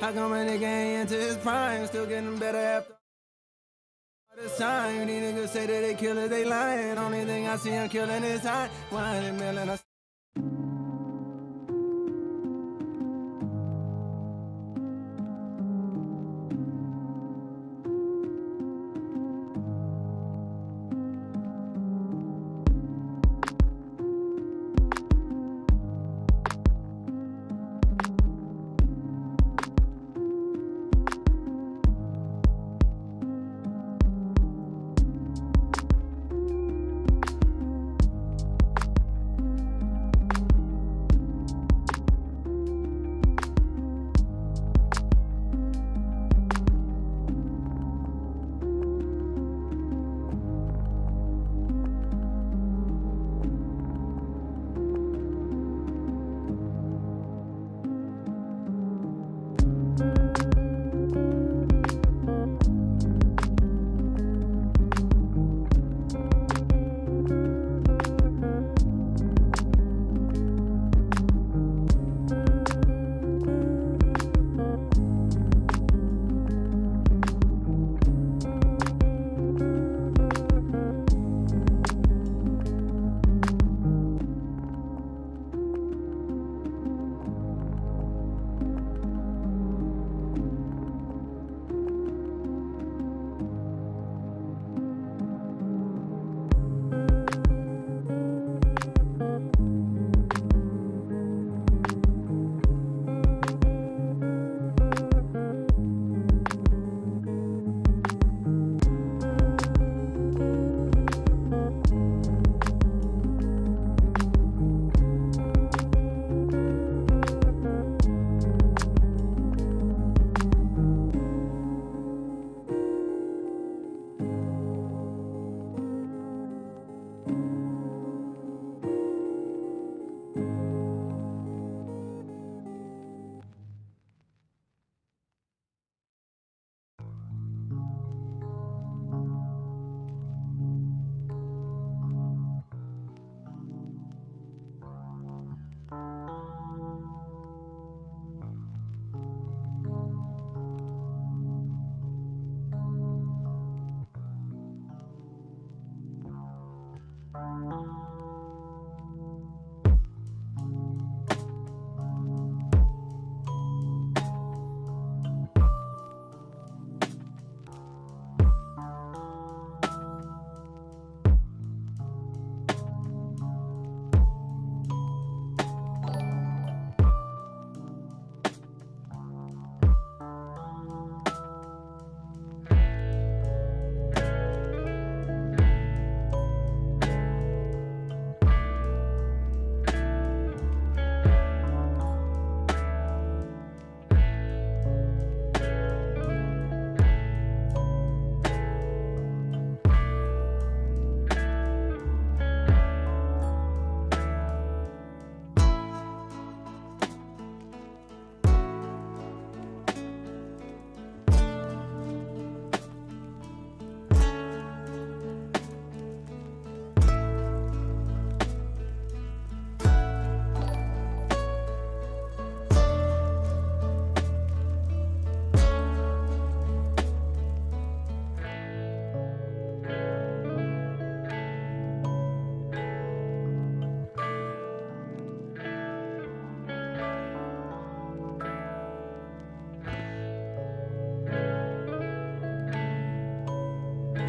How come a nigga ain't into his prime? Still getting better after all this time. These niggas say that they killers, they lying. Only thing I see him killing is time. 100 million.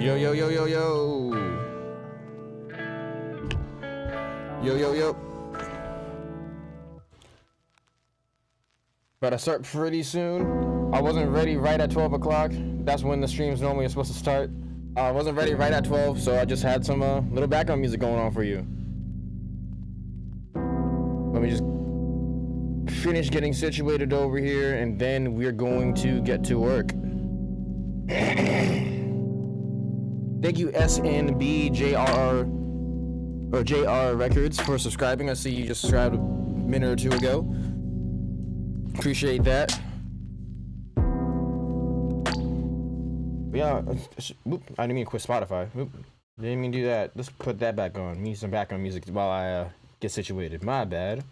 Yo, yo, yo, yo, yo. Yo, yo, yo. Better start pretty soon. I wasn't ready right at 12 o'clock. That's when the streams normally are supposed to start. I wasn't ready right at 12, so I just had some little background music going on for you. Let me just finish getting situated over here, and then we're going to get to work. Thank you SNBJR or JR Records for subscribing. I see you just subscribed a minute or two ago. Appreciate that. Yeah, whoop, I didn't mean to quit Spotify. Whoop, didn't mean to do that. Let's put that back on. Need some background music while I get situated. My bad.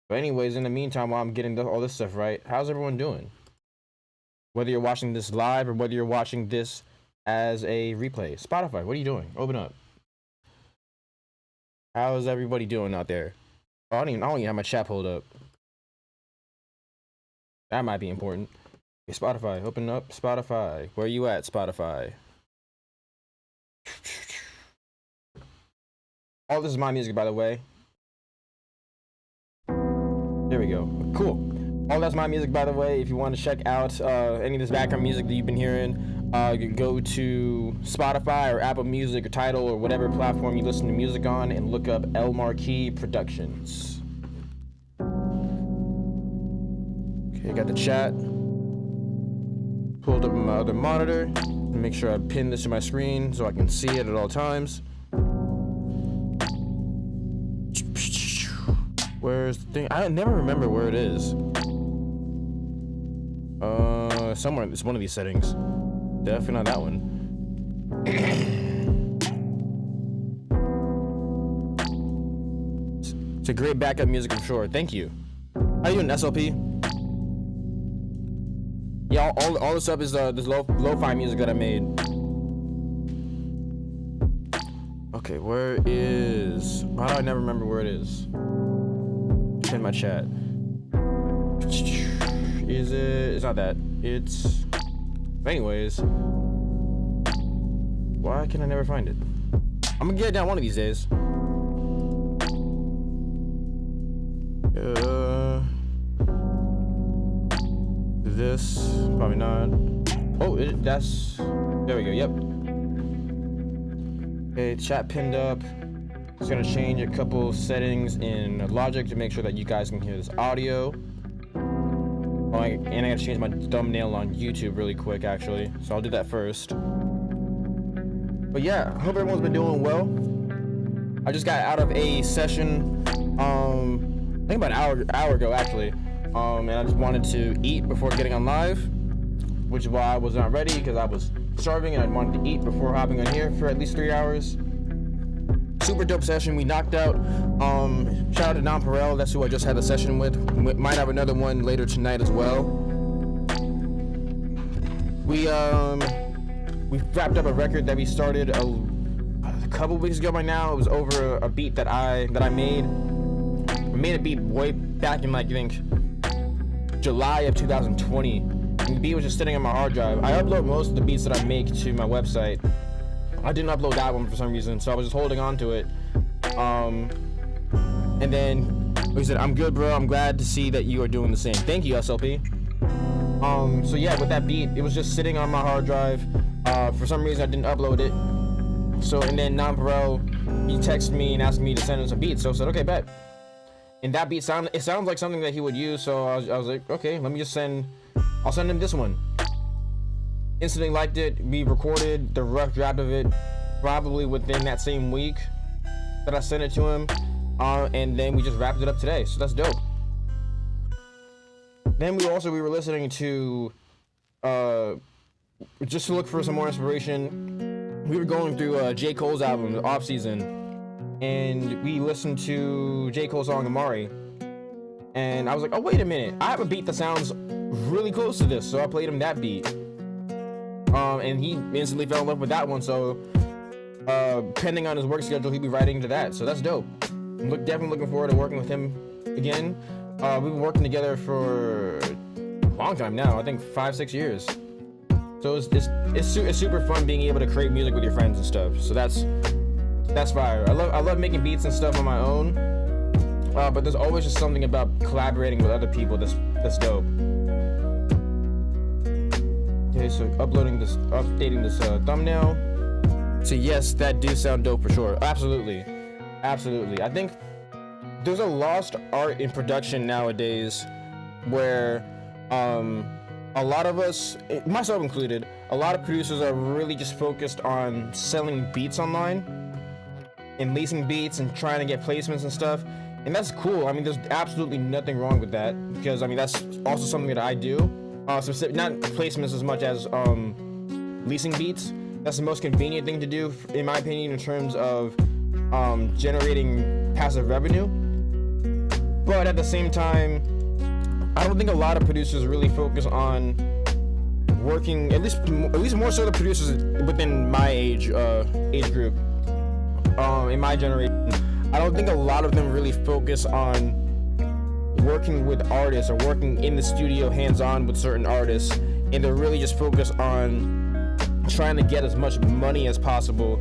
But anyways, in the meantime, while I'm getting all this stuff right, how's everyone doing? Whether you're watching this live or whether you're watching this as a replay. Spotify, what are you doing? Open up. How's everybody doing out there? Oh, I don't even have my chat pulled up. That might be important. Okay, Spotify, open up Spotify. Where are you at, Spotify? All this is my music, by the way. There we go. Cool. All that's my music, by the way. If you want to check out any of this background music that you've been hearing, you can go to Spotify or Apple Music or Tidal or whatever platform you listen to music on and look up El Marquis Productions. Okay, got the chat. Pulled up my other monitor. Make sure I pin this to my screen so I can see it at all times. Where's the thing? I never remember where it is. Somewhere it's one of these settings. Definitely not that one. It's a great backup music, I'm sure. Thank you. How you doing, SLP? Yeah, all this stuff is this lo-fi music that I made. Okay, where is? Why do I never remember where it is? In my chat. Is it? It's not that. It's. Anyways. Why can I never find it? I'm gonna get it down one of these days. This probably not. Oh, that's. There we go. Yep. Okay, chat pinned up. Just gonna change a couple settings in Logic to make sure that you guys can hear this audio. Oh, and I gotta change my thumbnail on YouTube really quick, actually. So I'll do that first. But yeah, I hope everyone's been doing well. I just got out of a session, I think about an hour ago, actually. And I just wanted to eat before getting on live, which is why I was not ready, because I was starving and I wanted to eat before hopping on here for at least 3 hours. Super dope session. We knocked out. Shout out to Nonpareil. That's who I just had the session with. We might have another one later tonight as well. We wrapped up a record that we started a couple weeks ago by now. It was over a beat that I made. I made a beat way back in, like, I think July of 2020. And the beat was just sitting on my hard drive. I upload most of the beats that I make to my website. I didn't upload that one for some reason, so I was just holding on to it. And then he said, "I'm good, bro. I'm glad to see that you are doing the same." Thank you, SLP. So yeah, with that beat, it was just sitting on my hard drive. For some reason, I didn't upload it. So, and then Nonpareil, he texted me and asked me to send him some beats. So I said, okay, bet. And that beat sounds like something that he would use. So I was like, okay, let me just I'll send him this one. Instantly liked it. We recorded the rough draft of it probably within that same week that I sent it to him, and then we just wrapped it up today. So that's dope. Then we were listening to just to look for some more inspiration. We were going through J. Cole's album, the Off Season, and we listened to J. Cole's song Amari, and I was like, oh wait a minute, I have a beat that sounds really close to this. So I played him that beat. And he instantly fell in love with that one, so depending on his work schedule, he'll be writing to that, so that's dope. I'm definitely looking forward to working with him again. We've been working together for a long time now, I think 5-6 years. So it's super fun being able to create music with your friends and stuff, so that's fire. I love making beats and stuff on my own, but there's always just something about collaborating with other people that's dope. Okay, so updating this thumbnail. So yes, that do sound dope for sure. Absolutely. I think there's a lost art in production nowadays where a lot of us, myself included, a lot of producers are really just focused on selling beats online and leasing beats and trying to get placements and stuff. And that's cool. I mean, there's absolutely nothing wrong with that, because I mean, that's also something that I do. Not placements as much as leasing beats. That's the most convenient thing to do, in my opinion, in terms of generating passive revenue. But at the same time, I don't think a lot of producers really focus on working, at least more so the producers within my age group, in my generation. I don't think a lot of them really focus on working with artists or working in the studio hands-on with certain artists, and they're really just focused on trying to get as much money as possible,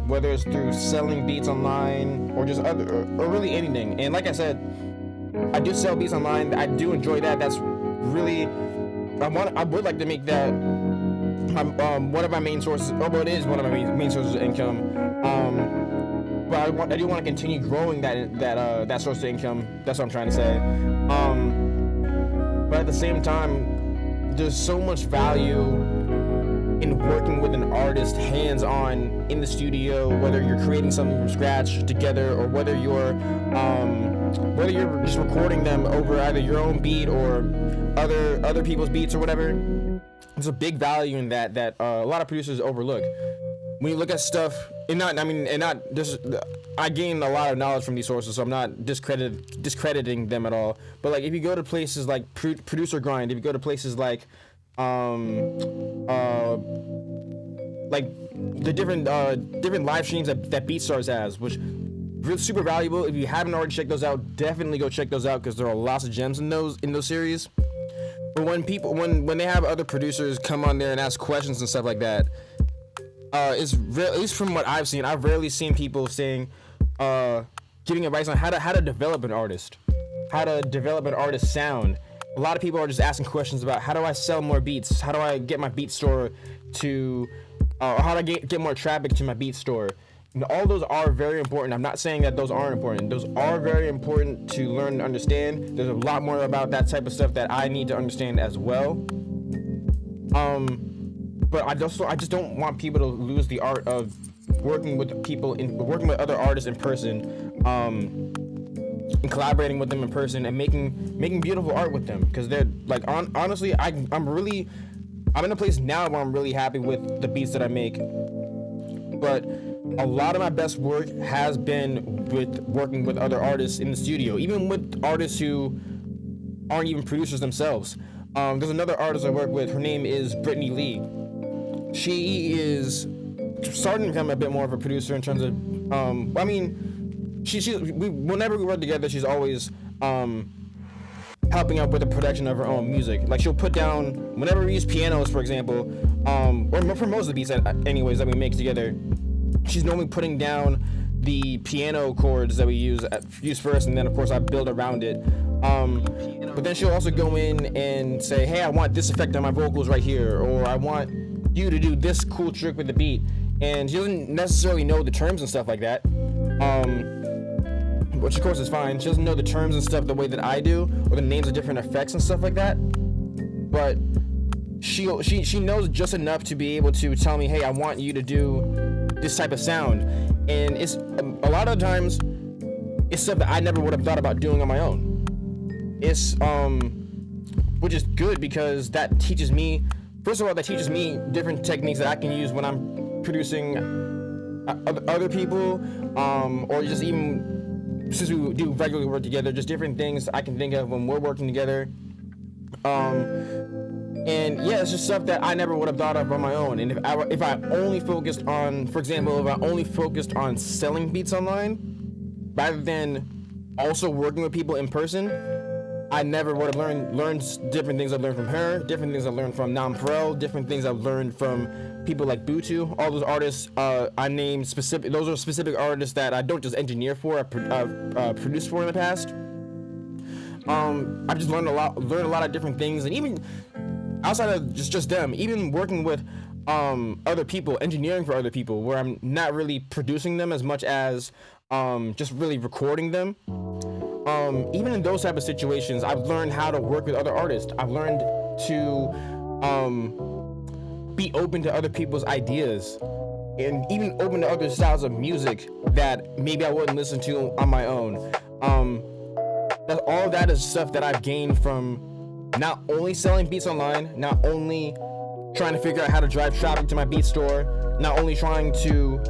whether it's through selling beats online or just or really anything. And like I said, I do sell beats online. I do enjoy that. That's really, I would like to make that one of my main sources. Well, it is one of my main sources of income. But I do want to continue growing that source of income. That's what I'm trying to say. But at the same time, there's so much value in working with an artist hands-on in the studio, whether you're creating something from scratch together, or whether you're just recording them over either your own beat or other people's beats or whatever. There's a big value in that a lot of producers overlook. When you look at stuff, I gain a lot of knowledge from these sources, so I'm not discrediting them at all. But like, if you go to places like Producer Grind, if you go to places like the different live streams that BeatStars has, which are super valuable. If you haven't already checked those out, definitely go check those out, because there are lots of gems in those series. But when they have other producers come on there and ask questions and stuff like that, at least from what I've seen, I've rarely seen people saying, giving advice on how to develop an artist, how to develop an artist's sound. A lot of people are just asking questions about, how do I sell more beats? How do I get my beat store to, or how do I get more traffic to my beat store? And all those are very important. I'm not saying that those aren't important. Those are very important to learn and understand. There's a lot more about that type of stuff that I need to understand as well. But I just don't want people to lose the art of working with working with other artists in person, and collaborating with them in person, and making beautiful art with them. Because they're like, honestly, I'm in a place now where I'm really happy with the beats that I make. But a lot of my best work has been with working with other artists in the studio, even with artists who aren't even producers themselves. There's another artist I work with. Her name is Brittany Lee. She is starting to become a bit more of a producer in terms of, whenever we work together, she's always helping out with the production of her own music. Like, she'll put down, whenever we use pianos, for example, or for most of the beats anyways that we make together, she's normally putting down the piano chords that we use first, and then of course I build around it. But then she'll also go in and say, hey, I want this effect on my vocals right here, or I want you to do this cool trick with the beat. And she doesn't necessarily know the terms and stuff like that, which of course is fine. She doesn't know the terms and stuff the way that I do, or the names of different effects and stuff like that, but she knows just enough to be able to tell me, hey, I want you to do this type of sound. And it's a lot of times it's stuff that I never would have thought about doing on my own. It's which is good, because that teaches me, first of all, different techniques that I can use when I'm producing other people, or just even since we do regularly work together, just different things I can think of when we're working together. And yeah, it's just stuff that I never would have thought of on my own. And if I only focused on, for example, if I only focused on selling beats online rather than also working with people in person, I never would have learned different things I've learned from her, different things I've learned from Nam Pharrell, different things I've learned from people like Butu. All those artists I named specific. Those are specific artists that I don't just engineer for. I've produced for in the past. I've just learned a lot of different things, and even outside of just them, even working with other people, engineering for other people, where I'm not really producing them as much as just really recording them. Even in those type of situations, I've learned how to work with other artists. I've learned to be open to other people's ideas, and even open to other styles of music that maybe I wouldn't listen to on my own. All that is stuff that I've gained from not only selling beats online, not only trying to figure out how to drive traffic to my beat store, not only trying to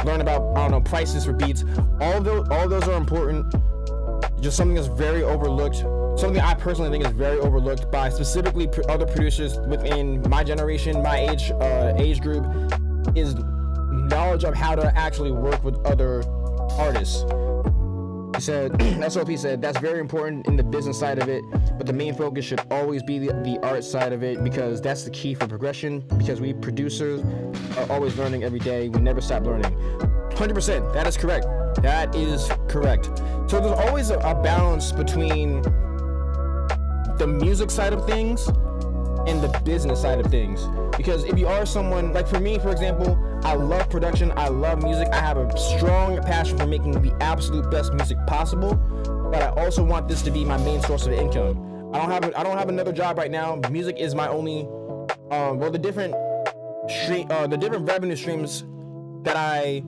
learn about, I don't know, prices for beats. All those are important. Just something that's very overlooked. Something I personally think is very overlooked by specifically other producers within my generation, my age group, is knowledge of how to actually work with other artists. He said, SOP said, that's very important in the business side of it, but the main focus should always be the art side of it, because that's the key for progression, because we producers are always learning every day. We never stop learning. 100%, that is correct. That is correct. So there's always a balance between the music side of things and the business side of things. Because if you are someone, like for me, for example, I love production, I love music, I have a strong passion for making the absolute best music possible, but I also want this to be my main source of income. I don't have another job right now. Music is my only, the different revenue streams that I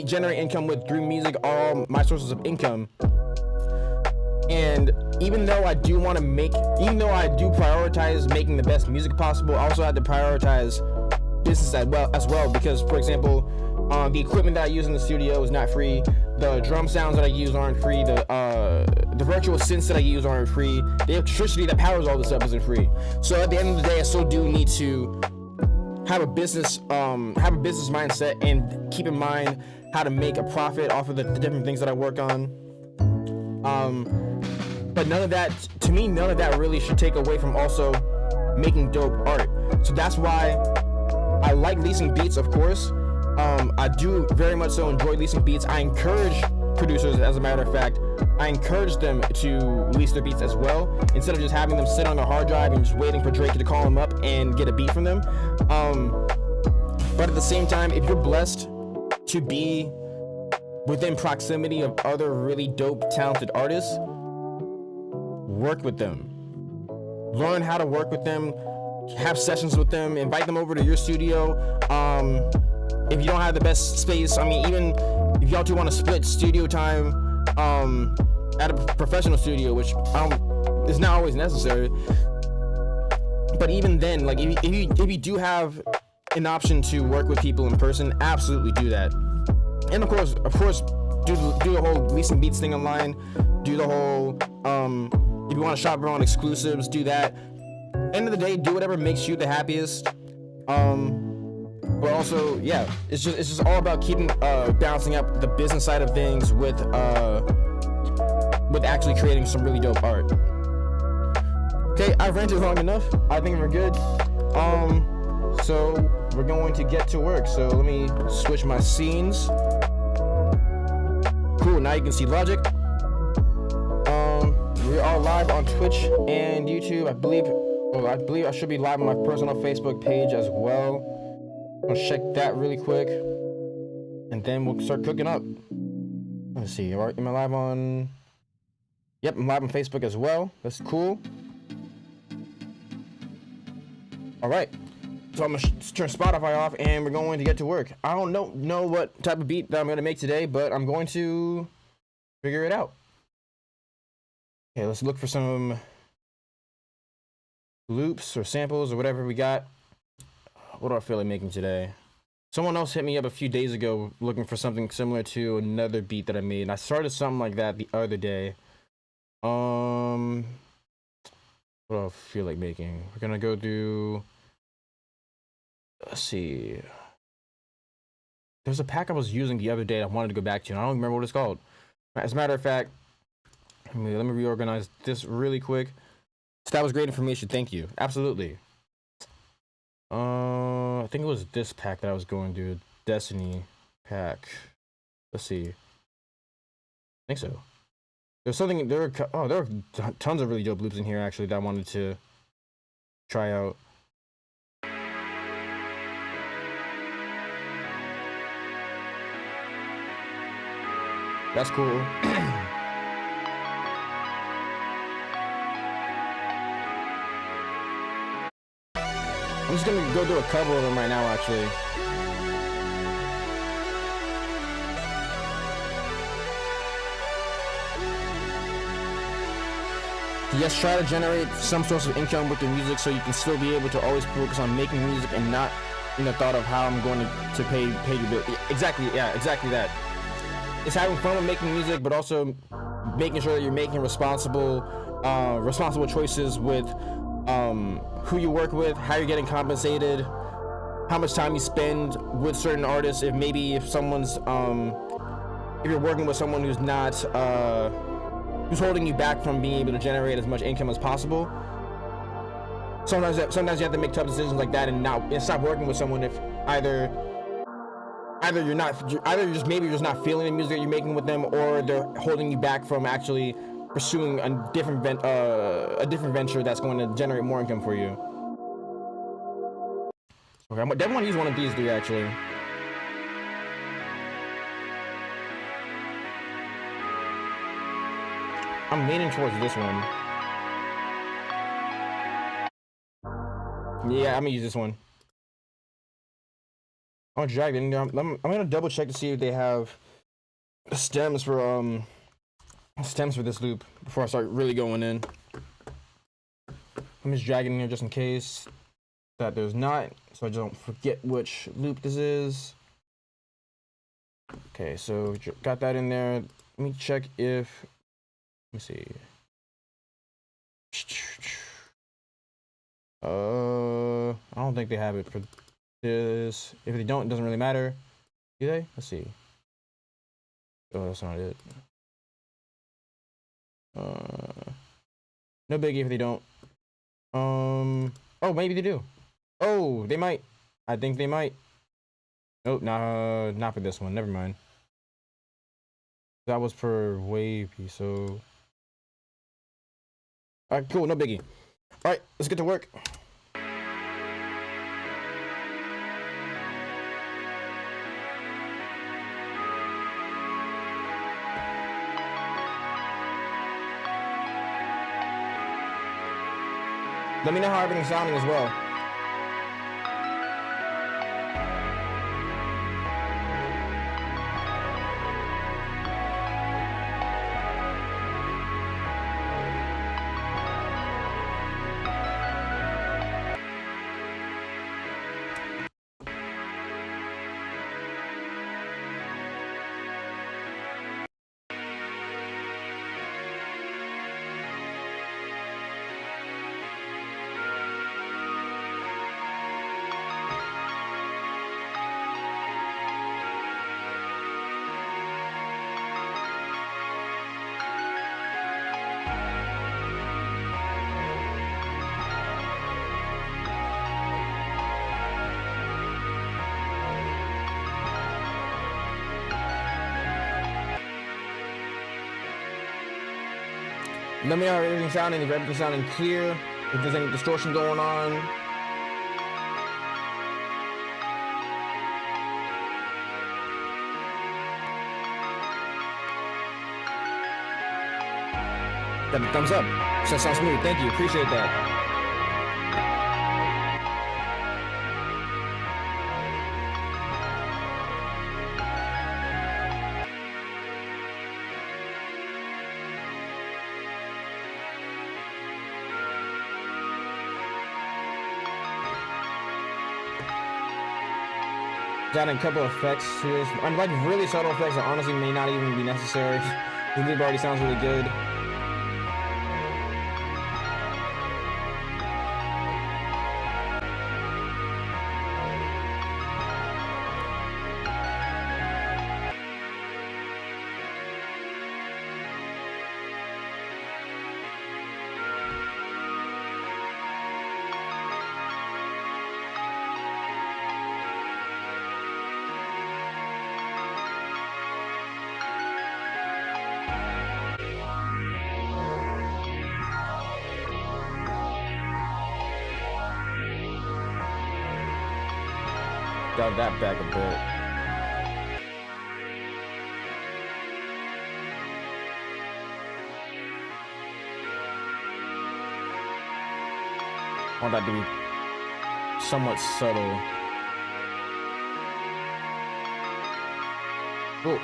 generate income with through music are all my sources of income. And even though I do prioritize making the best music possible, I also have to prioritize business as well, because, for example, the equipment that I use in the studio is not free. The drum sounds that I use aren't free. The virtual synths that I use aren't free. The electricity that powers all this stuff isn't free. So at the end of the day, I still do need to have a business mindset and keep in mind how to make a profit off of the different things that I work on. But none of that really should take away from also making dope art. So that's why I like leasing beats, of course. I do very much so enjoy leasing beats. I encourage producers, as a matter of fact, I encourage them to lease their beats as well, instead of just having them sit on their hard drive and just waiting for Drake to call them up and get a beat from them. But at the same time, if you're blessed to be within proximity of other really dope, talented artists, work with them. Learn how to work with them, have sessions with them, invite them over to your studio. If you don't have the best space, I mean, even if y'all two want to split studio time at a professional studio, which is not always necessary, but even then, like if you do have an option to work with people in person, absolutely do that. And of course, do the whole leasing beats thing online. Do the whole if you want to shop around exclusives, do that. End of the day, do whatever makes you the happiest. But also, yeah, it's just all about keeping balancing up the business side of things with actually creating some really dope art. Okay, I've ranted long enough. I think we're good. So we're going to get to work. So let me switch my scenes. Cool, now you can see Logic. We are live on Twitch and YouTube. I believe I should be live on my personal Facebook page as well. I'll check that really quick, and then we'll start cooking up. Let's see, am I live on? Yep, I'm live on Facebook as well. That's cool. All right, so I'm gonna turn Spotify off, and we're going to get to work. I don't know what type of beat that I'm gonna make today, but I'm going to figure it out. Okay, let's look for some loops or samples or whatever we got. What do I feel like making today? Someone else hit me up a few days ago looking for something similar to another beat that I made. And I started something like that the other day. What do I feel like making? We're gonna go do. Let's see. There's a pack I was using the other day I wanted to go back to, and I don't remember what it's called. As a matter of fact, let me reorganize this really quick. So that was great information. Thank you. Absolutely. I think it was this pack that I was going to do. Destiny pack. Let's see. I think so. There's something. There are tons of really dope loops in here actually that I wanted to try out. That's cool. I'm just gonna go do a couple of them right now, actually. Yes, try to generate some source of income with your music so you can still be able to always focus on making music and not thought of how I'm going to pay your bill. Exactly, yeah, exactly that. It's having fun with making music, but also making sure that you're making responsible choices with who you work with, how you're getting compensated, how much time you spend with certain artists. If someone's if you're working with someone who's not who's holding you back from being able to generate as much income as possible. Sometimes you have to make tough decisions like that and stop working with someone if either you're just not feeling the music that you're making with them, or they're holding you back from actually pursuing a different venture that's going to generate more income for you. Okay, I definitely want to use one of these three actually. I'm leaning towards this one. Yeah, I'm gonna use this one. I'll drag it in there. I'm gonna double check to see if they have stems for this loop before I start really going in. I'm just dragging in here just in case that there's not, so I don't forget which loop this is. Okay, so got that in there. Let me check if. Let me see. I don't think they have it for this. If they don't, it doesn't really matter. Do they? Let's see. Oh, that's not it. No biggie if they don't. Oh, maybe they do. Oh, they might. I think they might. Nope, nah, not for this one. Never mind. That was for wavy, so. Alright, cool, no biggie. Alright, let's get to work. Let me know how everything's sounding as well. Let me know how everything's sounding, if everything's sounding clear, if there's any distortion going on. Got the thumbs up. So that sounds smooth. Thank you. Appreciate that. Adding a couple of effects to this. I'm like really subtle effects that honestly may not even be necessary. The loop already sounds really good. Dial that back a bit. I want that to be somewhat subtle. Cool.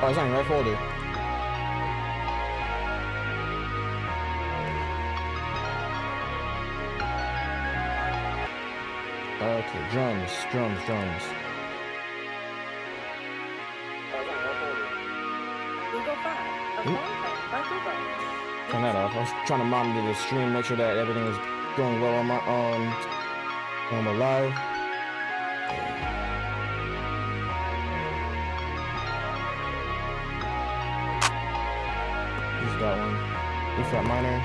Oh, it's not in the right folder. Okay, drums. Turn that off. I was trying to monitor the stream, make sure that everything was going well on my live. Use that one. E flat minor.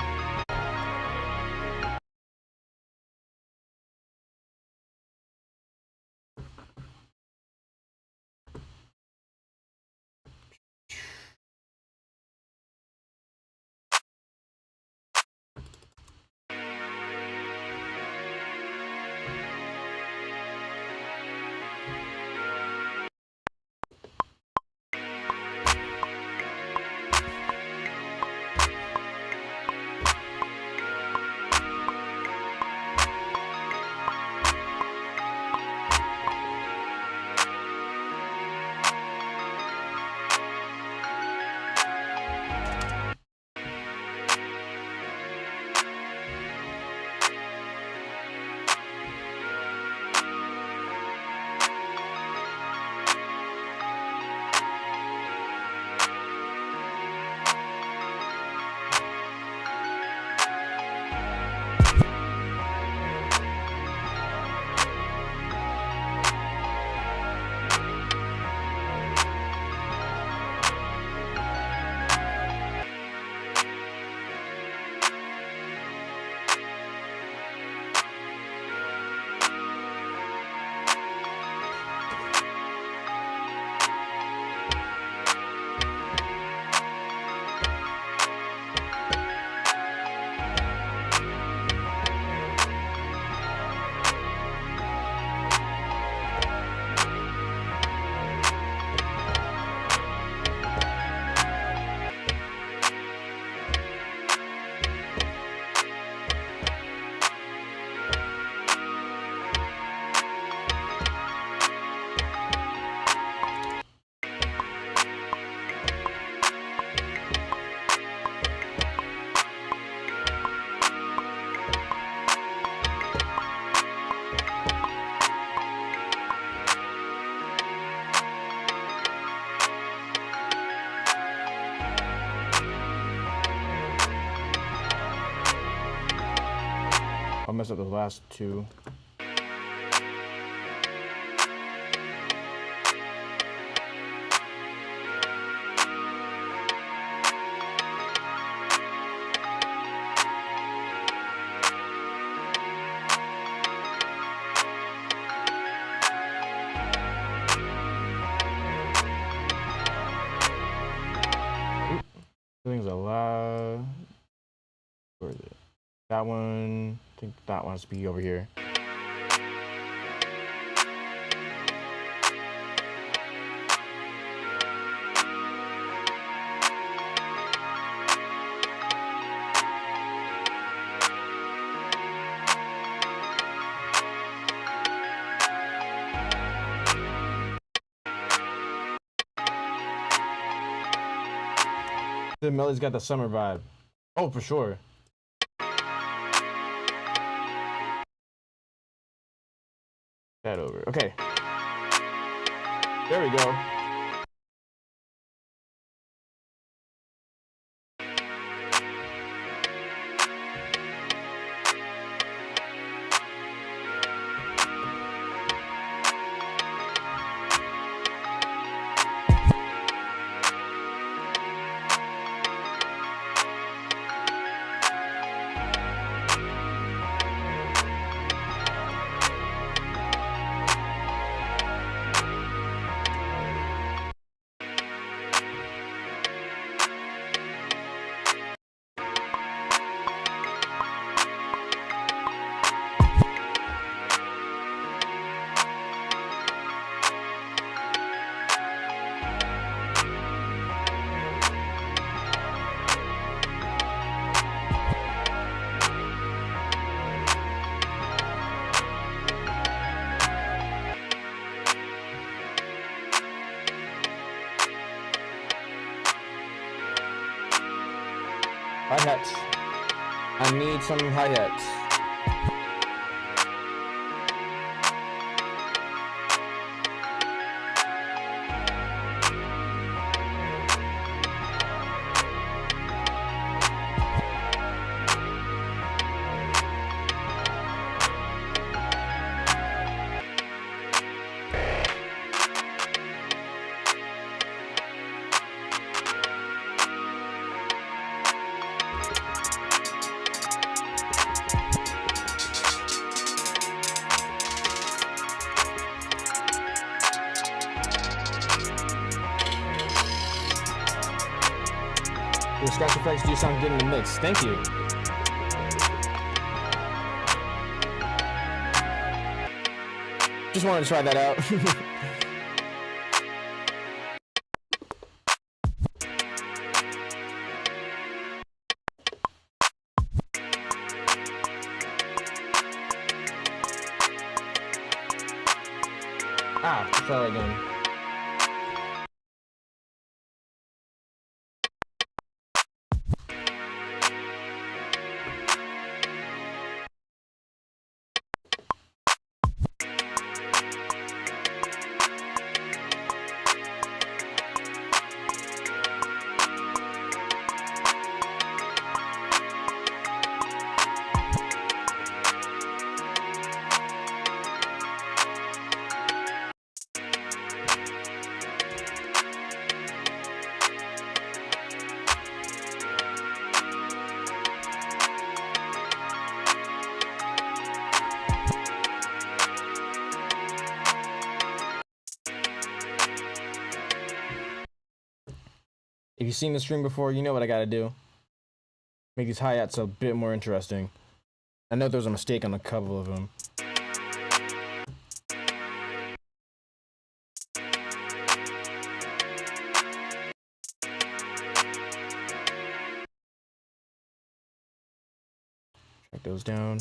I'll mess up the last two. Everything's allowed. Where is it? That one. I think that one has to be over here. The melody's got the summer vibe. Oh, for sure. That over. Okay. There we go. Hi-hats. I need some hi-hats. The scratch effects do sound good in the mix. Thank you. Just wanted to try that out. Let's try that again. If you've seen the stream before, you know what I gotta do. Make these hi-hats a bit more interesting. I know there was a mistake on a couple of them. Track those down.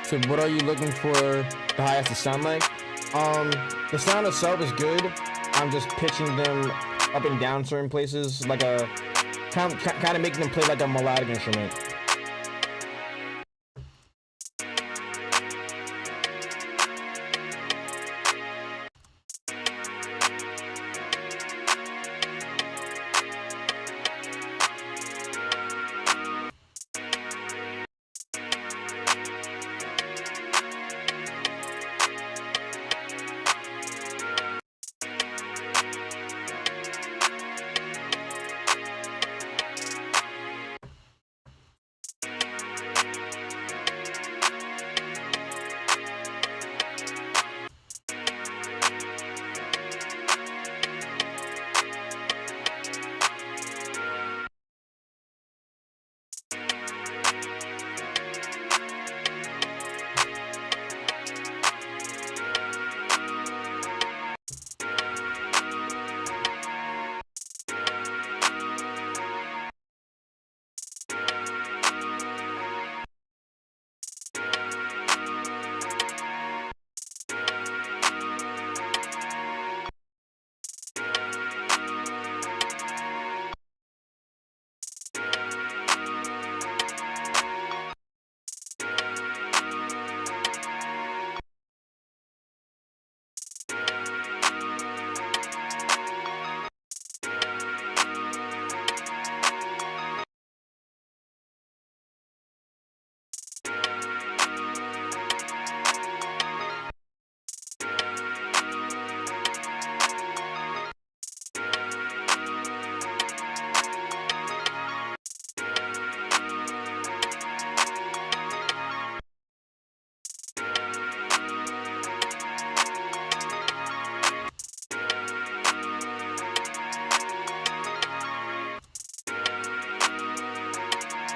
So what are you looking for the hi-hats to sound like? The sound itself is good. I'm just pitching them up and down certain places, like a kind of making them play like a melodic instrument.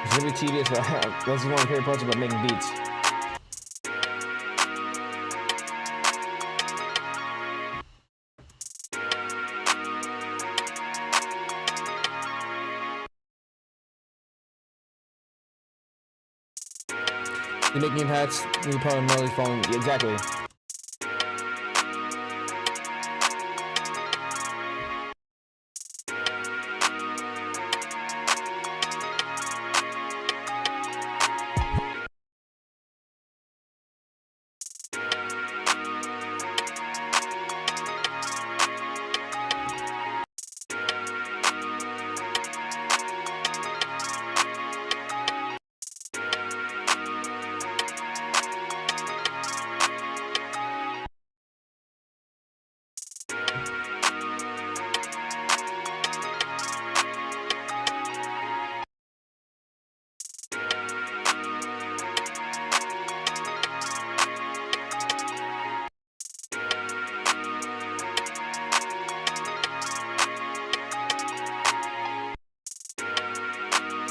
It's really tedious, but that's one of my favorite parts about making beats. The making impacts, the primarily following. Exactly.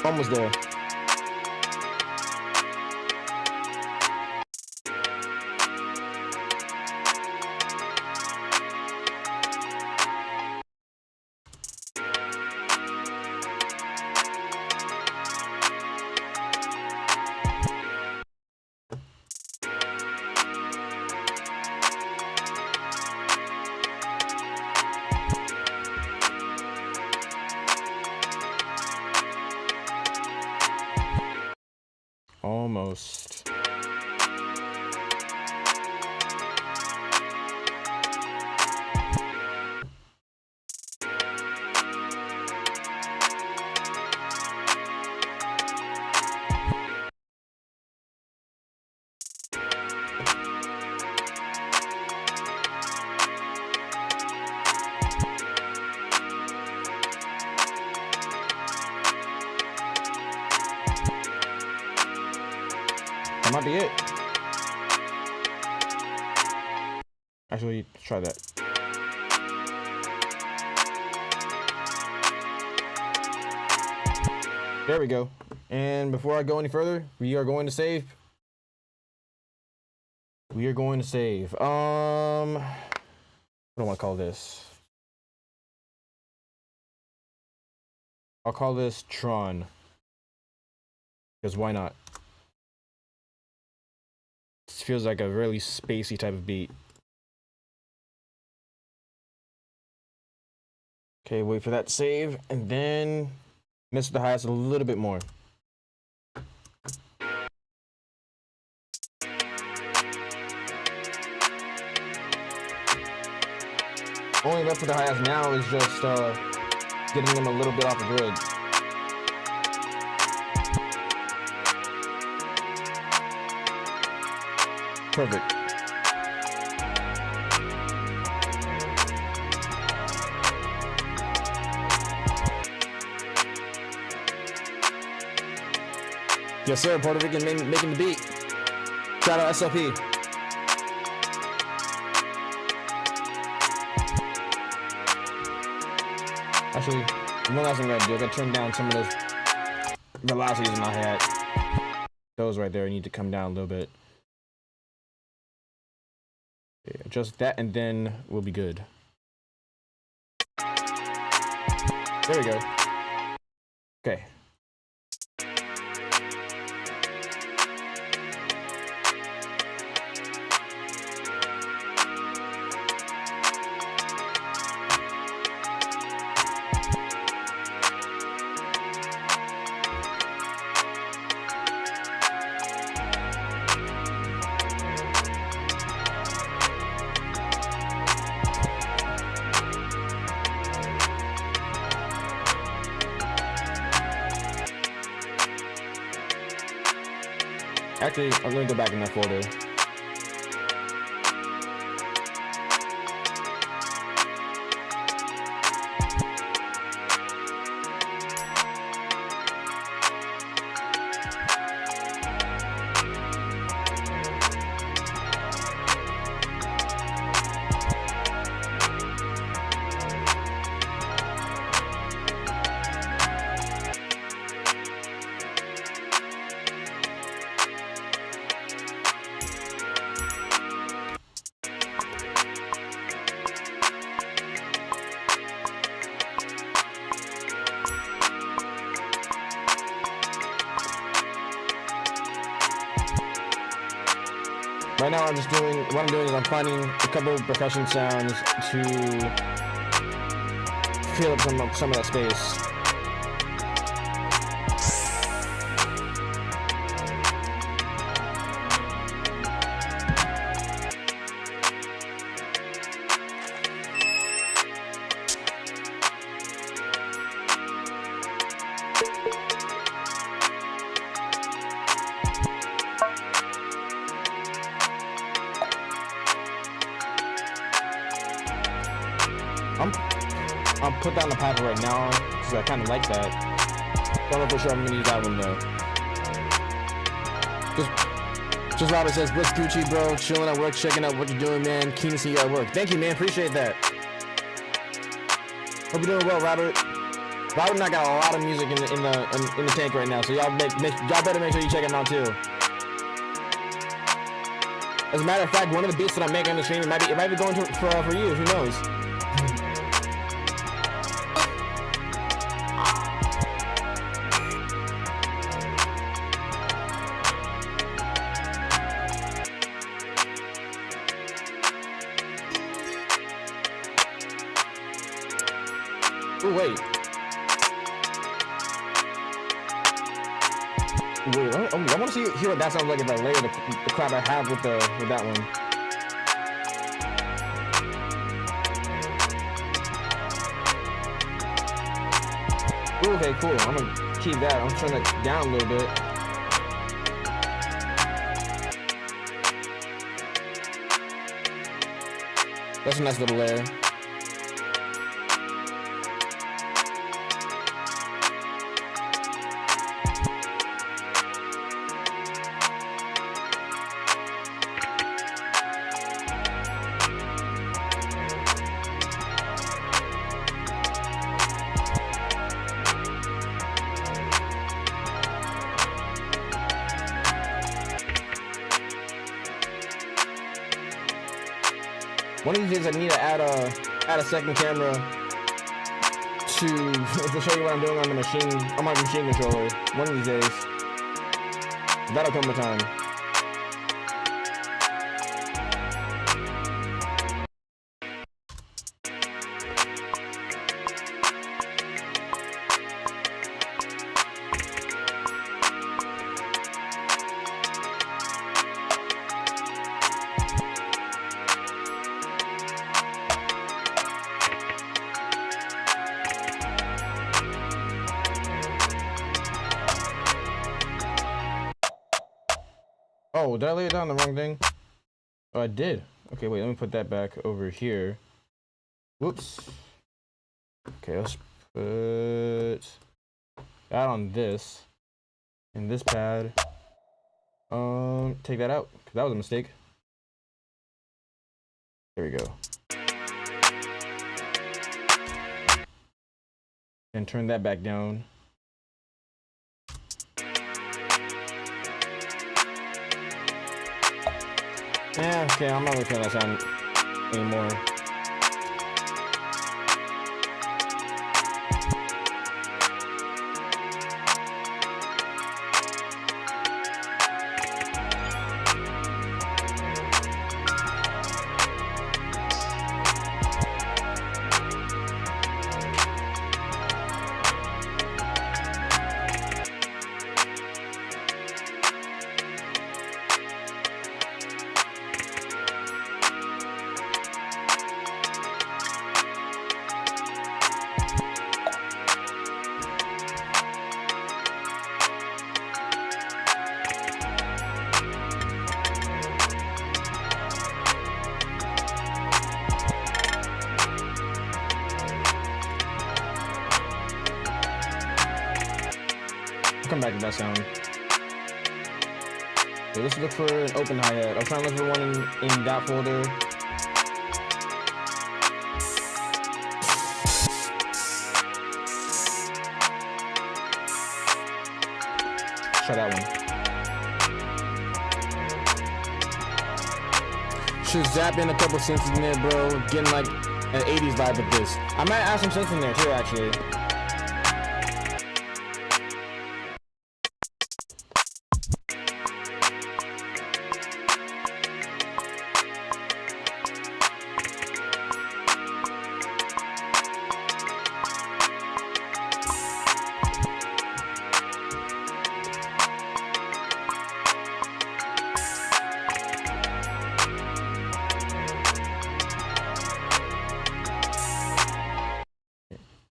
Almost there. Almost. That might be it. Actually, let's try that. There we go. And before I go any further, we are going to save. What do I want to call this? I'll call this Tron. Because why not? This feels like a really spacey type of beat. Okay, wait for that to save, and then mess with the highs a little bit more. Only left with the highs now is just getting them a little bit off the grid. Perfect. Yes, sir. Puerto Rican making the beat. Shout out SLP. Actually, one last thing I gotta do, I gotta turn down some of those velocities in my head. Those right there need to come down a little bit. Okay, adjust that, and then we'll be good. There we go. Okay. Actually, I'm gonna go back in that folder. right now I'm just doing, what I'm doing is I'm finding a couple of percussion sounds to fill up some of that space. I'll put that on the paper right now because I kind of like that. Don't know for sure I'm gonna use that one though. Just Robert says, "What's Gucci, bro? Chilling at work, checking out what you're doing, man. Keen to see you at work." Thank you, man. Appreciate that. Hope you're doing well, Robert. Robert and I got a lot of music in the tank right now, so y'all better make sure you check him out too. As a matter of fact, one of the beats that I'm making on the stream, it might be going for you. Who knows? Oh wait. I want to hear what that sounds like if I layer the crap I have with that one. Ooh, okay, cool. I'm gonna keep that. I'm turn it down a little bit. That's a nice little layer. One of these days I need to add a second camera to show you what I'm doing on my machine controller. One of these days. That'll come with time. Oh, did I lay it down the wrong thing? Oh, I did. Okay, wait, let me put that back over here. Whoops. Okay, let's put that on this. And this pad. Take that out, because that was a mistake. There we go. And turn that back down. Yeah, okay, I'm not really feeling that sound anymore. Come back to that sound. Okay, let's look for an open hi-hat. I was trying to look for one in that folder. Try that one. Should zap in a couple synths in there, bro. Getting like an 80s vibe with this. I might add some synths in there too, actually.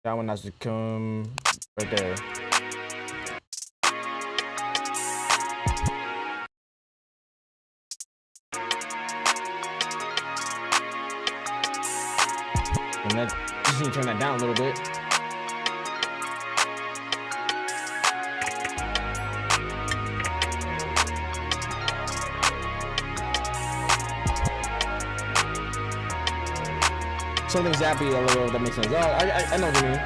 That one has to come right there. And that, just need to turn that down a little bit. Something zappy a little, if that makes sense. Oh, I know what you mean.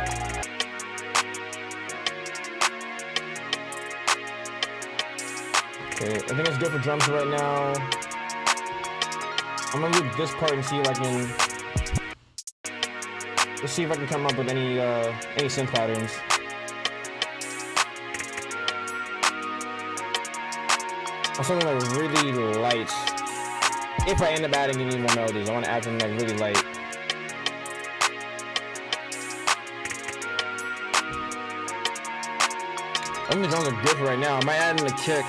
Okay, I think it's good for drums right now. I'm gonna loop this part and see if I can. Let's see if I can come up with any synth patterns. Or something like really light. If I end up adding any more melodies, I want to add something like really light. I think the drums are good for right now. I might add in the kick.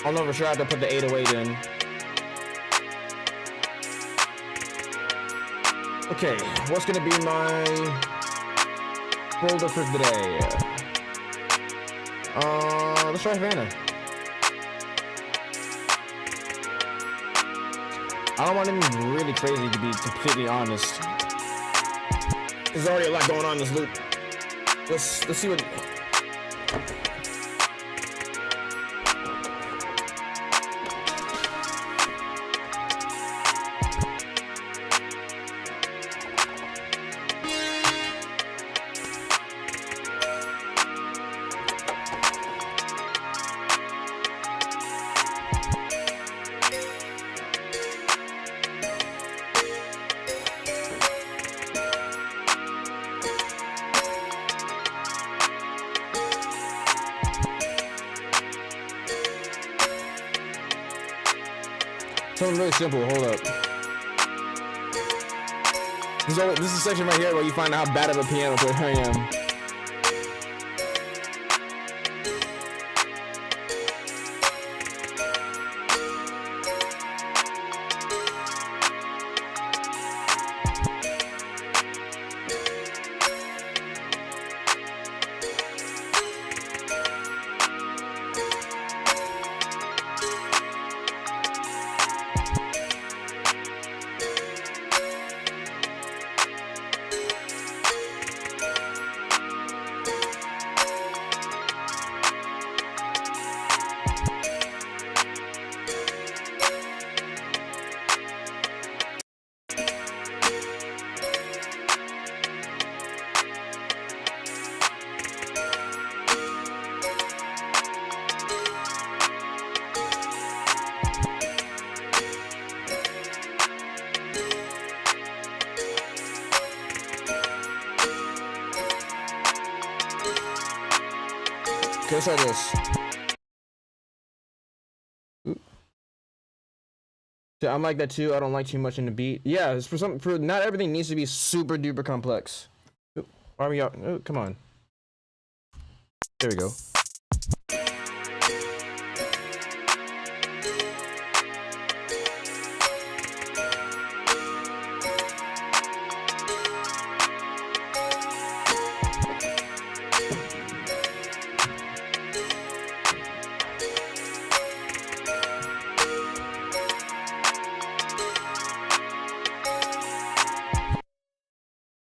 I'll know for sure I have to put the 808 in. Okay, what's gonna be my folder for today? Let's try Havana. I don't want anything really crazy, to be completely honest. There's already a lot going on in this loop. Let's see what. Something really simple, hold up. This is a section right here where you find out how bad of a piano player I am. Okay, let's try this. Ooh. Yeah, I'm like that too. I don't like too much in the beat. Yeah, it's for not everything needs to be super duper complex. Ooh, why are we out? Oh, come on. There we go.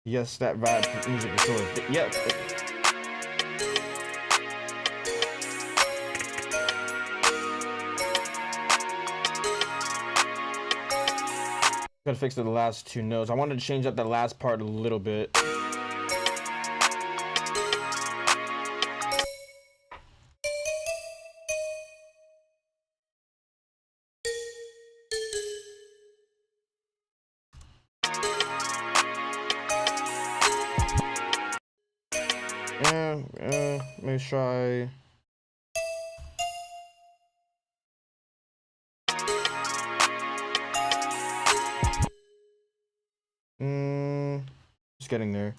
Yes, that vibe music is sort of, yep. Gotta fix the last two notes. I wanted to change up that last part a little bit. Let me try. Just getting there.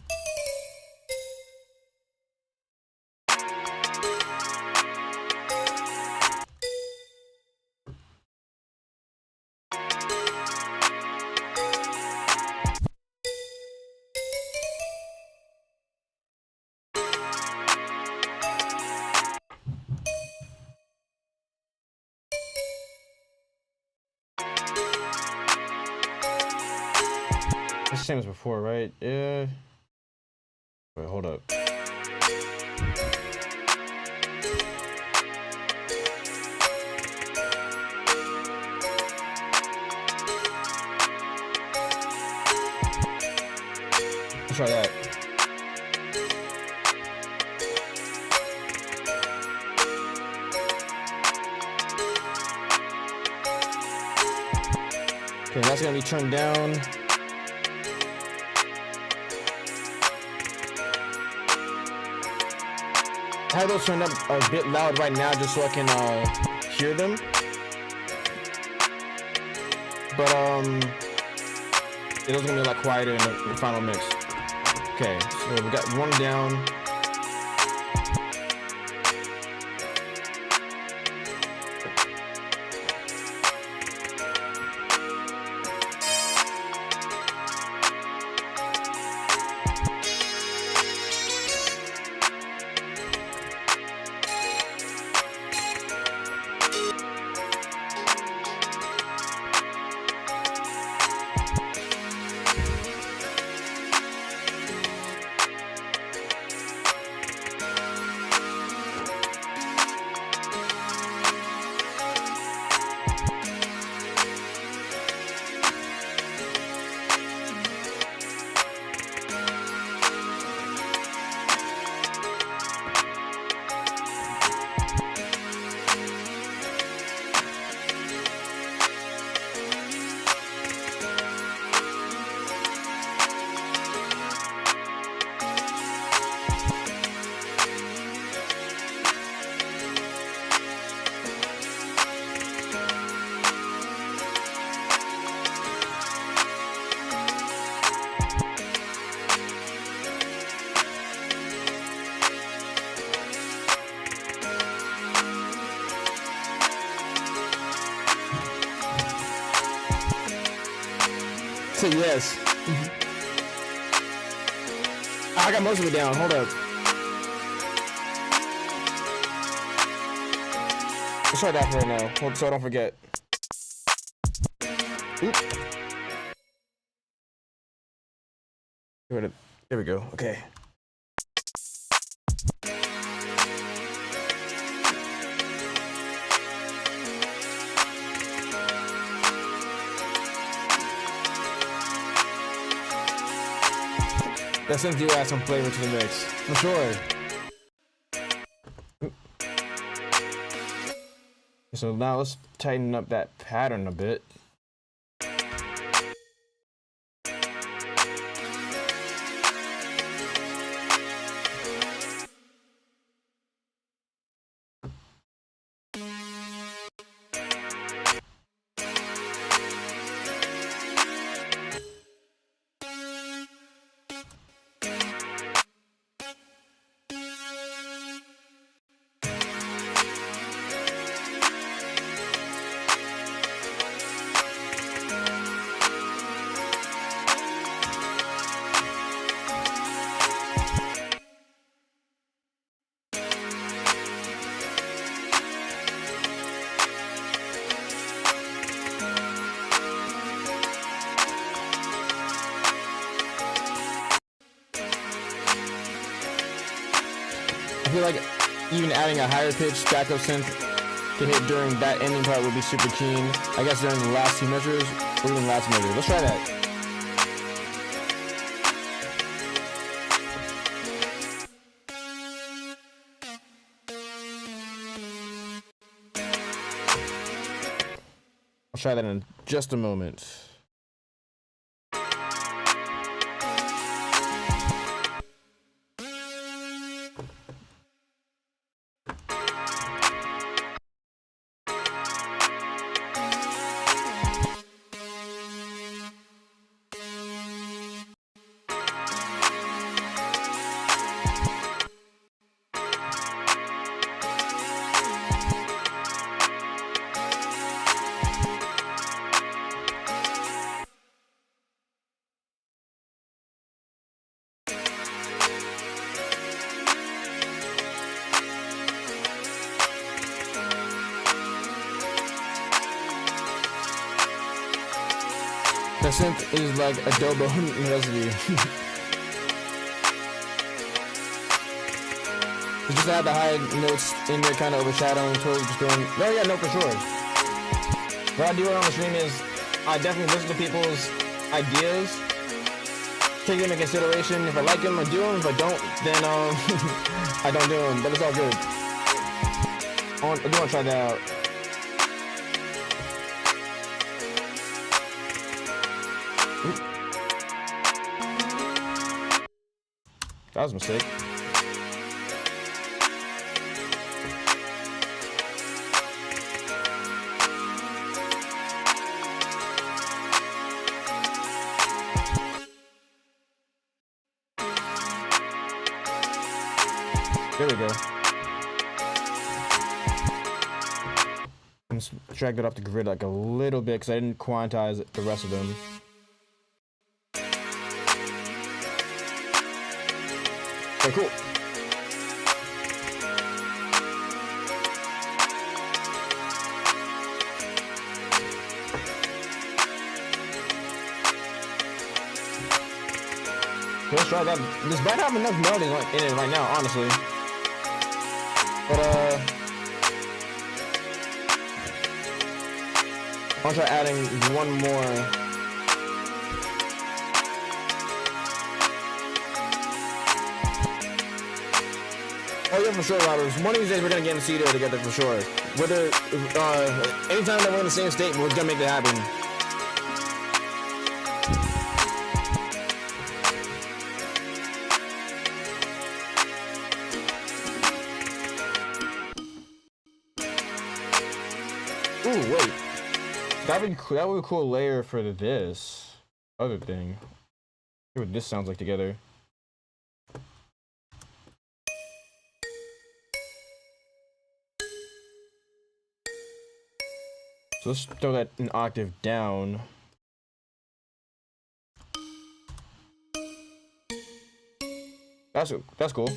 the same as before, right? Yeah. Wait, hold up. Let's try that. Okay, that's gonna be turned down. I have those turned up a bit loud right now just so I can hear them. But it was gonna be a lot quieter in the final mix. Okay, so we got one down. Yes. I got most of it down. Hold up. Let's try that for right now. Hold, so I don't forget. Oop. There we go. Okay. That synth do add some flavor to the mix, for sure. So now let's tighten up that pattern a bit. I feel like even adding a higher pitch backup synth to hit during that ending part would be super keen. I guess during the last two measures, or even last measure. Let's try that. I'll try that in just a moment. The synth is like adobo recipe. You just add the high notes in there, kind of overshadowing, totally just doing. Oh yeah, no, for sure. What I do on the stream is I definitely listen to people's ideas, take them into consideration. If I like them, I do them. If I don't, then I don't do them. But it's all good. I do want to try that out. That was a mistake. There we go. I'm just drag it off the grid like a little bit because I didn't quantize the rest of them. Okay, cool. Let's try that. This might have enough melodies in it right now, honestly. But I'll try adding one more. Oh yeah, for sure, Roberts. One of these days we're gonna get in the studio together for sure. Whether anytime that we're in the same state, we're gonna make that happen. Ooh, wait. That would be a cool layer for this other thing. See what this sounds like together. So let's throw that an octave down. That's cool.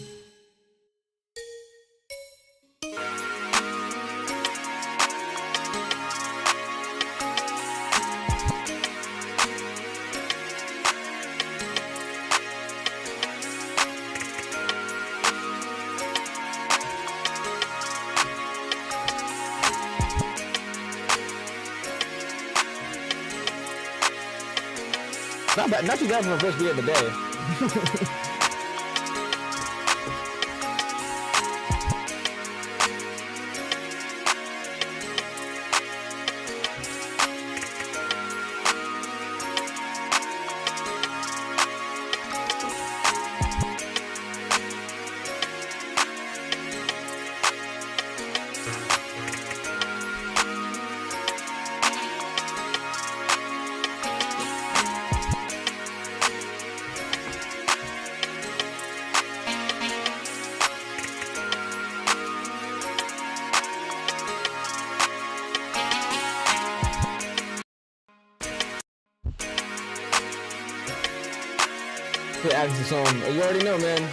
Not bad, not too bad for the first beat of the day. Adding to the song. You already know, man.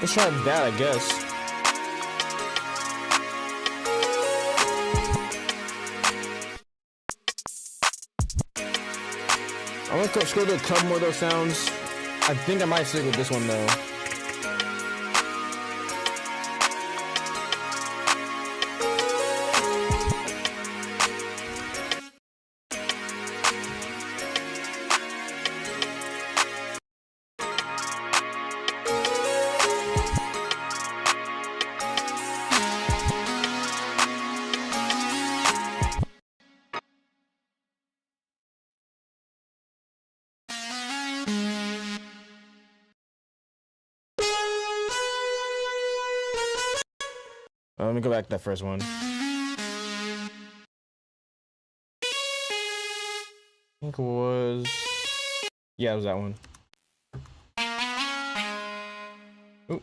Let's try that, I guess. I want to scroll to a couple more of those sounds. I think I might stick with this one though. Let me go back to that first one. I think it was... Yeah, it was that one. Ooh.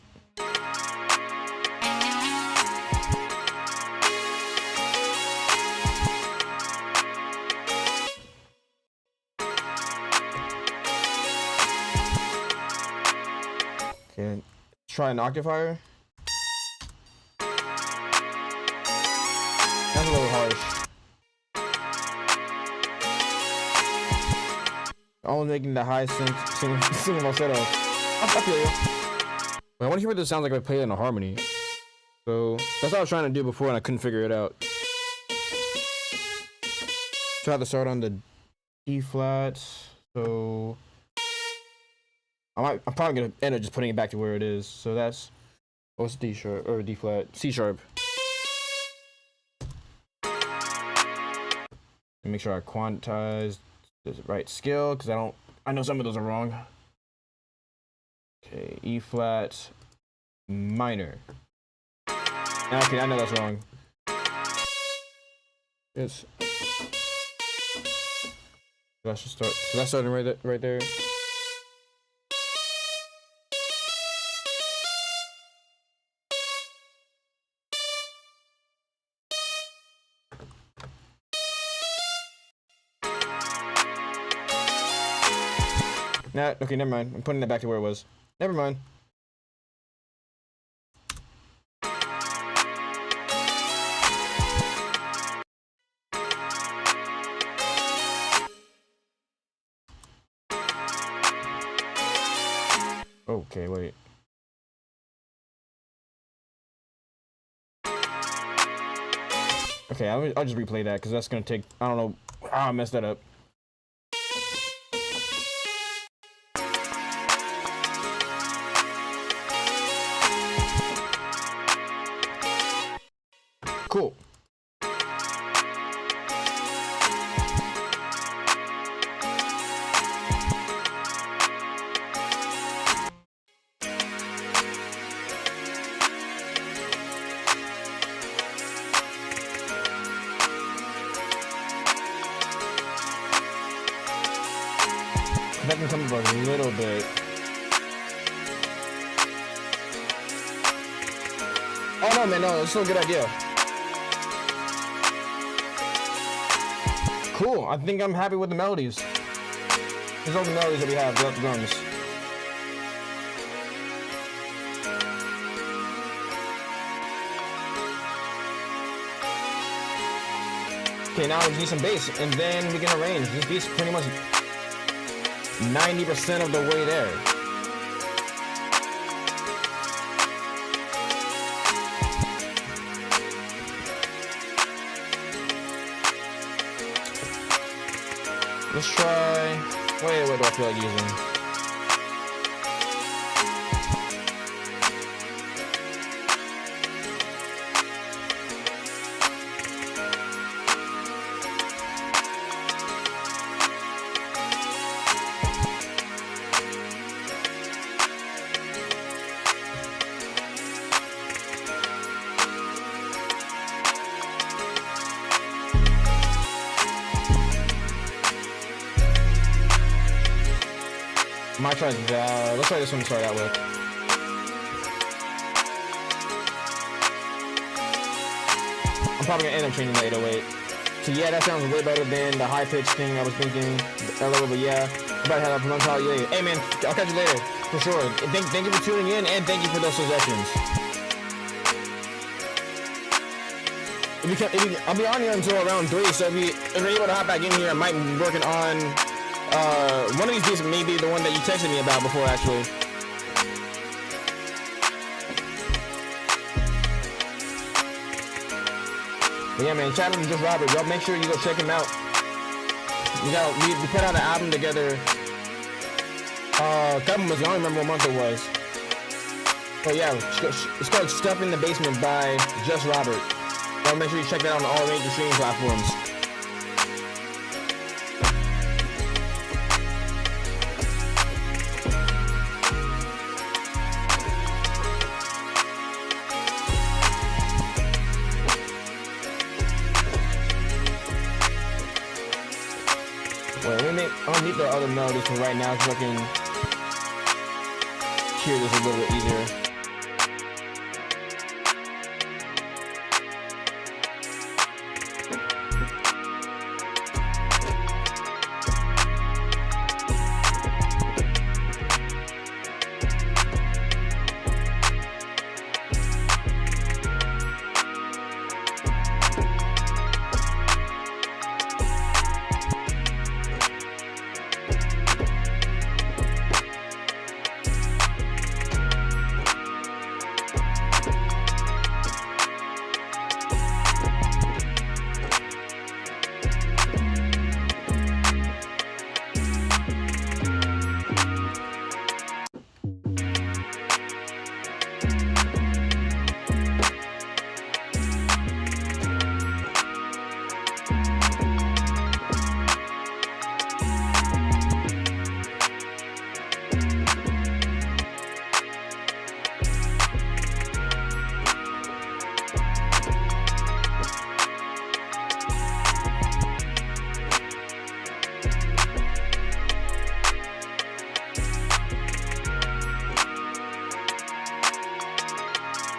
Okay, try an octavier. That's a little harsh. Only making the high single falsetto. I feel you. But I want to hear what this sounds like if I play it in a harmony. So that's what I was trying to do before and I couldn't figure it out. Try to start on the D flat. So I'm probably gonna end up just putting it back to where it is. So that's what's D sharp or D flat, C sharp. And make sure I quantize the right scale because I know some of those are wrong. Okay, E flat minor. Okay, I know that's wrong. Yes. That should start. So that's starting right there. Nah, okay, never mind. I'm putting it back to where it was. Never mind. Okay, wait. Okay, I'll just replay that because that's gonna take. I don't know. I messed that up. Cool. That can come up a little bit. Oh no, man, no, it's still a good idea. Cool, I think I'm happy with the melodies. There's all the melodies that we have without the drums. Okay, now we just need some bass, and then we can arrange. This beat's pretty much 90% of the way there. Let's try. What do I feel like using? Might try that. Let's try this one to start out with. I'm probably gonna end up changing the 808. So yeah, that sounds way better than the high pitch thing I was thinking. But yeah, about to have a Untitled. Hey man, I'll catch you later for sure. And thank you for tuning in and thank you for those suggestions. I'll be on here until around 3. So if you're able to hop back in here, I might be working on. One of these beats may be the one that you texted me about before, actually. But yeah, man, shout out to Just Robert. Y'all make sure you go check him out. We put out an album together. A couple months ago. I don't remember what month it was. But yeah, it's called Stuff in the Basement by Just Robert. Y'all make sure you check that out on all major streaming platforms. Wait, let me unmute the other melodies for right now so I can hear this a little bit easier.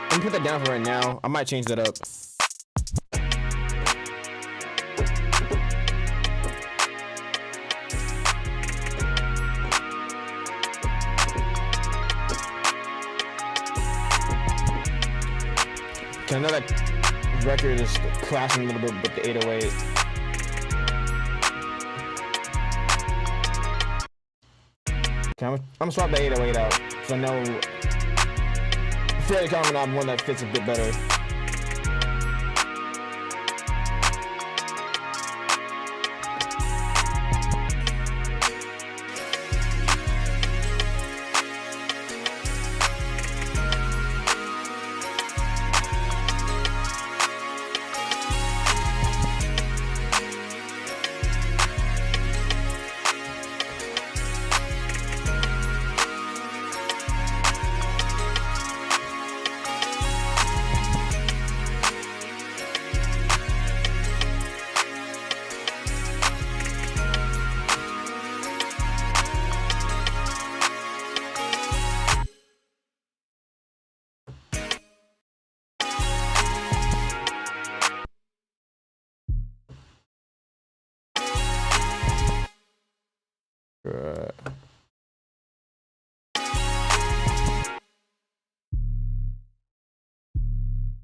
I'm gonna put that down for right now. I might change that up. I know that record is clashing a little bit with the 808. Okay, I'm gonna swap the 808 out because I know fairly confident I'm one that fits a bit better.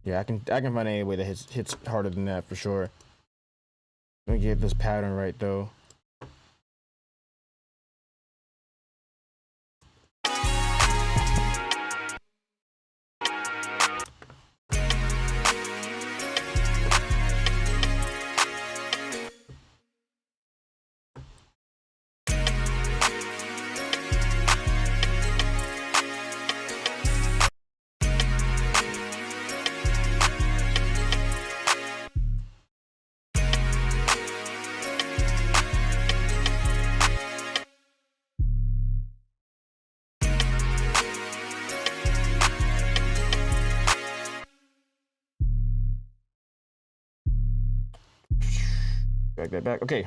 Yeah, I can find any way that hits harder than that for sure. Let me get this pattern right though. Back. Okay.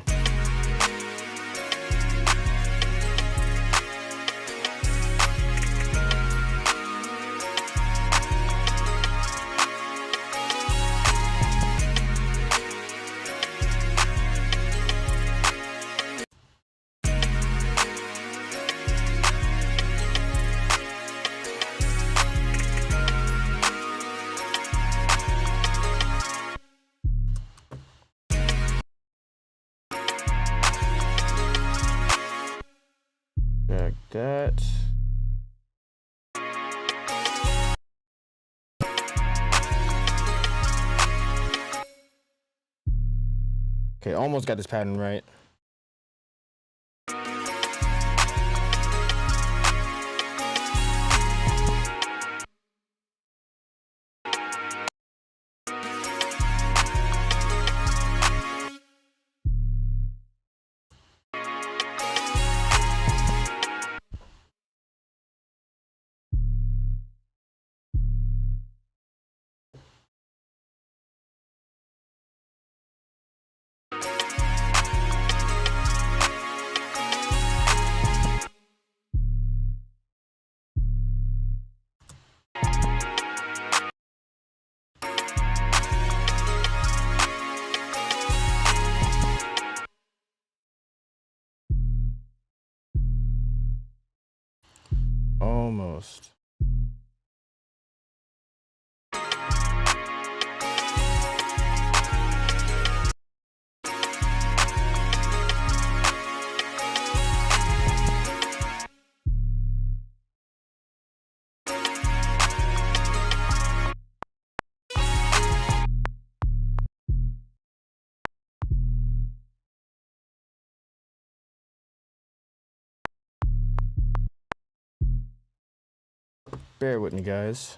Like that. Okay, almost got this pattern right. Almost. Bear with me, guys.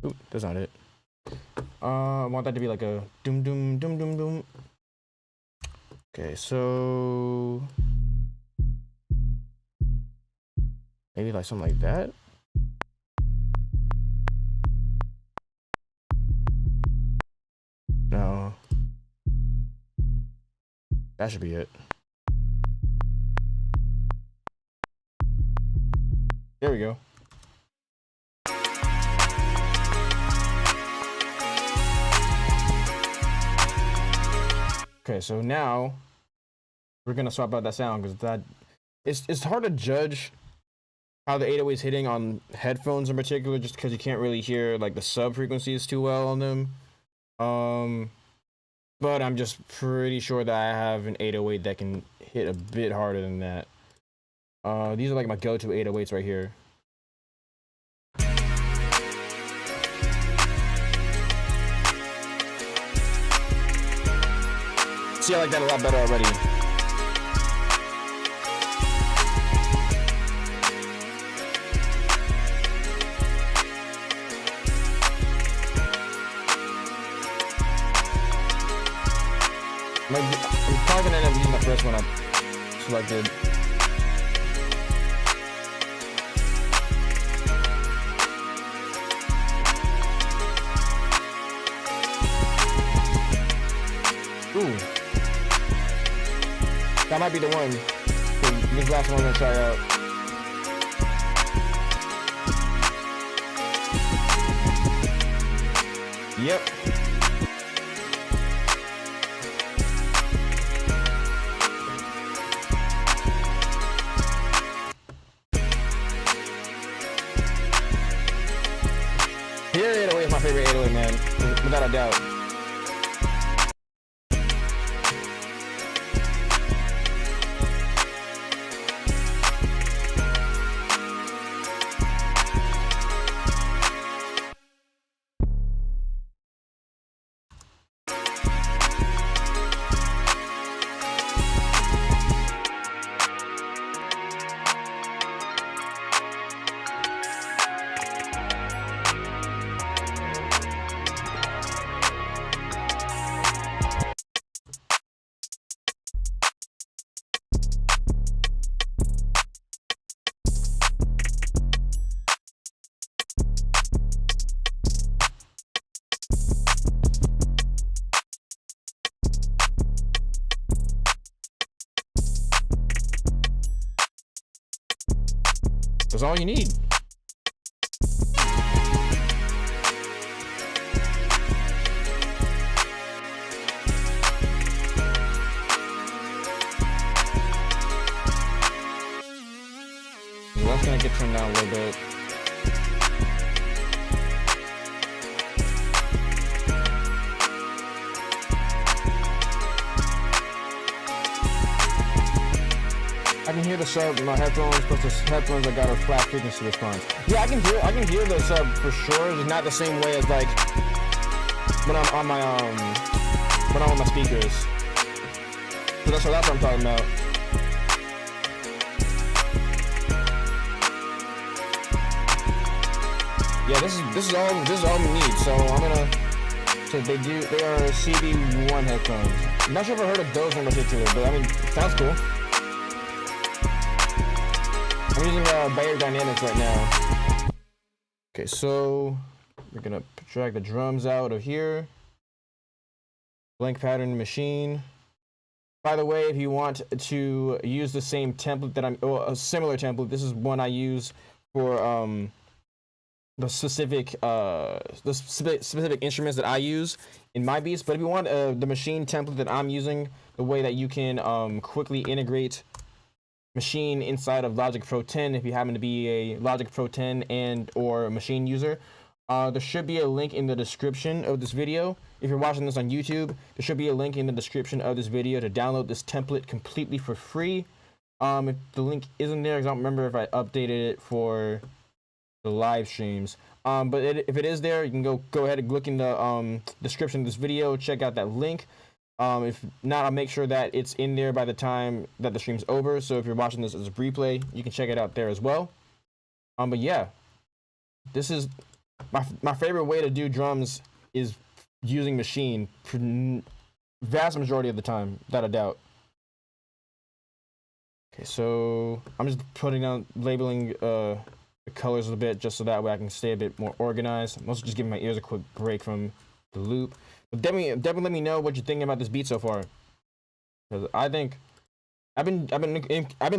Ooh, that's not it. I want that to be like a doom doom doom doom doom. Okay, so maybe like something like that. No. That should be it. There we go. Okay, so now we're gonna swap out that sound because that it's hard to judge how the 808 is hitting on headphones in particular, just because you can't really hear like the sub frequencies too well on them. But I'm just pretty sure that I have an 808 that can hit a bit harder than that. These are like my go-to 808s right here. See, I like that a lot better already. I'm probably gonna end up using the first one I selected. Ooh. That might be the one. This last one I'm gonna try out. Yep. Here, 808 is my favorite 808, man, without a doubt. That's all you need. That's gonna get turned down a little bit. I can hear the sub in my headphones, plus the headphones I got a flat frequency response. Yeah, I can hear the sub for sure. It's not the same way as like when I'm on my when I'm on my speakers. So that's what I'm talking about. Yeah, this is all we need. So I'm gonna. So they are CB1 headphones. I'm not sure if I've heard of those in particular, but I mean, sounds cool. I'm using Bayer Dynamics right now. Okay, so we're gonna drag the drums out of here. Blank pattern machine. By the way, if you want to use the same template that a similar template, this is one I use for specific instruments that I use in my beats. But if you want the machine template that I'm using, the way that you can quickly integrate machine inside of Logic Pro 10, if you happen to be a Logic Pro 10 and or machine user, there should be a link in the description of this video. If you're watching this on YouTube, there should be a link in the description of this video to download this template completely for free. If the link isn't there, because I don't remember if I updated it for the live streams, but if it is there, you can go ahead and look in the description of this video, check out that link. If not, I'll make sure that it's in there by the time that the stream's over, so if you're watching this as a replay, you can check it out there as well. But yeah, this is my favorite way to do drums, is using machine for vast majority of the time, without a doubt. Okay, so I'm just putting down, labeling the colors a bit, just so that way I can stay a bit more organized. I'm also just giving my ears a quick break from the loop. But definitely let me know what you're thinking about this beat so far, because I think I've been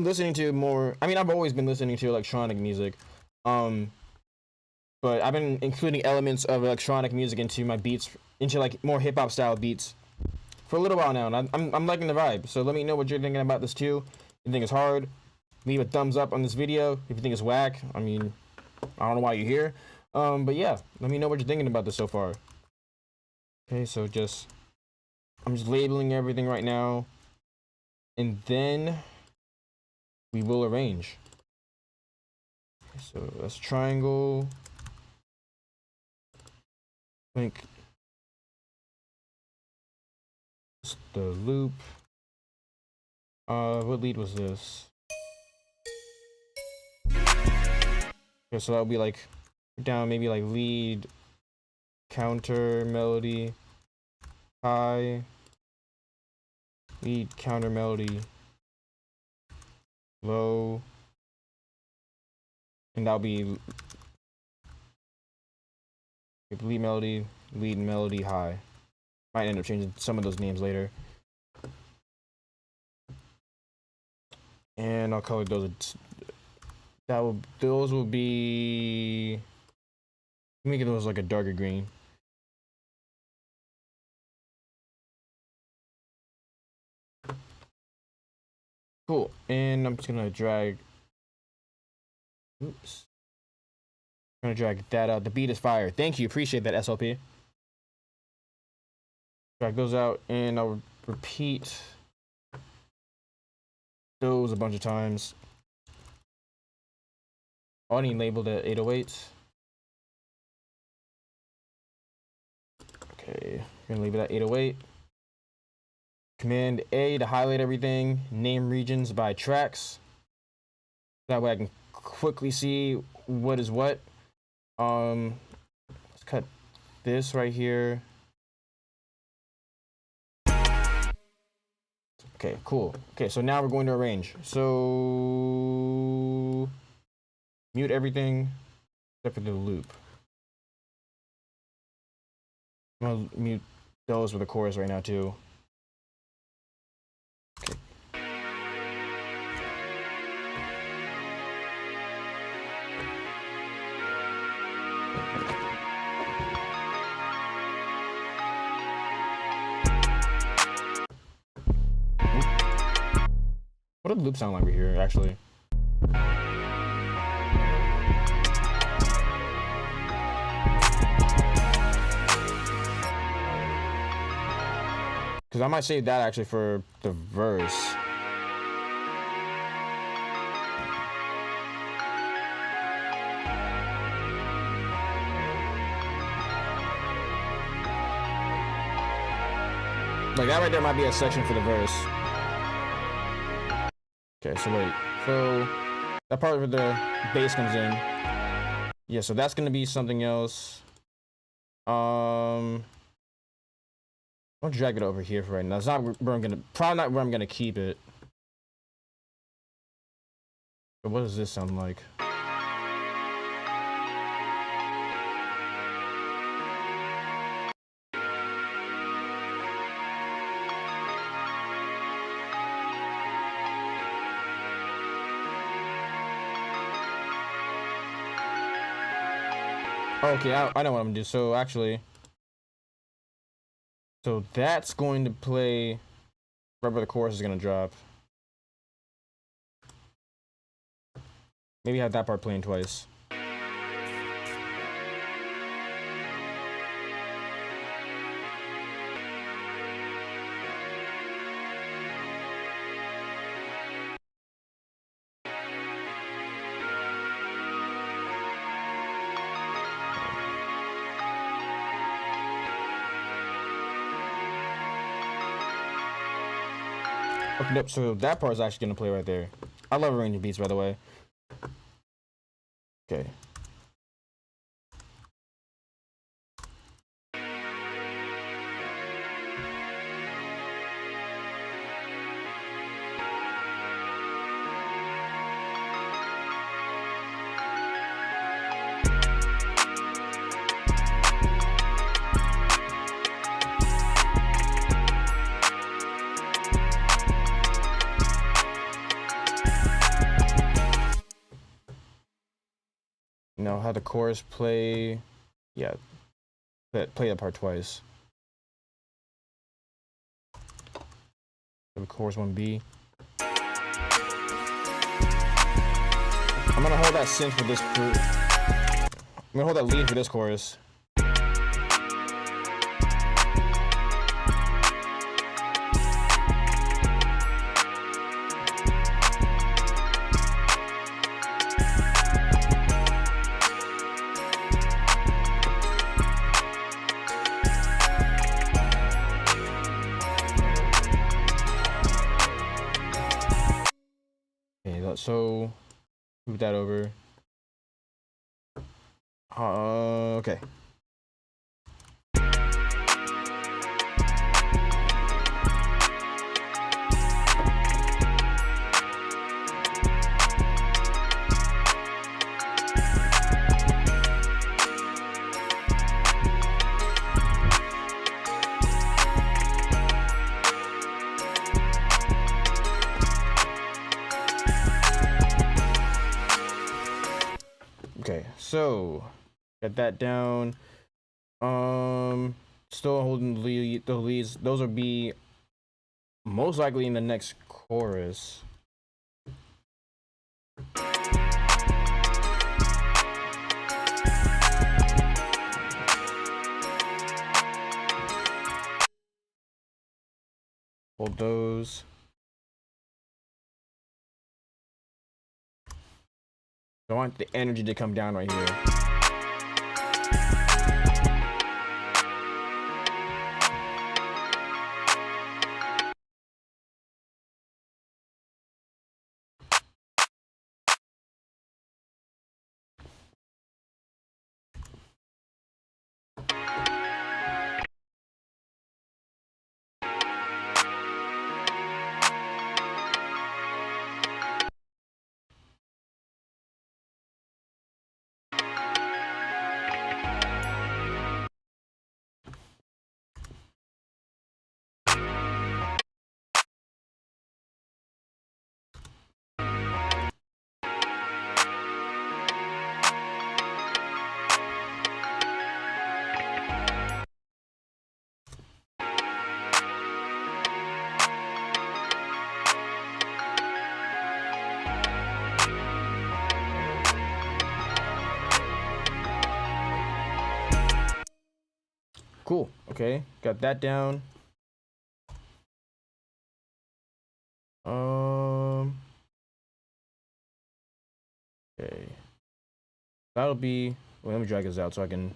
listening to more. I mean, I've always been listening to electronic music, but I've been including elements of electronic music into my beats, into like more hip hop style beats, for a little while now, and I'm liking the vibe. So let me know what you're thinking about this too. If you think it's hard, leave a thumbs up on this video. If you think it's whack, I mean, I don't know why you're here. But yeah, let me know what you're thinking about this so far. Okay, so I'm just labeling everything right now, and then we will arrange. Okay, so that's triangle. I think it's the loop. What lead was this? Okay, so that'll be like down, maybe like lead, counter, melody, high, lead, counter, melody, low, and that'll be lead, melody, high. Might end up changing some of those names later. And I'll color those. Those will be. Let me get those like a darker green. Cool. And I'm just gonna drag. Oops. I'm gonna drag that out. The beat is fire. Thank you. Appreciate that, SLP. Drag those out, and I'll repeat those a bunch of times. I need labeled at 808s. Okay, we're gonna leave it at 808. Command A to highlight everything. Name regions by tracks. That way I can quickly see what is what. Let's cut this right here. Okay, cool. Okay, so now we're going to arrange. So mute everything except for the loop. I'm gonna mute those with the chorus right now too. Okay. What did the loop sound like right here, actually? Because I might save that actually for the verse. Like that right there might be a section for the verse. Okay, so wait. So that part where the bass comes in. Yeah, so that's gonna be something else. I'll drag it over here for right now. It's not where I'm gonna, probably not where I'm gonna keep it. But what does this sound like? Okay, I know what I'm gonna do. So actually, so that's going to play. Rubber the chorus is gonna drop. Maybe have that part playing twice. Okay, nope, so that part is actually gonna play right there. I love arranging beats, by the way. Okay. Now have the chorus play. Yeah, play that part twice. The chorus 1B. I'm gonna hold that synth for this. I'm gonna hold that lead for this chorus. Okay, so move that over. Okay. Okay, so got that down. Still holding the leads. Those will be most likely in the next chorus. Hold those. I want the energy to come down right here. Cool. Okay, got that down. Okay. That'll be. Well, let me drag this out so I can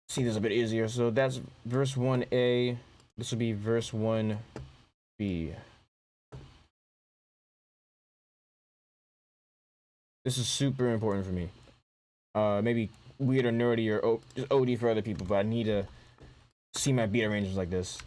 see this a bit easier. So that's verse 1A. This will be verse 1B. This is super important for me. Maybe weird or nerdy or just OD for other people, but I need to see my beat arrangements like this.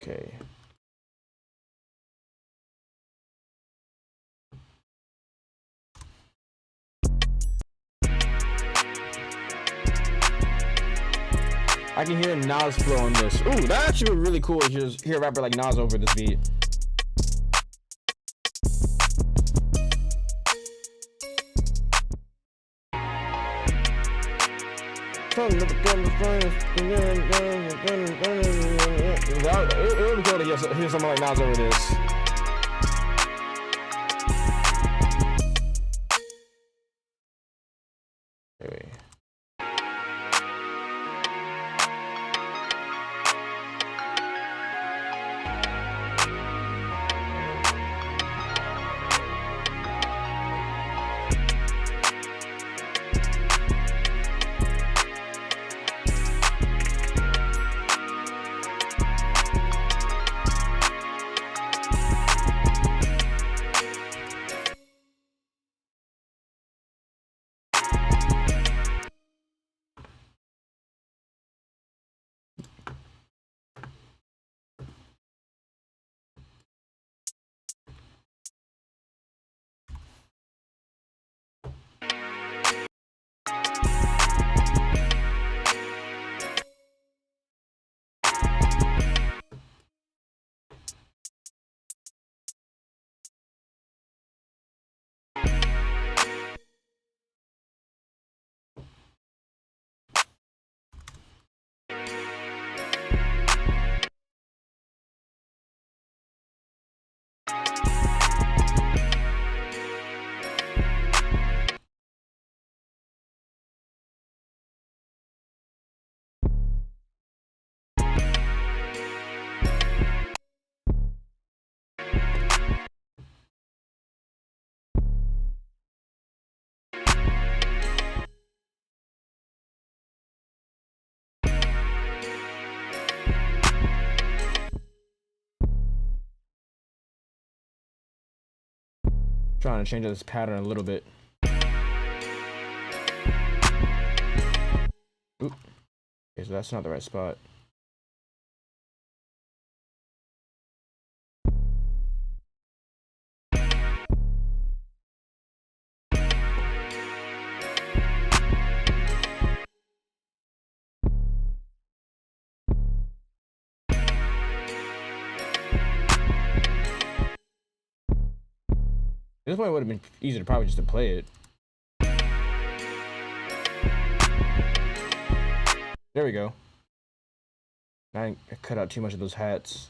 Okay. I can hear Nas flow on this. Ooh, that actually would be really cool if you just hear a rapper like Nas over this beat. It would be cool to hear something like Nas over this. Anyway. Trying to change this pattern a little bit. Oop. Okay, so that's not the right spot. This point would have been easy to probably just to play it. There we go. I cut out too much of those hats.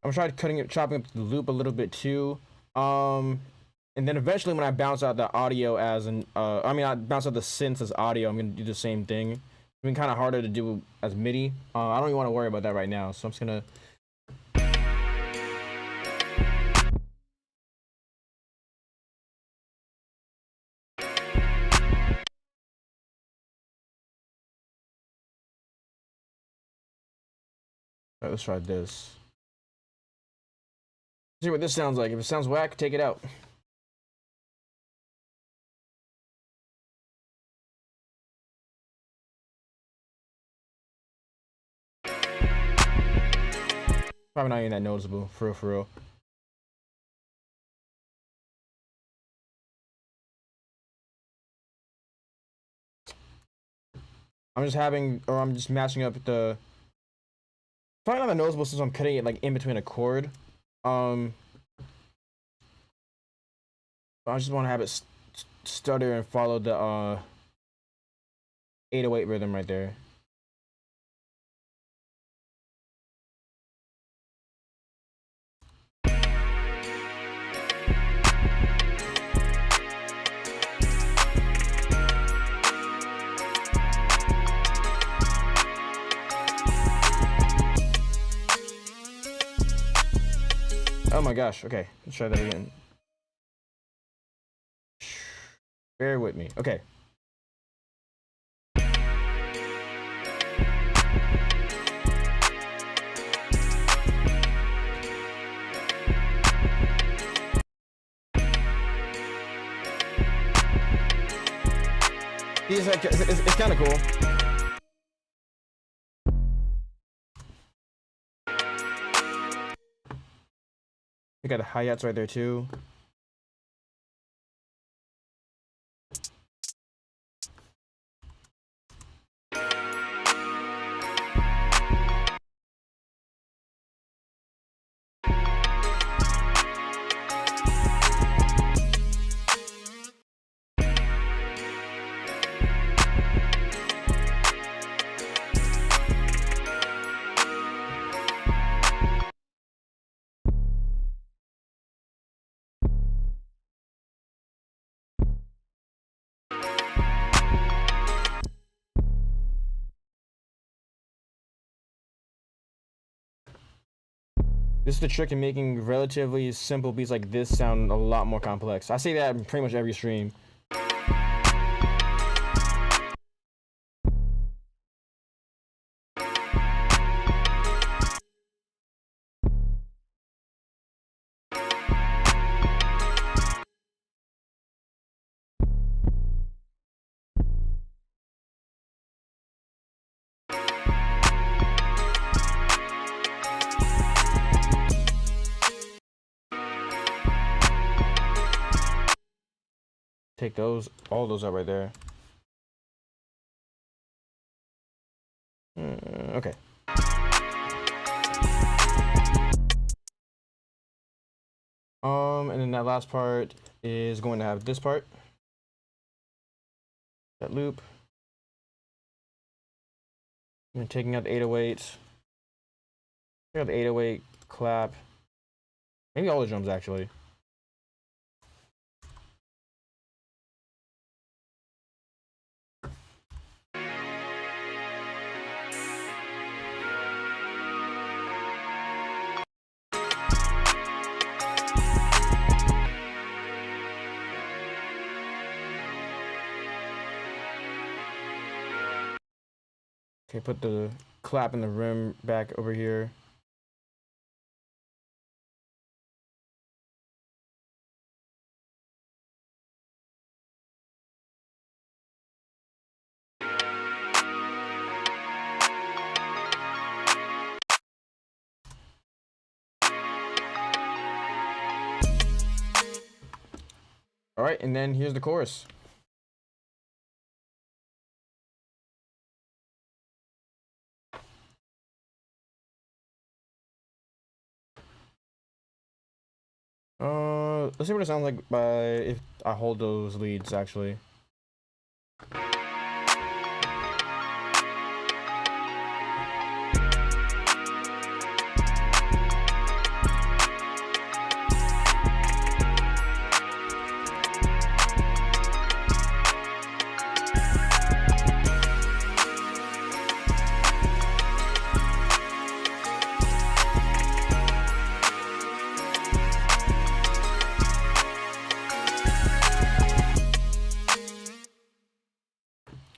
I'm trying chopping up the loop a little bit too. And then eventually when I bounce out the audio as an, I bounce out the synths as audio, I'm gonna do the same thing. It's been kind of harder to do as MIDI. I don't even want to worry about that right now, so I'm just gonna. All right, let's try this. See what this sounds like. If it sounds whack, take it out. Probably not even that noticeable, for real, for real. I'm just matching up the. Probably not that noticeable since I'm cutting it like in between a chord. I just want to have it stutter and follow the 808 rhythm right there. Oh my gosh, okay, let's try that again. Bear with me. Okay. It's kind of cool. We got the hi-hats right there too. This is the trick in making relatively simple beats like this sound a lot more complex. I say that in pretty much every stream. Take those, all those out right there. Okay. And then that last part is going to have this part. That loop. And taking out the 808. Take out the 808 clap. Maybe all the drums actually. Okay, put the clap and the rim back over here. All right, and then here's the chorus. Let's see what it sounds like if I hold those leads actually.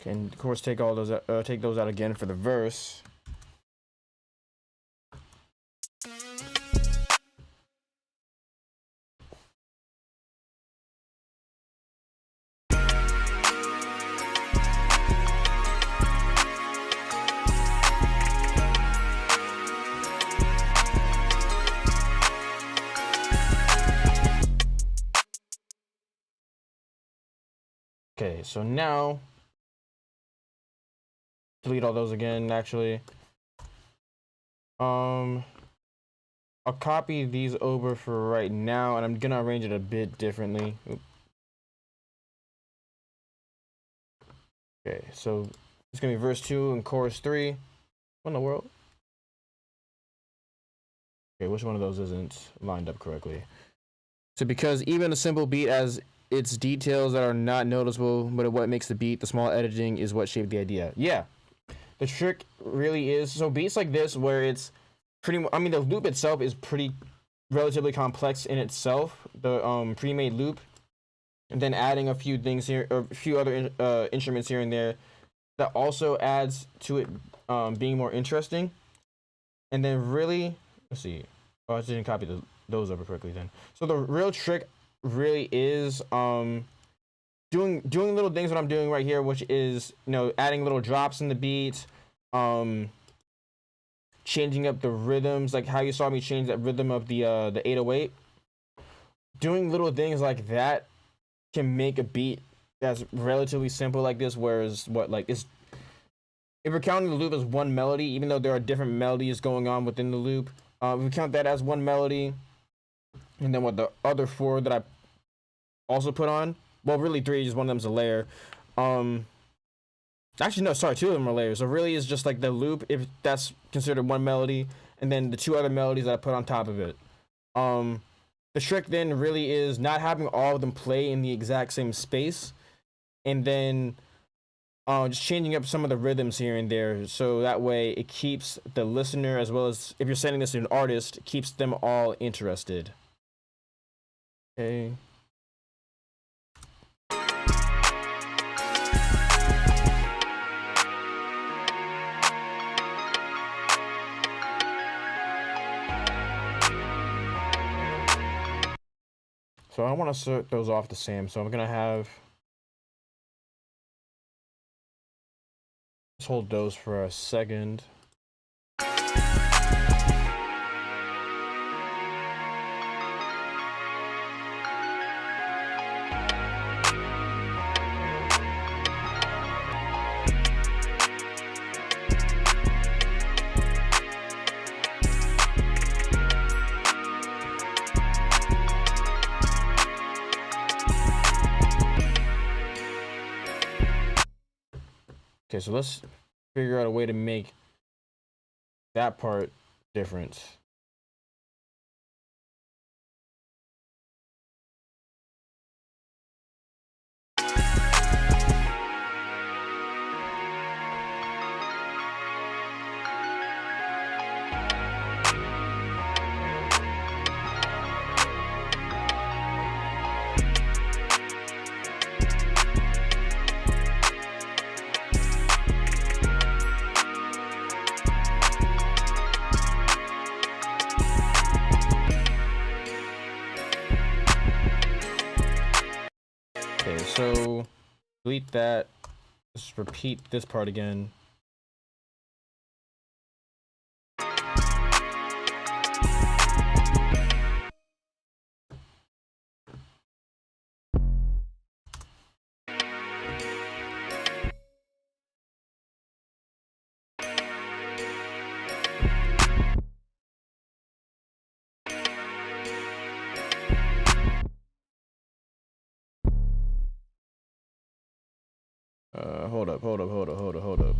And of course, take all those take those out again for the verse. Okay, so now delete all those again, actually. I'll copy these over for right now, and I'm gonna arrange it a bit differently. Oop. Okay, so it's gonna be verse 2 and chorus 3. What in the world? Okay, which one of those isn't lined up correctly? So because even a simple beat has its details that are not noticeable, but what makes the beat, the small editing is what shaped the idea. Yeah. The trick really is, so beats like this where it's pretty, I mean the loop itself is pretty relatively complex in itself, the pre-made loop. and then adding a few things here, or a few other instruments here and there, that also adds to it being more interesting. And then really, let's see. Oh, I didn't copy those over correctly then. So the real trick really is doing little things what I'm doing right here, which is, you know, adding little drops in the beats, changing up the rhythms, like how you saw me change that rhythm of the 808. Doing little things like that can make a beat that's relatively simple like this, whereas if we're counting the loop as one melody, even though there are different melodies going on within the loop, we count that as one melody, and then what the other 4 that I also put on, well, really 3, just one of them's a layer. Actually, no, sorry, 2 of them are layers. So really, it's just like the loop, if that's considered one melody, and then the 2 other melodies that I put on top of it. The trick then really is not having all of them play in the exact same space, and then just changing up some of the rhythms here and there, so that way it keeps the listener, as well as if you're sending this to an artist, it keeps them all interested. Okay. So I want to start those off the same. So I'm gonna have, let's hold those for a second. Okay, so let's figure out a way to make that part different. Okay, so delete that. Just repeat this part again. Hold up.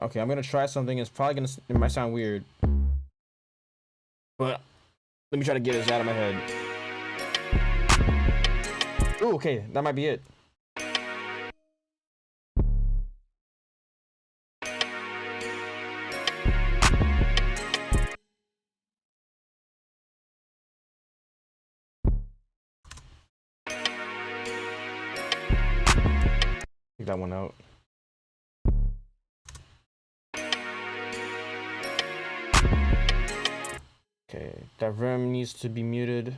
Okay, I'm gonna try something. It's probably gonna, it might sound weird, but let me try to get this out of my head. Ooh, okay, that might be it. Take that one out. Okay, that rem needs to be muted.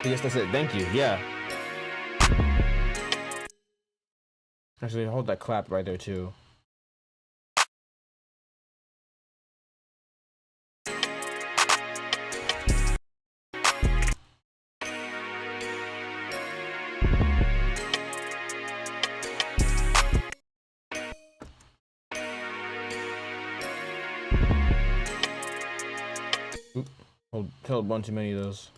Yes, that's it. Thank you. Yeah. Actually, hold that clap right there too. killed one too many of those.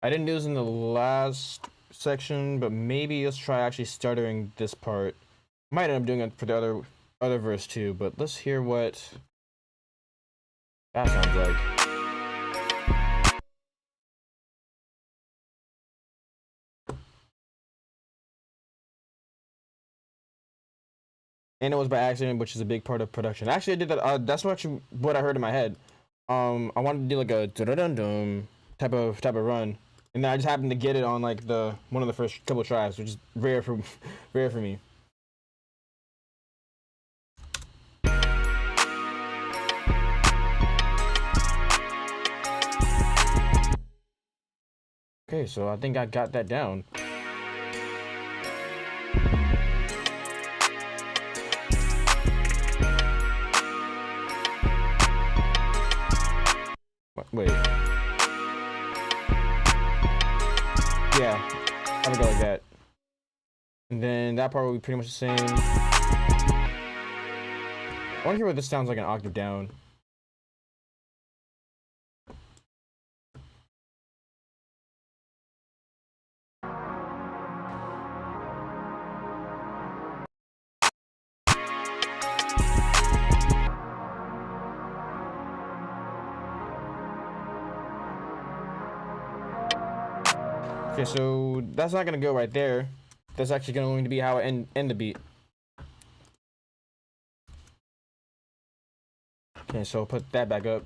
I didn't do this in the last section, but maybe let's try actually stuttering this part. Might end up doing it for the other verse too, but let's hear what that sounds like. And it was by accident, which is a big part of production. Actually, I did that. That's what I heard in my head. I wanted to do like a dun-dun-dun type of run. And then I just happened to get it on like one of the first couple of tries, which is rare for me. Okay, so I think I got that down. Wait. Yeah, I would go like that. And then that part will be pretty much the same. I want to hear what this sounds like an octave down. Okay, so that's not gonna go right there. That's actually going to be how I end the beat. Okay, so put that back up.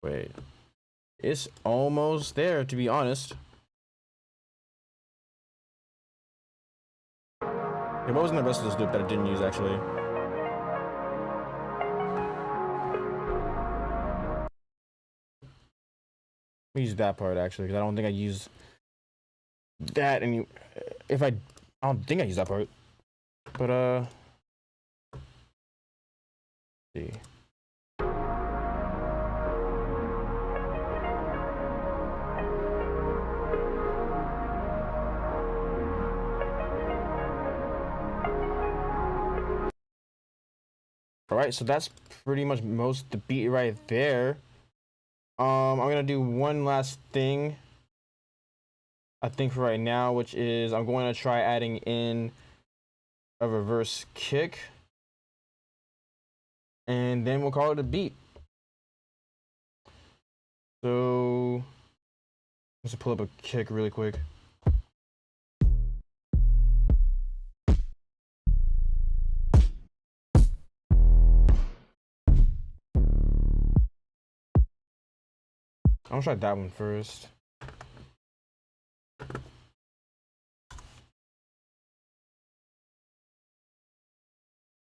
Wait, it's almost there, to be honest. Yeah, what was in the rest of this loop that I didn't use actually? Let me use that part actually, because I don't think I used that any. I don't think I used that part, but let's see. All right, so that's pretty much most the beat right there. I'm gonna do one last thing, I think, for right now, which is I'm going to try adding in a reverse kick, and then we'll call it a beat. So let's pull up a kick really quick. I'm gonna try that one first.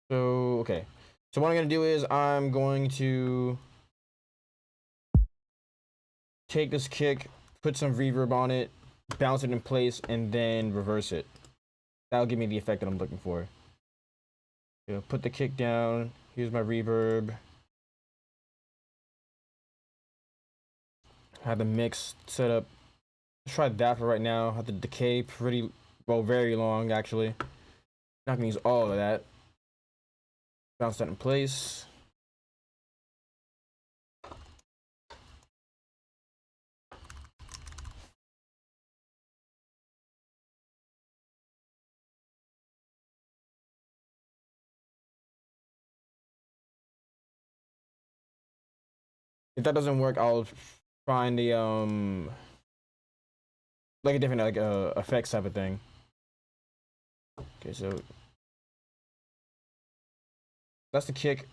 So, okay. So what I'm gonna do is I'm going to take this kick, put some reverb on it, bounce it in place, and then reverse it. That'll give me the effect that I'm looking for. Put the kick down. Here's my reverb. Have the mix set up. Let's try that for right now. Have the decay pretty well, very long actually. Not gonna use all of that. Bounce that in place. If that doesn't work, I'll find the like a different like effects type of thing. Okay, so that's the kick.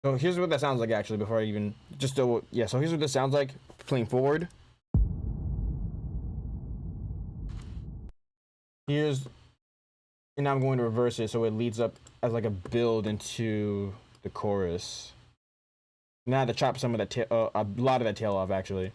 So here's what that sounds like actually before I even just do yeah. So here's what this sounds like playing forward. Here's, and I'm going to reverse it so it leads up as like a build into the chorus. Now I have to chop some of that a lot of that tail off actually.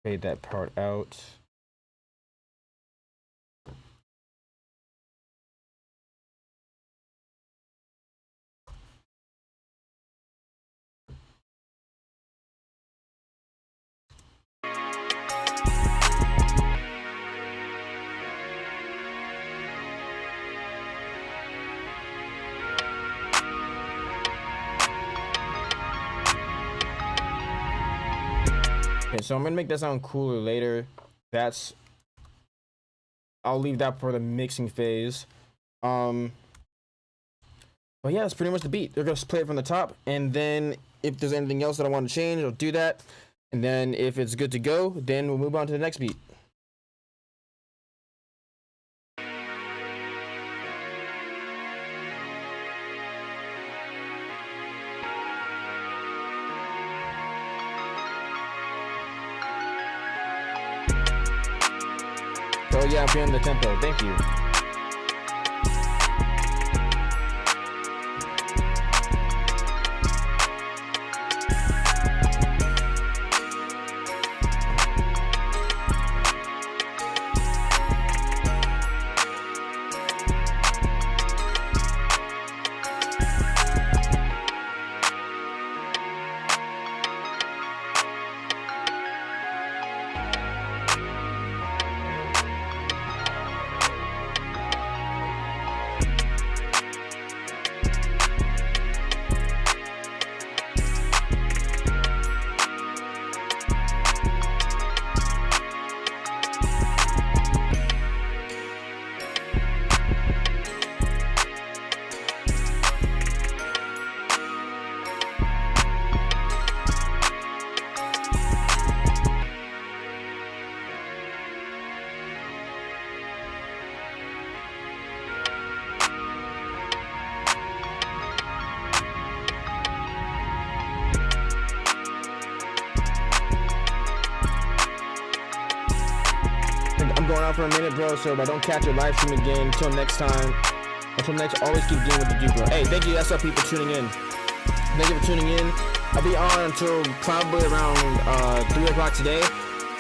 Fade that part out. Okay, so I'm gonna make that sound cooler later. I'll leave that for the mixing phase. But yeah, that's pretty much the beat. They're gonna play it from the top, and then if there's anything else that I want to change, I'll do that. And then if it's good to go, then we'll move on to the next beat. Oh yeah, I'm feeling the tempo. Thank you. Going out for a minute, bro, so if I don't catch your live stream again, until next time, always keep doing what you do, bro. Hey, thank you SLP for tuning in. Thank you for tuning in. I'll be on until probably around 3 o'clock today,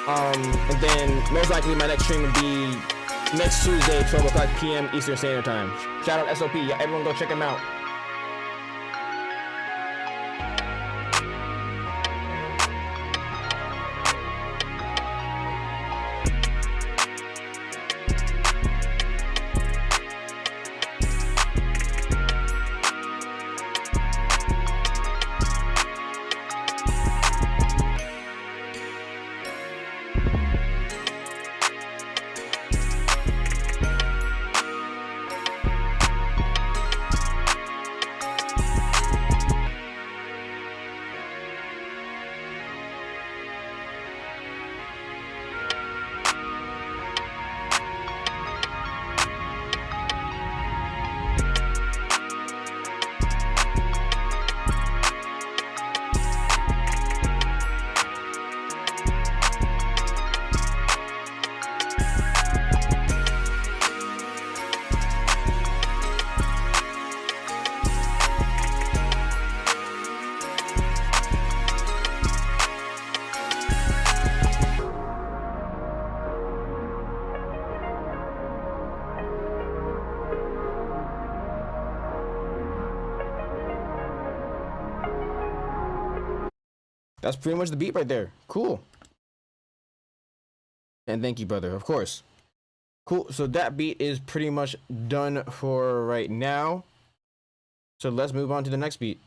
and then most likely my next stream will be next Tuesday, 12 o'clock p.m. Eastern Standard Time. Shout out SLP, yeah, everyone go check him out. That's pretty much the beat right there. Cool. And thank you, brother, of course. Cool. So that beat is pretty much done for right now. So let's move on to the next beat.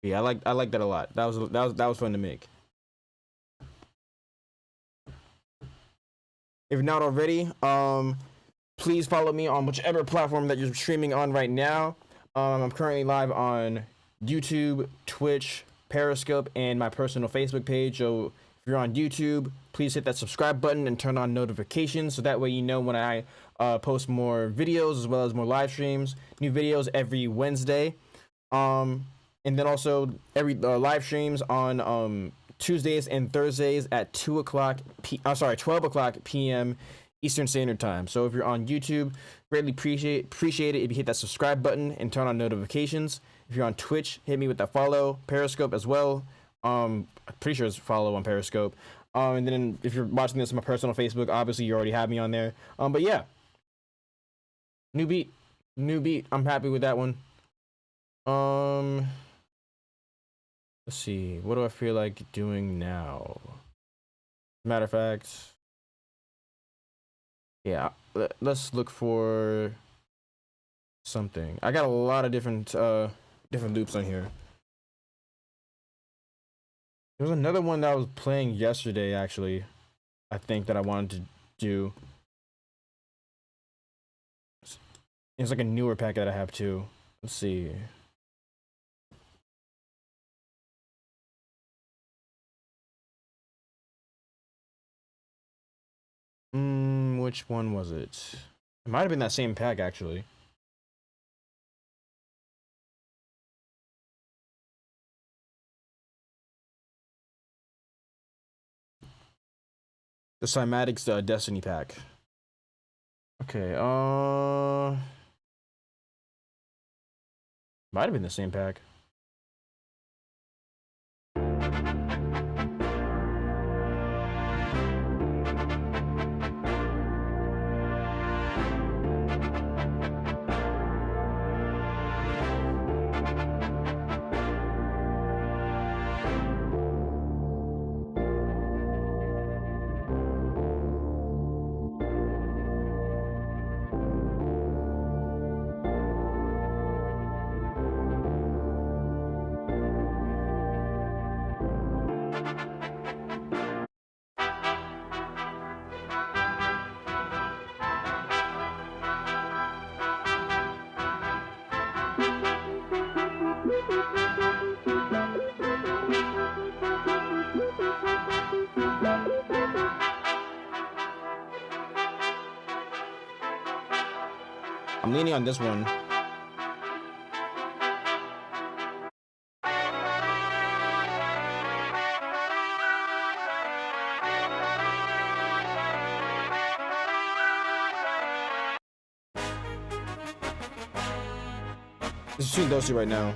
Yeah, I like that a lot. That was fun to make. If not already, please follow me on whichever platform that you're streaming on right now. I'm currently live on YouTube, Twitch, Periscope, and my personal Facebook page. So if you're on YouTube, please hit that subscribe button and turn on notifications so that way you know when I post more videos as well as more live streams. New videos every Wednesday. And then also every live streams on Tuesdays and Thursdays at 12 o'clock p.m. Eastern Standard Time. So if you're on YouTube, greatly appreciate it if you hit that subscribe button and turn on notifications. If you're on Twitch, hit me with that follow. Periscope as well. I'm pretty sure it's follow on Periscope. And then if you're watching this on my personal Facebook, obviously you already have me on there. But yeah, new beat. I'm happy with that one. Let's see. What do I feel like doing now? Matter of fact, yeah. Let's look for something. I got a lot of different loops on here. There was another one that I was playing yesterday, actually. I think that I wanted to do. It's like a newer pack that I have too. Let's see. Which one was it? It might have been that same pack, actually. The Cymatics Destiny pack. Okay, might have been the same pack. I'm leaning on this one. It's between those two right now.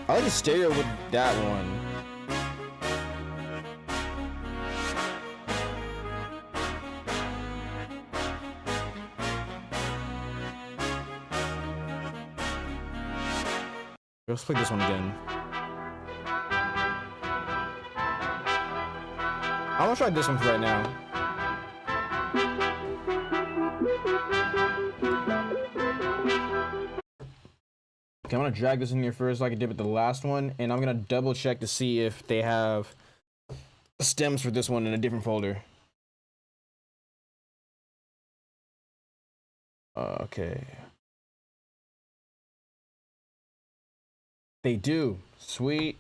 I like the stereo with that one. Let's play this one again. I'm gonna try this one for right now. Okay, I'm gonna drag this in here first like I did with the last one, and I'm gonna double check to see if they have stems for this one in a different folder. Okay. They do. Sweet.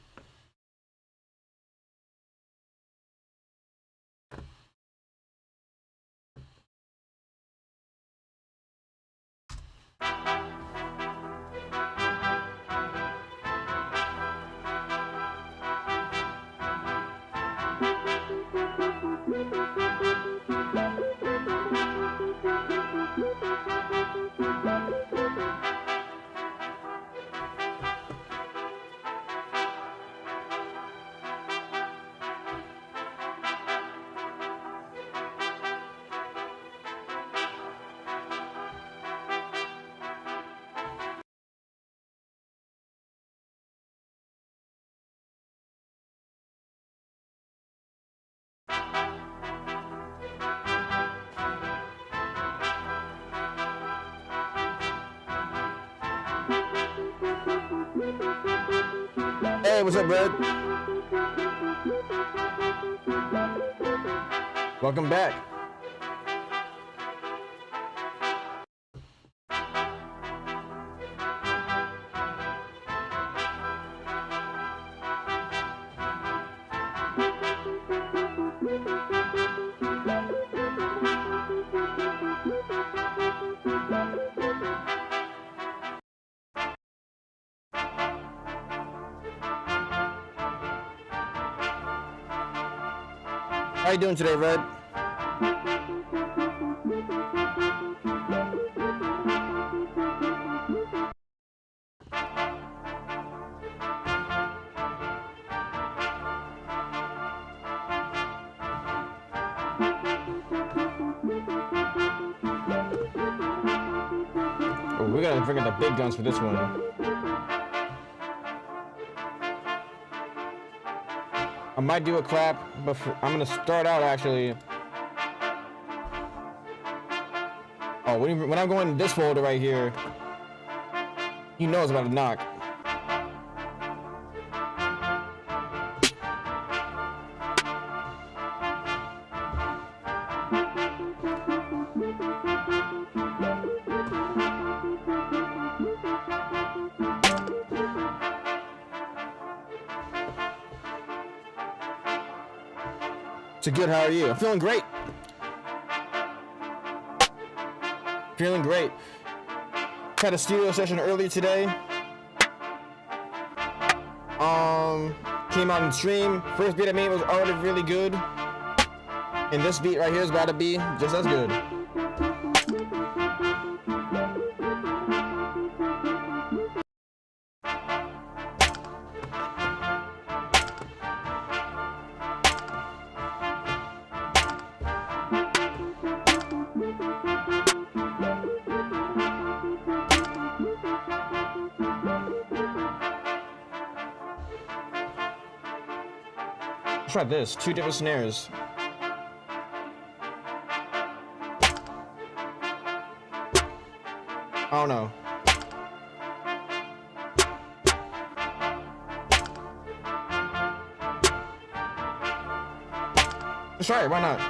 Hey, what's up, Red? Welcome back. How you doing today, Red? Oh, we're gonna bring in the big guns for this one. I might do a clap, but I'm gonna start out actually. Oh, when I'm going to this folder right here, you know it's about to knock. So good, how are you? I'm feeling great. Feeling great. Had a studio session earlier today. Came out and stream. First beat I made was already really good. And this beat right here is about to be just as good. Try this, 2 different snares. I don't know. Let's try it, why not?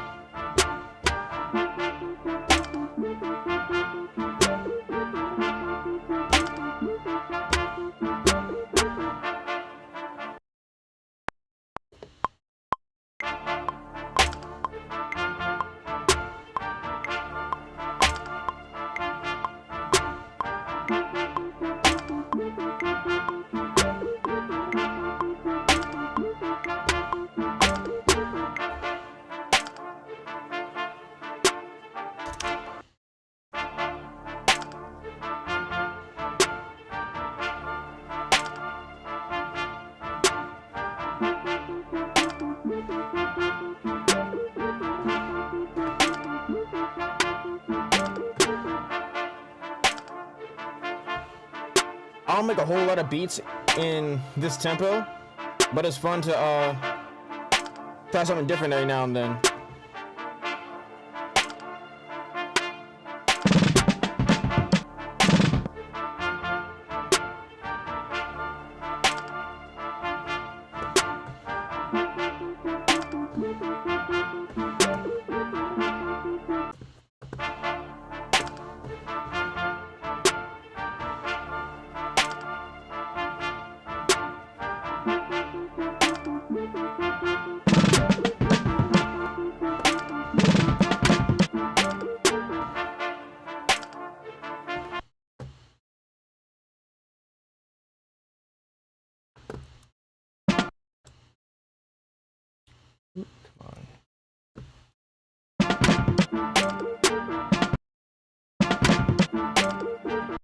I don't make a whole lot of beats in this tempo, but it's fun to try something different every now and then.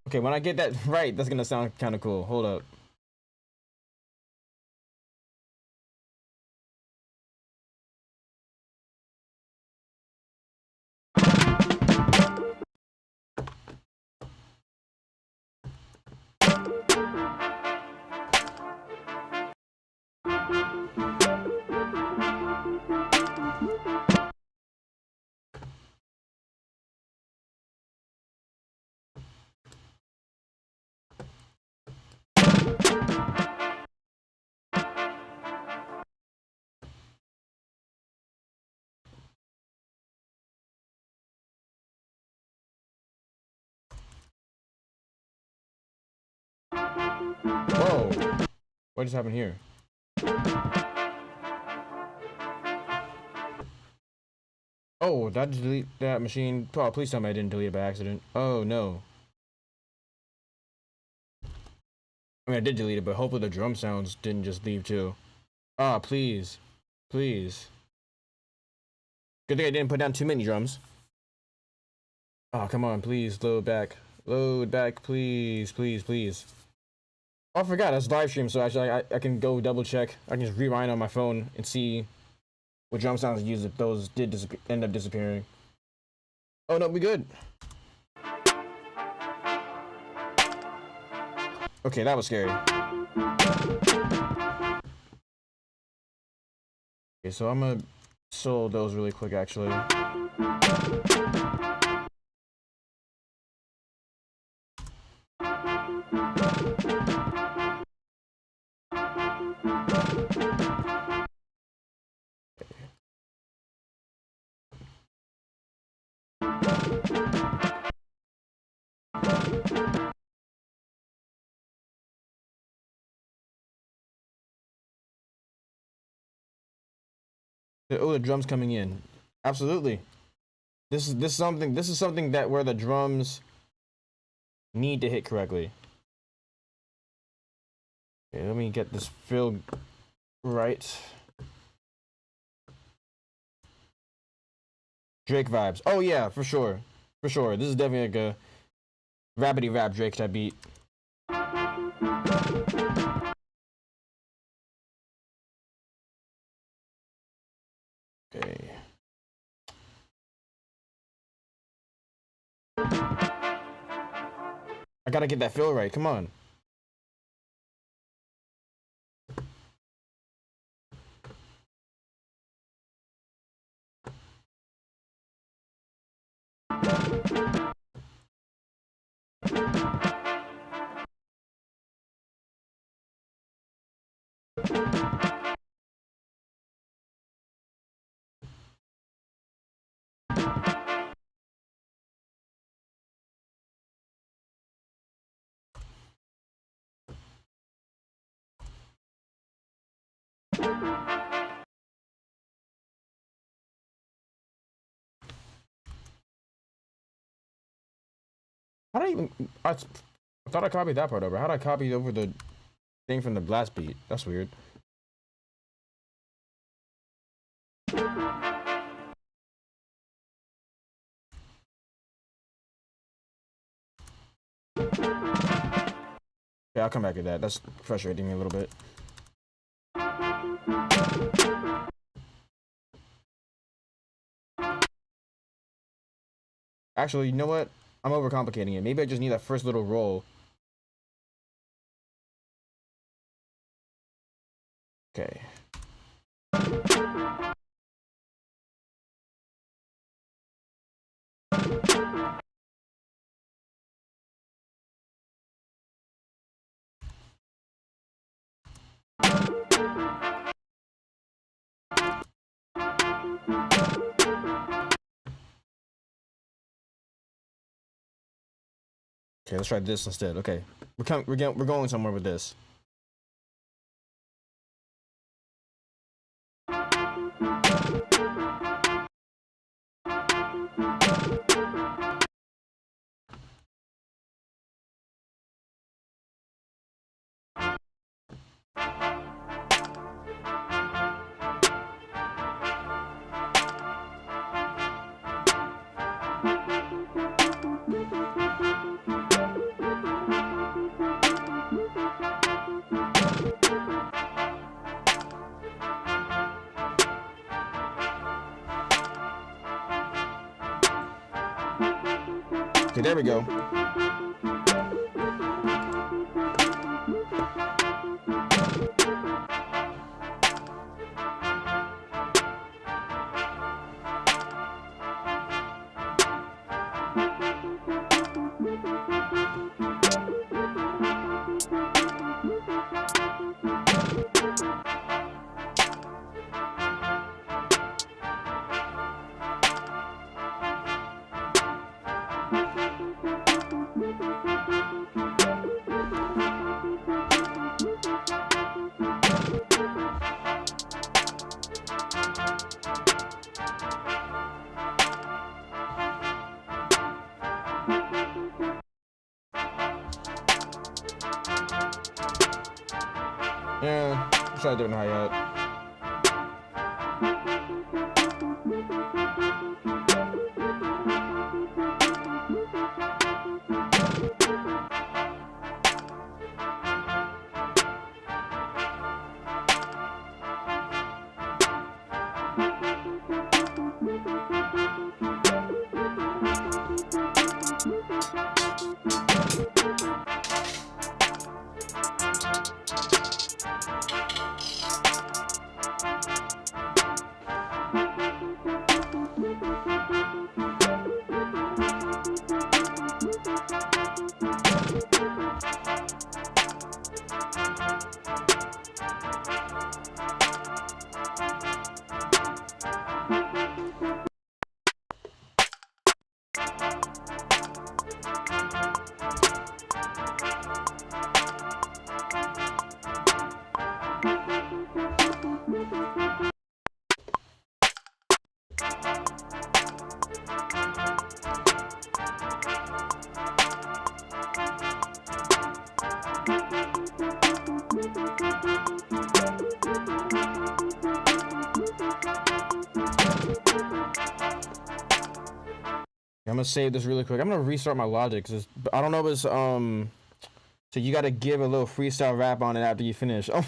Okay, when I get that right, that's gonna sound kind of cool. Hold up. Whoa. What just happened here? Oh, did I just delete that machine? Oh, please tell me I didn't delete it by accident. Oh, no. I mean, I did delete it, but hopefully the drum sounds didn't just leave too. Ah, please. Please. Good thing I didn't put down too many drums. Oh, come on, please, load back. Load back, please, please, please. Oh, I forgot, that's live stream, so actually I can go double check. I can just rewind on my phone and see what drum sounds I used if those did end up disappearing. Oh, no, we good. Okay, that was scary. Okay, so I'm gonna solo those really quick, actually. Oh, the drums coming in. Absolutely. This is something that where the drums need to hit correctly. Okay, let me get this fill right. Drake vibes. Oh yeah, for sure. For sure. This is definitely like a rapidy rap Drake type beat. Okay. I gotta get that fill right. Come on. How did I even? I thought I copied that part over. How did I copy over the thing from the blast beat? That's weird. Yeah, I'll come back to that. That's frustrating me a little bit. Actually, you know what? I'm overcomplicating it. Maybe I just need that first little roll. Okay. Okay, let's try this instead. Okay, we're going somewhere with this. Okay, there we go. try to do it in hi-hat. I'm gonna save this really quick. I'm gonna restart my Logic. I don't know if it's so you gotta give a little freestyle rap on it after you finish. Oh,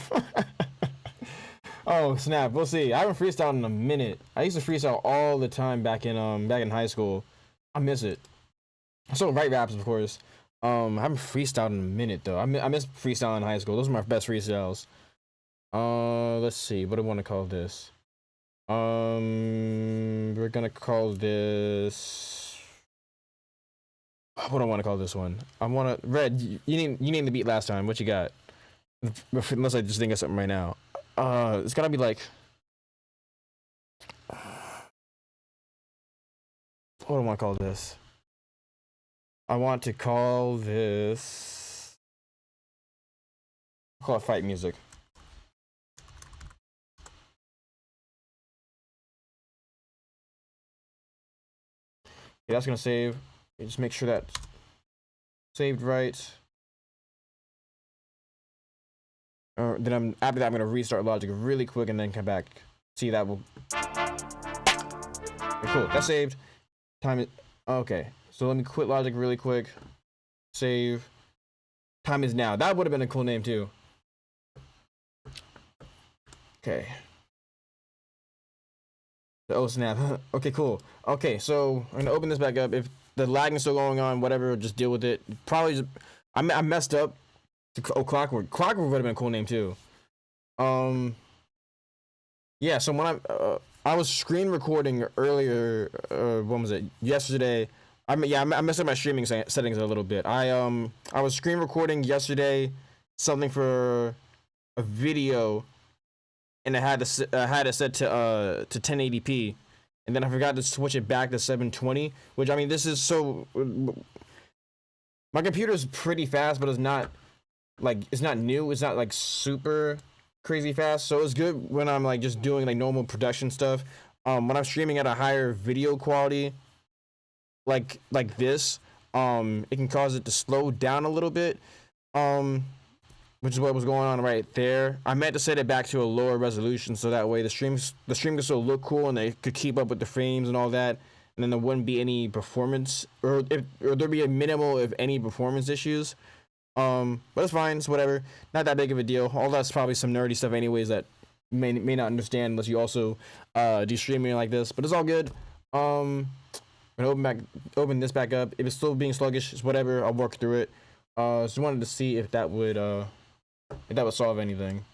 oh snap! We'll see. I haven't freestyled in a minute. I used to freestyle all the time back in high school. I miss it. I still write raps, of course. I haven't freestyled in a minute though. I miss freestyling in high school. Those are my best freestyles. Let's see. What do I want to call this? We're gonna call this. What do I want to call this one? I want to Red. You named the beat last time. What you got? Unless I just think of something right now. It's gotta be like. What do I want to call this? I want to call this. I'll call it fight music. Okay, that's gonna save. Just make sure that's saved right. Then after that I'm gonna restart Logic really quick and then come back. See, that will. Okay, cool. That's saved. Time is okay. So let me quit Logic really quick. Save. Time is now. That would have been a cool name too. Okay. Oh snap. Okay, cool. Okay, so I'm gonna open this back up. If the lagging is still going on, whatever, just deal with it. Probably just, I messed up. Oh, Clockwork. Clockwork would have been a cool name too. Yeah, so when I was screen recording earlier, when was it? Yesterday. I messed up my streaming settings a little bit. I was screen recording yesterday something for a video, and I had it set to 1080p. And then I forgot to switch it back to 720, which, I mean, this is so. My computer is pretty fast, but it's not new. It's not like super crazy fast. So it's good when I'm like just doing like normal production stuff. When I'm streaming at a higher video quality, like this, it can cause it to slow down a little bit. Which is what was going on right there. I meant to set it back to a lower resolution so that way the stream could still look cool and they could keep up with the frames and all that, and then there wouldn't be any performance or there'd be a minimal, if any, performance issues. But it's fine. It's whatever. Not that big of a deal. All that's probably some nerdy stuff anyways that may not understand unless you also do streaming like this. But it's all good. I'm gonna open this back up. If it's still being sluggish, it's whatever. I'll work through it. Just wanted to see if that would solve anything.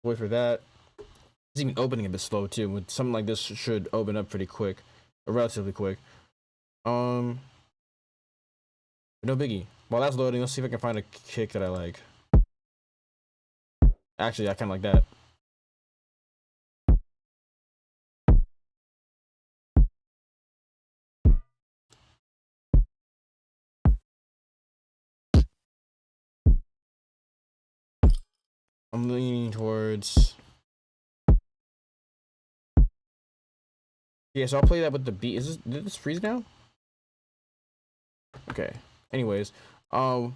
Wait for that. It's even opening a bit slow too. With something like this, should open up pretty quick, or relatively quick. No biggie. While that's loading, let's see if I can find a kick that I like. Actually, I kind of like that. I'm leaning towards. Yeah, so I'll play that with the beat. Did this freeze now? Okay. Anyways, there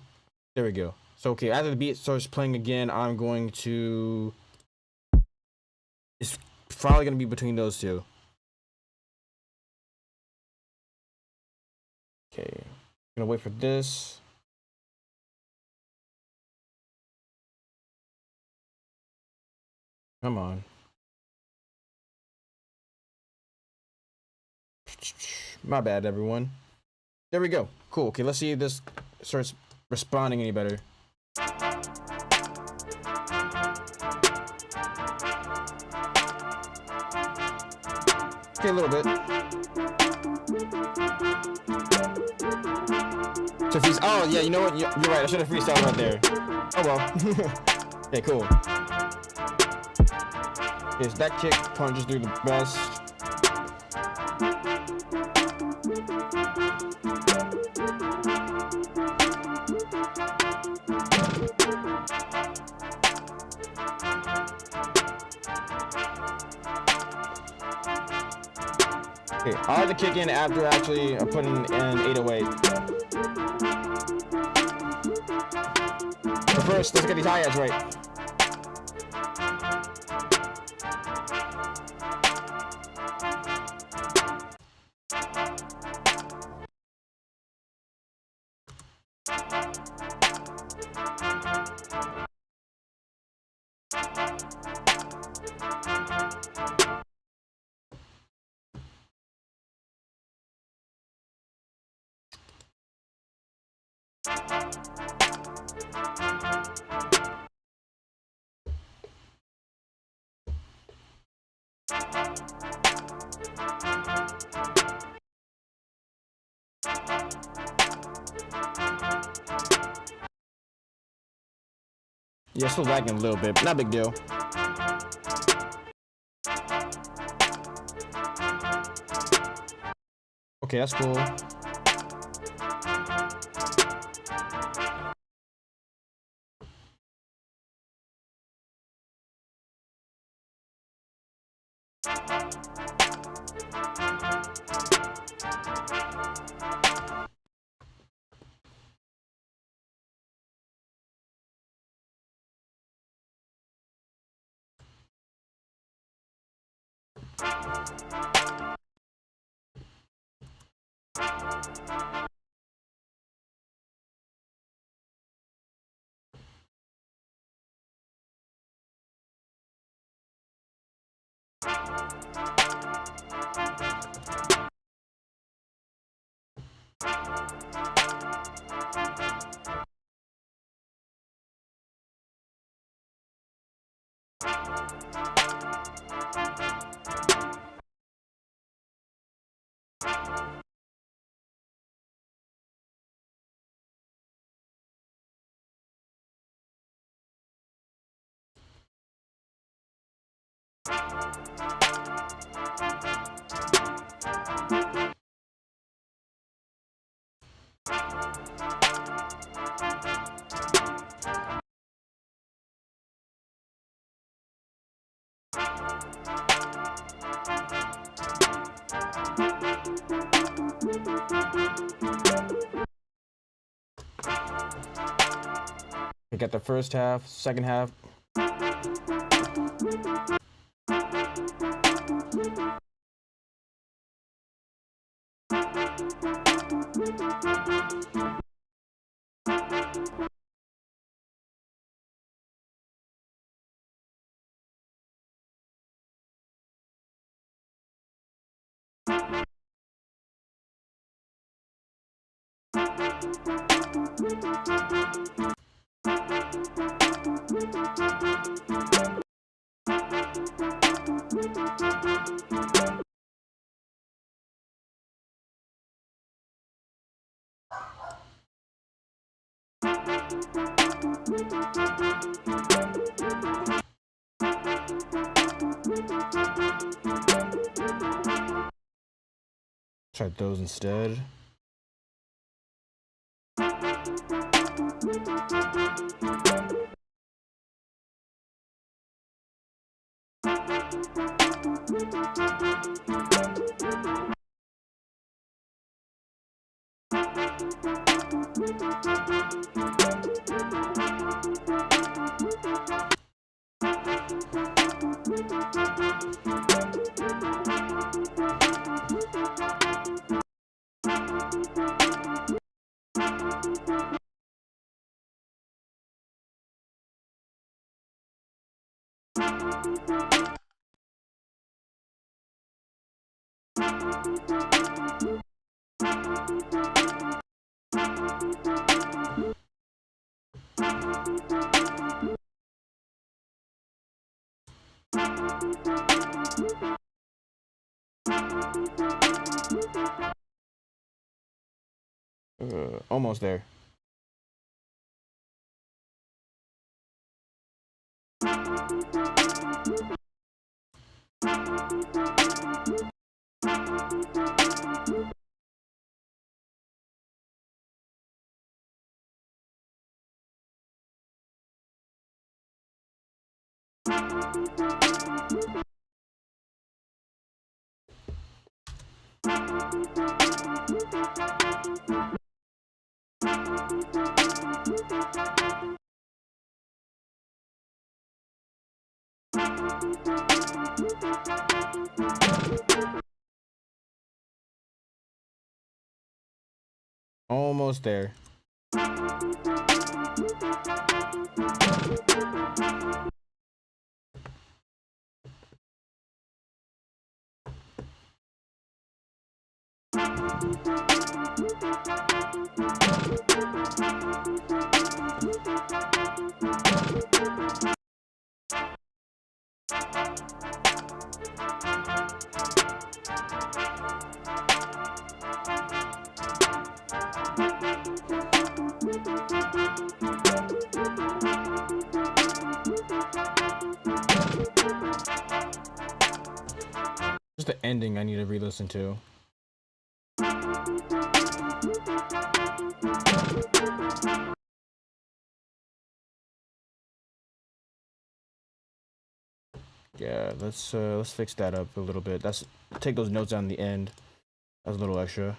we go. So okay, after the beat starts playing again, I'm going to. It's probably gonna be between those two. Okay, I'm gonna wait for this. Come on. My bad, everyone. There we go. Cool. Okay, let's see if this starts responding any better. Okay, a little bit. So if he's, oh yeah, you know what? You're right. I should have freestyled right there. Oh well. Okay, cool. Okay, so that kick punches through the best. Okay, I have to kick in after actually putting an 808. But first, let's get these hi-hats right. Yeah, still lagging a little bit, but not a big deal. Okay, that's cool. We got the first half, second half. Try those instead. Almost there. Almost there. Just the ending I need to re-listen to. Yeah, let's fix that up a little bit. Take those notes on the end. That's a little extra.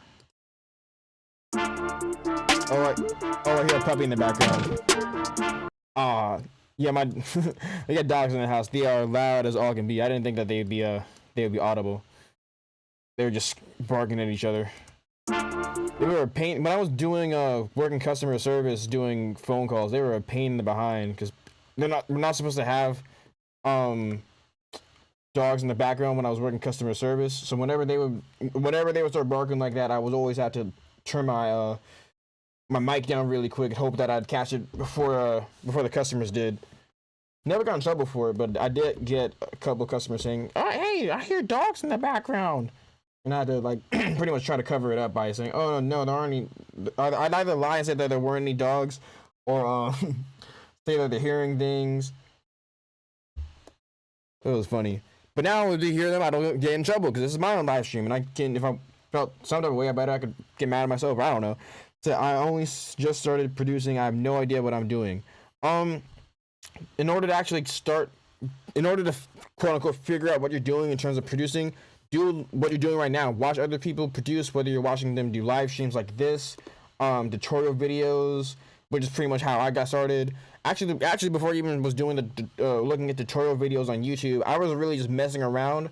Oh, I hear a puppy in the background. Yeah, they got dogs in the house. They are loud as all can be. I didn't think that they would be audible. They were just barking at each other. They were a pain when I was doing working customer service, doing phone calls. They were a pain in the behind because we're not supposed to have dogs in the background when I was working customer service. So whenever they would start barking like that, I would always have to turn my my mic down really quick and hope that I'd catch it before the customers did. Never got in trouble for it, but I did get a couple of customers saying, "Oh, hey, I hear dogs in the background," and I had to like pretty much try to cover it up by saying, "Oh no, there aren't any." I'd either lie and say that there weren't any dogs, or say that they're hearing things. It was funny. But now when you hear them, I don't get in trouble because this is my own live stream, and I can, if I felt some type of way about it, I could get mad at myself. I don't know. So I only just started producing. I have no idea what I'm doing. In order to quote unquote figure out what you're doing in terms of producing, do what you're doing right now. Watch other people produce, whether you're watching them do live streams like this, tutorial videos, which is pretty much how I got started. Actually, before I even was doing the looking at tutorial videos on YouTube, I was really just messing around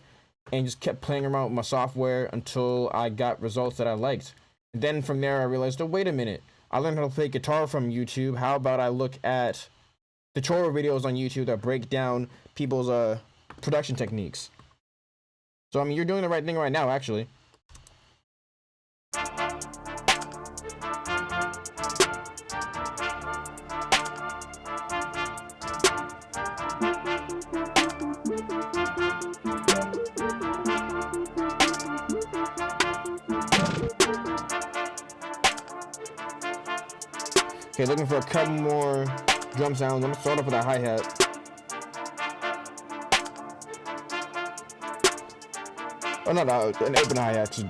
and just kept playing around with my software until I got results that I liked. And then from there, I realized, oh, wait a minute. I learned how to play guitar from YouTube. How about I look at tutorial videos on YouTube that break down people's production techniques? So, I mean, you're doing the right thing right now, actually. Okay, looking for a couple more drum sounds. I'm gonna start off with a hi-hat. Oh, no, an open hi-hat.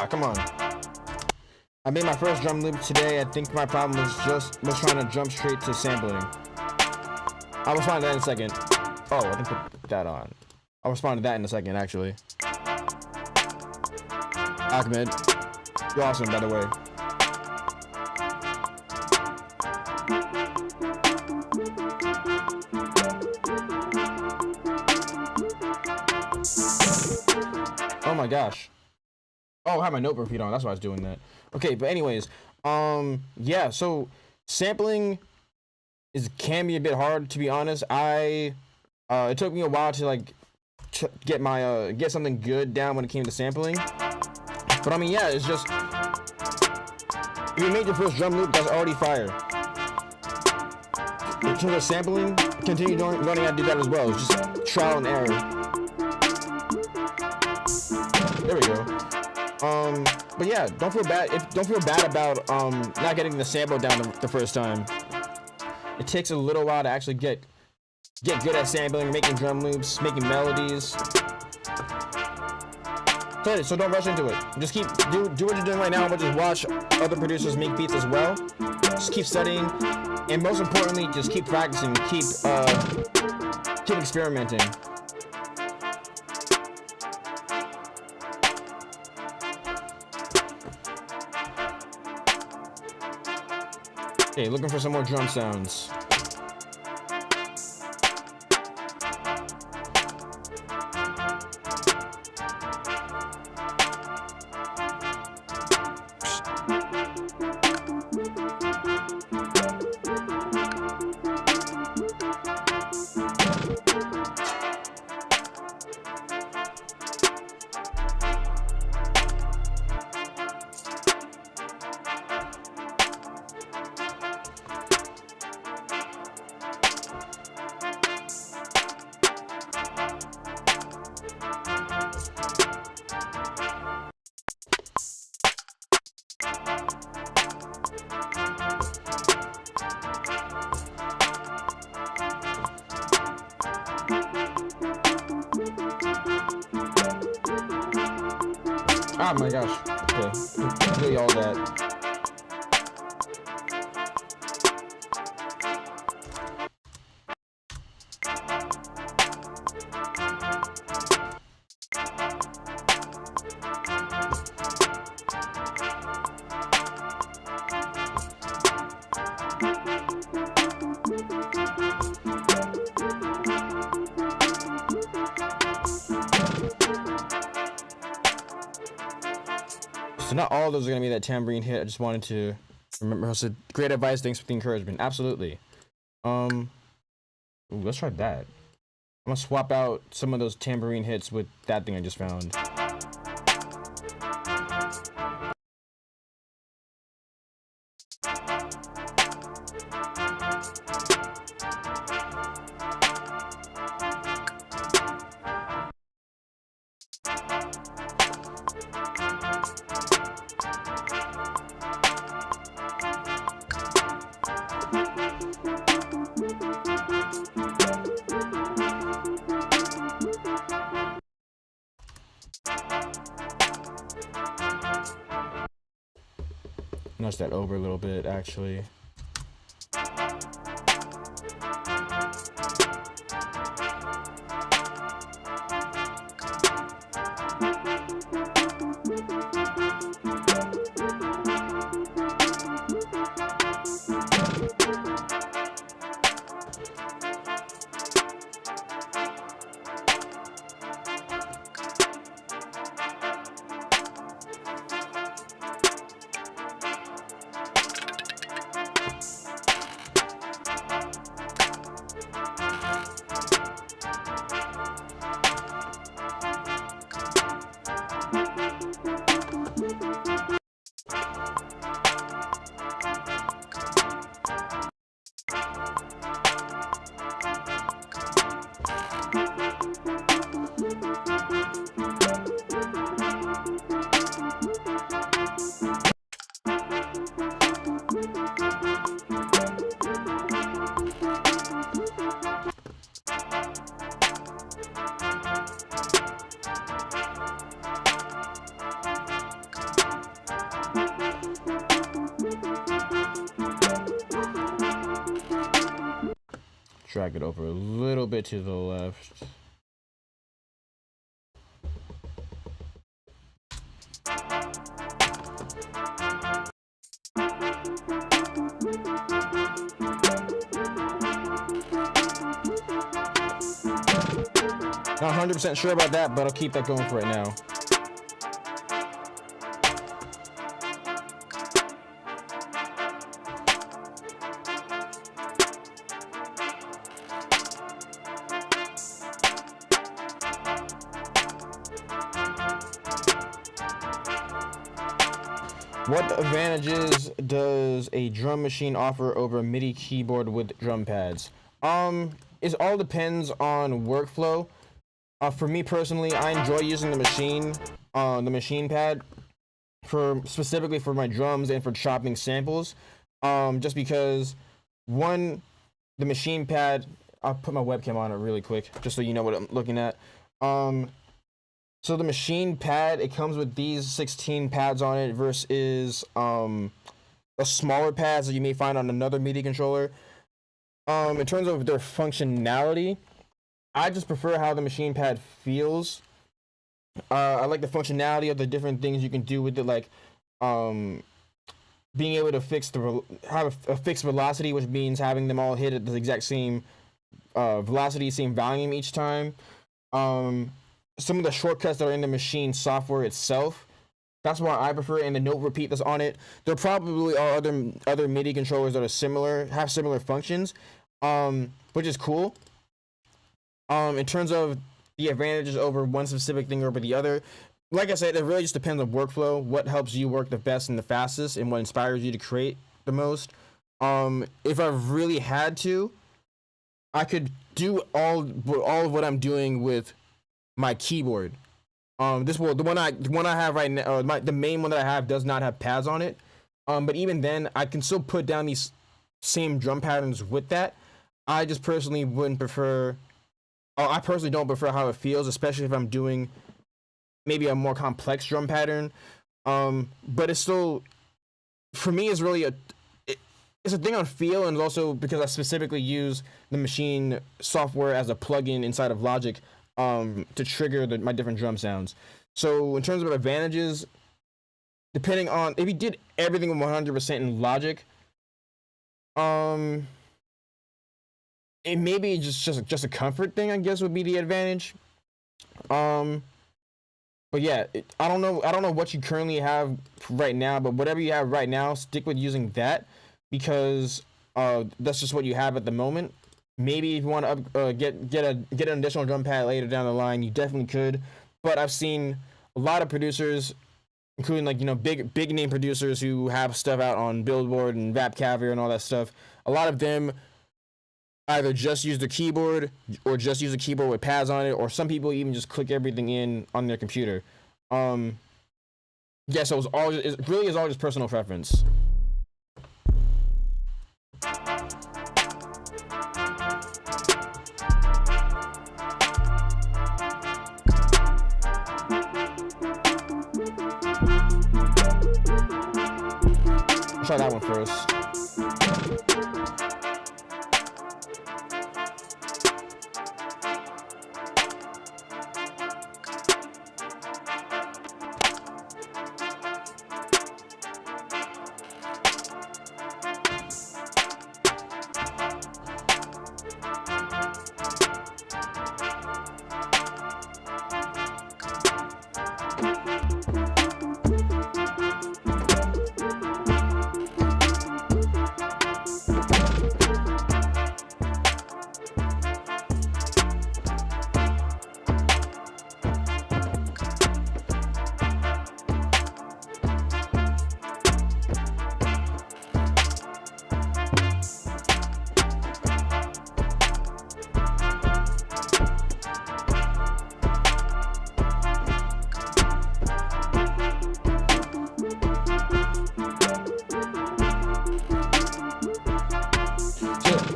Come on. I made my first drum loop today. I think my problem was trying to jump straight to sampling. I'll respond to that in a second. Oh, I didn't put that on. I'll respond to that in a second, actually. Ahmed, you're awesome, by the way. Oh my gosh. Oh, I have my notebook repeat on. That's why I was doing that. Okay, but anyways, yeah. So sampling can be a bit hard, to be honest. It took me a while to like get my get something good down when it came to sampling. But I mean, yeah, it's just if you made your first drum loop, that's already fire. In terms of sampling, continue learning how to do that as well. It's just trial and error. There we go. But yeah, don't feel bad about not getting the sample down the first time. It takes a little while to actually get good at sampling, making drum loops, making melodies. So don't rush into it. Just do what you're doing right now, but just watch other producers make beats as well. Just keep studying, and most importantly, just keep practicing. Keep experimenting. Okay, looking for some more drum sounds. Oh my gosh. Okay. Really all that. So not all of those are gonna be that tambourine hit. I just wanted to remember. So great advice. Thanks for the encouragement. Absolutely. Ooh, let's try that. I'm gonna swap out some of those tambourine hits with that thing I just found. Nudge that over a little bit, actually. Drag it over a little bit to the left. Not 100% sure about that, but I'll keep that going for right now. What advantages does a drum machine offer over a MIDI keyboard with drum pads? It all depends on workflow. For me personally, I enjoy using the machine pad specifically for my drums and for chopping samples. Just because one, the machine pad, I'll put my webcam on it really quick, just so you know what I'm looking at. So the machine pad, it comes with these 16 pads on it versus a smaller pads that you may find on another MIDI controller. In terms of their functionality, I just prefer how the machine pad feels. I like the functionality of the different things you can do with it, like being able to have a fixed velocity, which means having them all hit at the exact same velocity, same volume each time. Some of the shortcuts that are in the machine software itself, that's why I prefer it, and the note repeat that's on it. There probably are other MIDI controllers that are have similar functions, which is cool. In terms of the advantages over one specific thing over the other, like I said, it really just depends on workflow, what helps you work the best and the fastest, and what inspires you to create the most. If I really had to, I could do all of what I'm doing with my keyboard. The one I have right now, the main one that I have does not have pads on it. But even then, I can still put down these same drum patterns with that. I just personally wouldn't prefer. I personally don't prefer how it feels, especially if I'm doing maybe a more complex drum pattern. But it's still, for me, it's really it's a thing on feel, and also because I specifically use the machine software as a plugin inside of Logic to trigger my different drum sounds. So in terms of advantages, depending on if you did everything 100% in Logic, it may be just a comfort thing, I guess, would be the advantage. But yeah, I don't know what you currently have right now, but whatever you have right now, stick with using that, because that's just what you have at the moment. Maybe if you want to get an additional drum pad later down the line, you definitely could. But I've seen a lot of producers, including big name producers who have stuff out on Billboard and Rap Caviar and all that stuff. A lot of them either just use the keyboard or just use a keyboard with pads on it, or some people even just click everything in on their computer. Yeah, so it really is all just personal preference. Try that one first.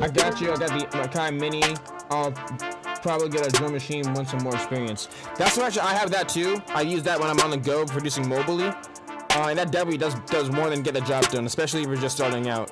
I got you. I got the Makai Mini. I'll probably get a drum machine once some more experience. That's what I have that too. I use that when I'm on the go producing mobily. And that definitely does more than get the job done, especially if you're just starting out.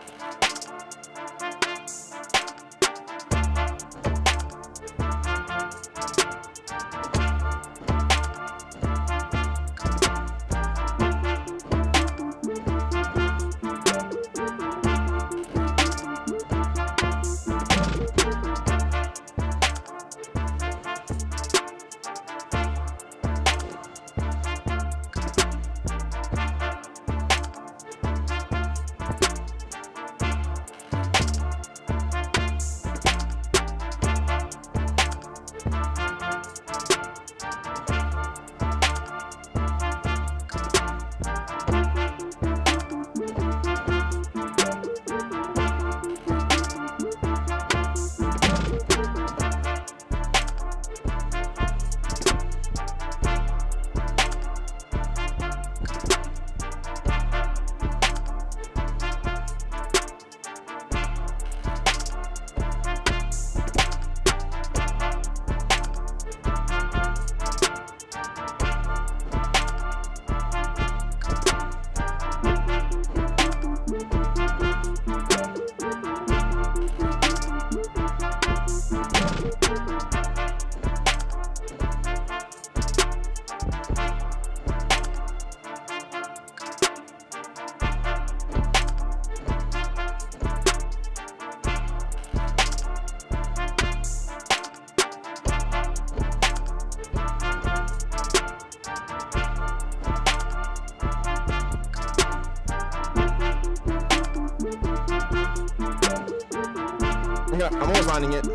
I'm always finding it.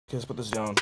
Okay, let's put this down.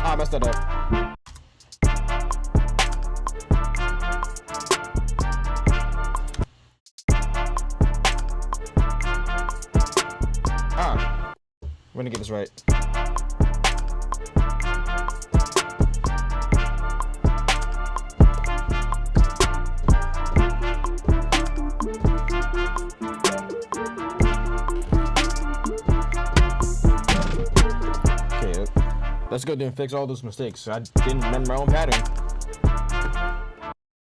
I messed that up. I'm gonna get this right. Okay, let's go there and fix all those mistakes. I didn't remember my own pattern.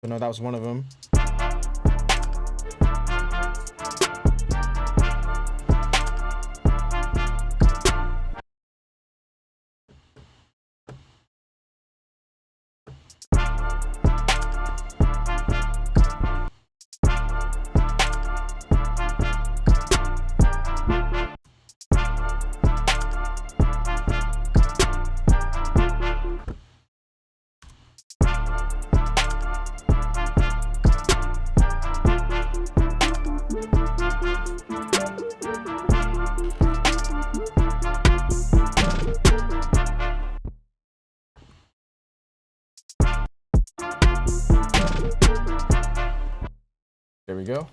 But no, that was one of them. There we go.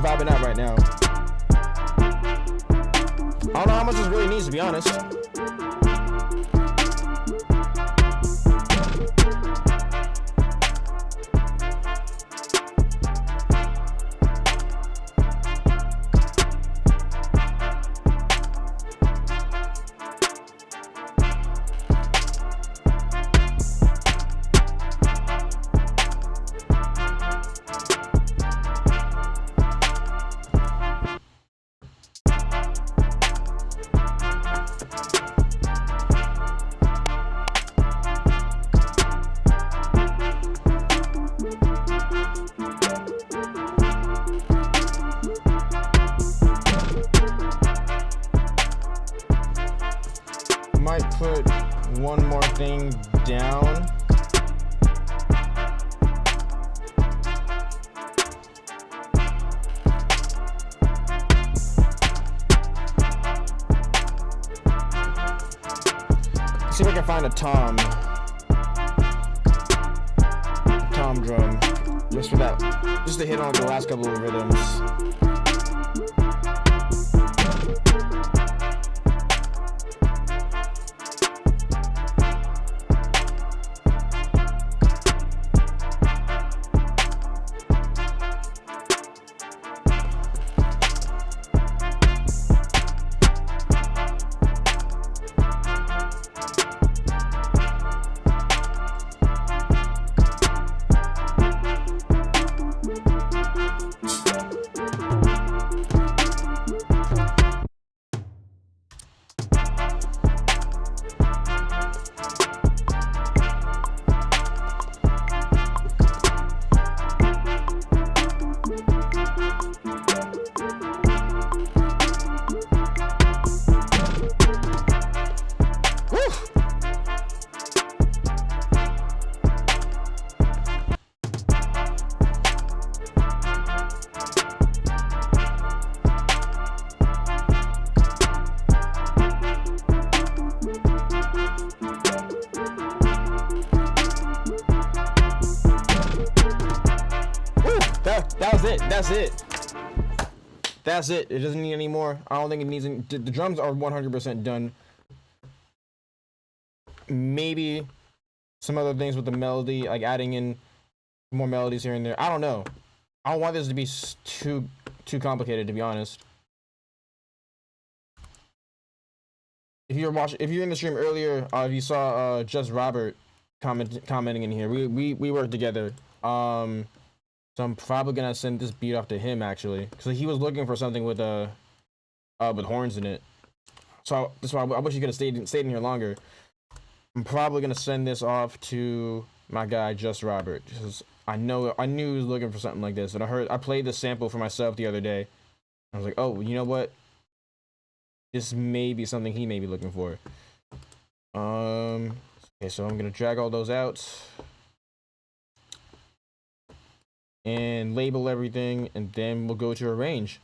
Vibing out right now. I don't know how much this really needs, to be honest. everything down. See if I can find a tom drum just for that, just to hit on the last couple of rhythms. That's it. It doesn't need any more. I don't think it needs any. The drums are 100% done. Maybe some other things with the melody, like adding in more melodies here and there. I don't know. I don't want this to be too complicated, to be honest. If you're in the stream earlier, if you saw Just Robert commenting in here, we worked together. So I'm probably gonna send this beat off to him actually, because he was looking for something with horns in it. So that's why I wish he could have stayed in here longer. I'm probably gonna send this off to my guy Just Robert, because I knew he was looking for something like this, and I played the sample for myself the other day. I was like, oh, you know what? This may be something he may be looking for. Okay, so I'm gonna drag all those out and label everything, and then we'll go to arrange.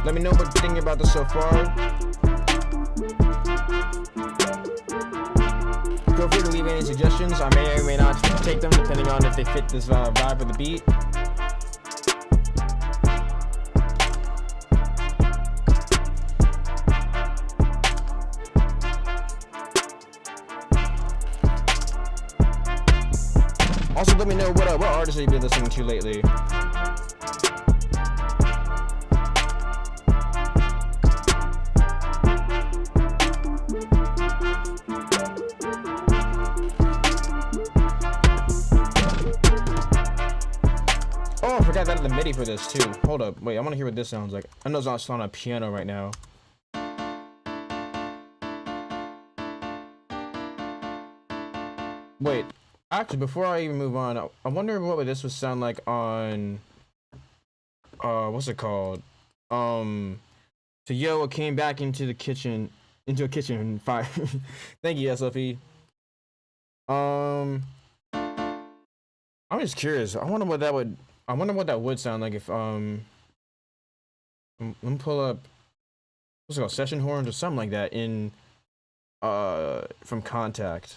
Let me know what you're thinking about this so far. Feel free to leave any suggestions. I may or may not take them depending on if they fit this vibe of the beat. Also, let me know what artists have you been listening to lately. Oh, I forgot that the Midi for this too. Hold up, wait, I want to hear what this sounds like. I know it's on a piano right now. Wait, actually, before I even move on, I wonder what this would sound like on, what's it called? So yo, it came back into a kitchen fire. Thank you, SLP. I'm just curious. I wonder what that would sound like if Let me pull up what's it called, session horns or something like that in from Contact.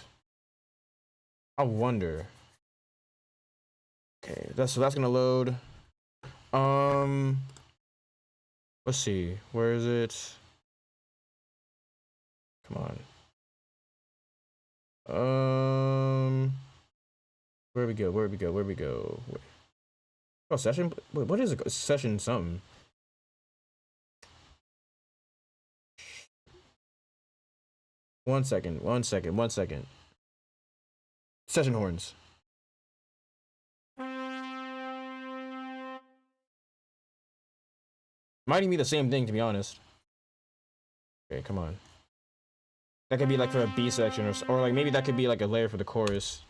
I wonder. Okay, that's gonna load. Let's see, where is it? Come on. Where we go? Wait. Oh, session. Wait, what is it? Session something. One second. Session horns. Might even be the same thing, to be honest. Okay, come on. That could be like for a B section, or like maybe that could be like a layer for the chorus.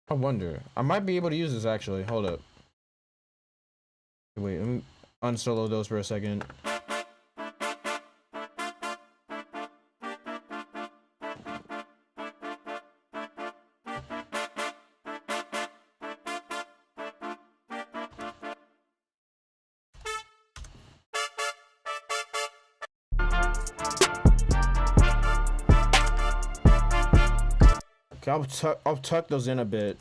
I wonder. I might be able to use this actually. Hold up. Wait, let me unsolo those for a second. Okay, I'll tuck those in a bit.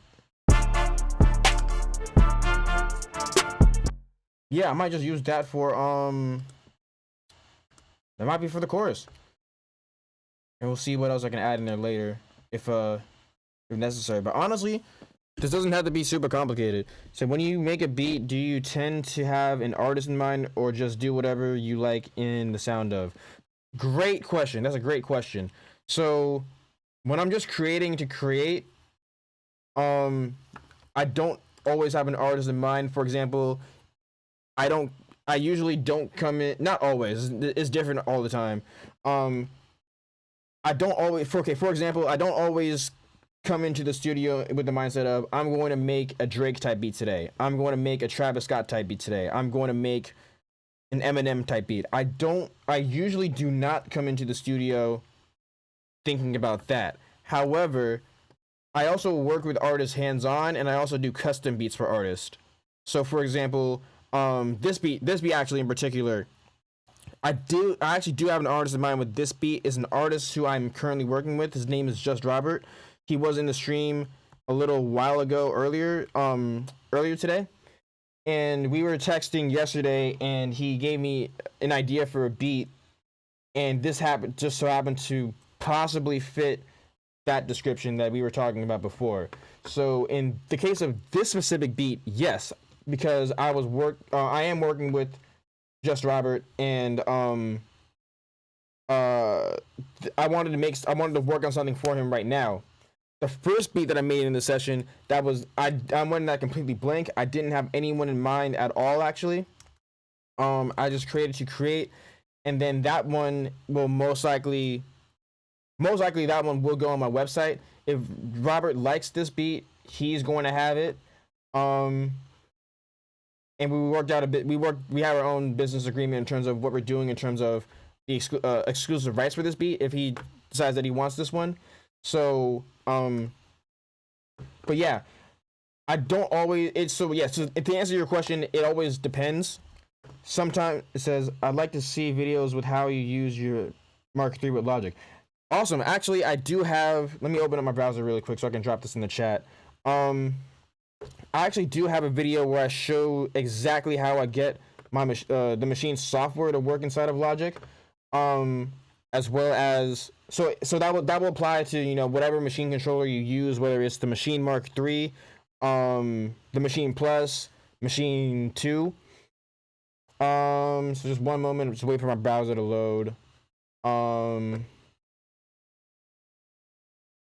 Yeah, I might just use that for that might be for the chorus. And we'll see what else I can add in there later if necessary. But honestly, this doesn't have to be super complicated. So when you make a beat, do you tend to have an artist in mind or just do whatever you like in the sound of? Great question. That's a great question. So when I'm just creating to create, I don't always have an artist in mind. For example, I usually don't come in, not always, it's different all the time. I don't always, for example, I don't always come into the studio with the mindset of, I'm going to make a Drake type beat today. I'm going to make a Travis Scott type beat today. I'm going to make an Eminem type beat. I usually do not come into the studio thinking about that. However, I also work with artists hands-on, and I also do custom beats for artists. So for example, this beat actually in particular, I actually do have an artist in mind with this beat. Is an artist who I'm currently working with. His name is Just Robert. He was in the stream a little while ago earlier today. And we were texting yesterday and he gave me an idea for a beat, and this just so happened to possibly fit that description that we were talking about before. So in the case of this specific beat, yes, because I am working with Just Robert, and I wanted to work on something for him right now. The first beat that I made in the session, I went that completely blank. I didn't have anyone in mind at all, actually. I just created to create, and then that one will most likely that one will go on my website. If Robert likes this beat, he's going to have it. And we worked out a bit. We have our own business agreement in terms of what we're doing in terms of the exclusive rights for this beat if he decides that he wants this one. So, but yeah, I don't always. So to answer your question, it always depends. Sometimes it says, I'd like to see videos with how you use your Mark III with Logic. Awesome. Actually, I do have. Let me open up my browser really quick so I can drop this in the chat. I actually do have a video where I show exactly how I get my the machine software to work inside of Logic, as well as so that will apply to whatever machine controller you use, whether it's the Machine Mark III, the Machine Plus, Machine 2. So just one moment, just wait for my browser to load.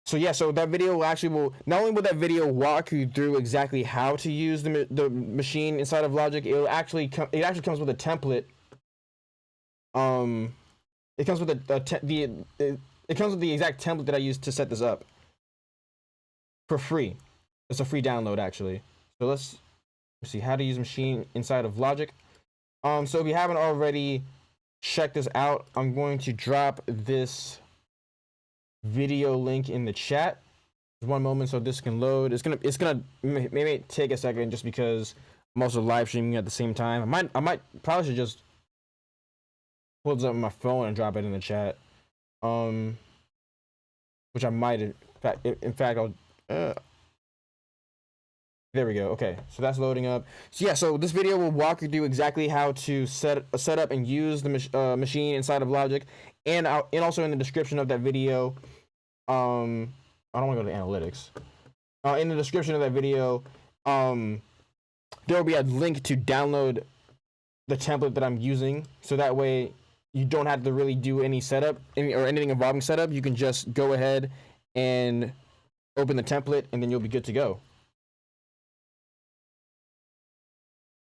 So yeah, so that video will not only will that video walk you through exactly how to use the machine inside of Logic, it actually comes with a template. It comes with it comes with the exact template that I used to set this up for free. It's a free download actually. So let's see how to use Machine inside of Logic. So if you haven't already checked this out, I'm going to drop this video link in the chat. One moment so this can load. It's gonna maybe take a second just because I'm also live streaming at the same time. I might probably should just pull this up on my phone and drop it in the chat. Which I might in fact I'll there we go. Okay, so that's loading up. So yeah, so this video will walk you through exactly how to set up and use the machine inside of Logic, and also in the description of that video. I don't want to go to analytics. In the description of that video, there will be a link to download the template that I'm using, so that way you don't have to really do any setup or anything involving setup. You can just go ahead and open the template, and then you'll be good to go.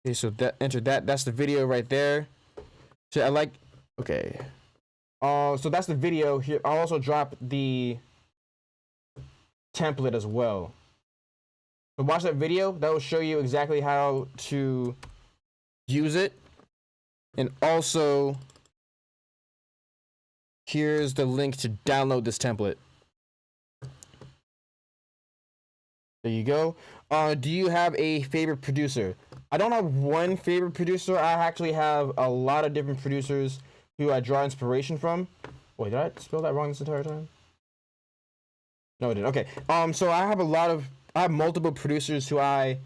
Okay, so enter that. That's the video right there. So okay. So that's the video here. I'll also drop the template as well. So watch that video. That will show you exactly how to use it. And also, here's the link to download this template. There you go. Do you have a favorite producer? I don't have one favorite producer. I actually have a lot of different producers who I draw inspiration from. Wait, did I spell that wrong this entire time? No, I didn't. Okay. So I have multiple producers who I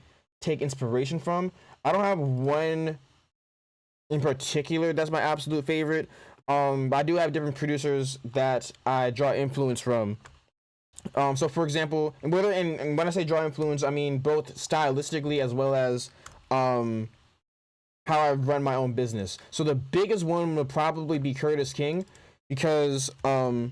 take inspiration from. I don't have one in particular that's my absolute favorite. But I do have different producers that I draw influence from. So for example, and when I say draw influence, I mean both stylistically as well as how I run my own business. So the biggest one would probably be Curtis King, because I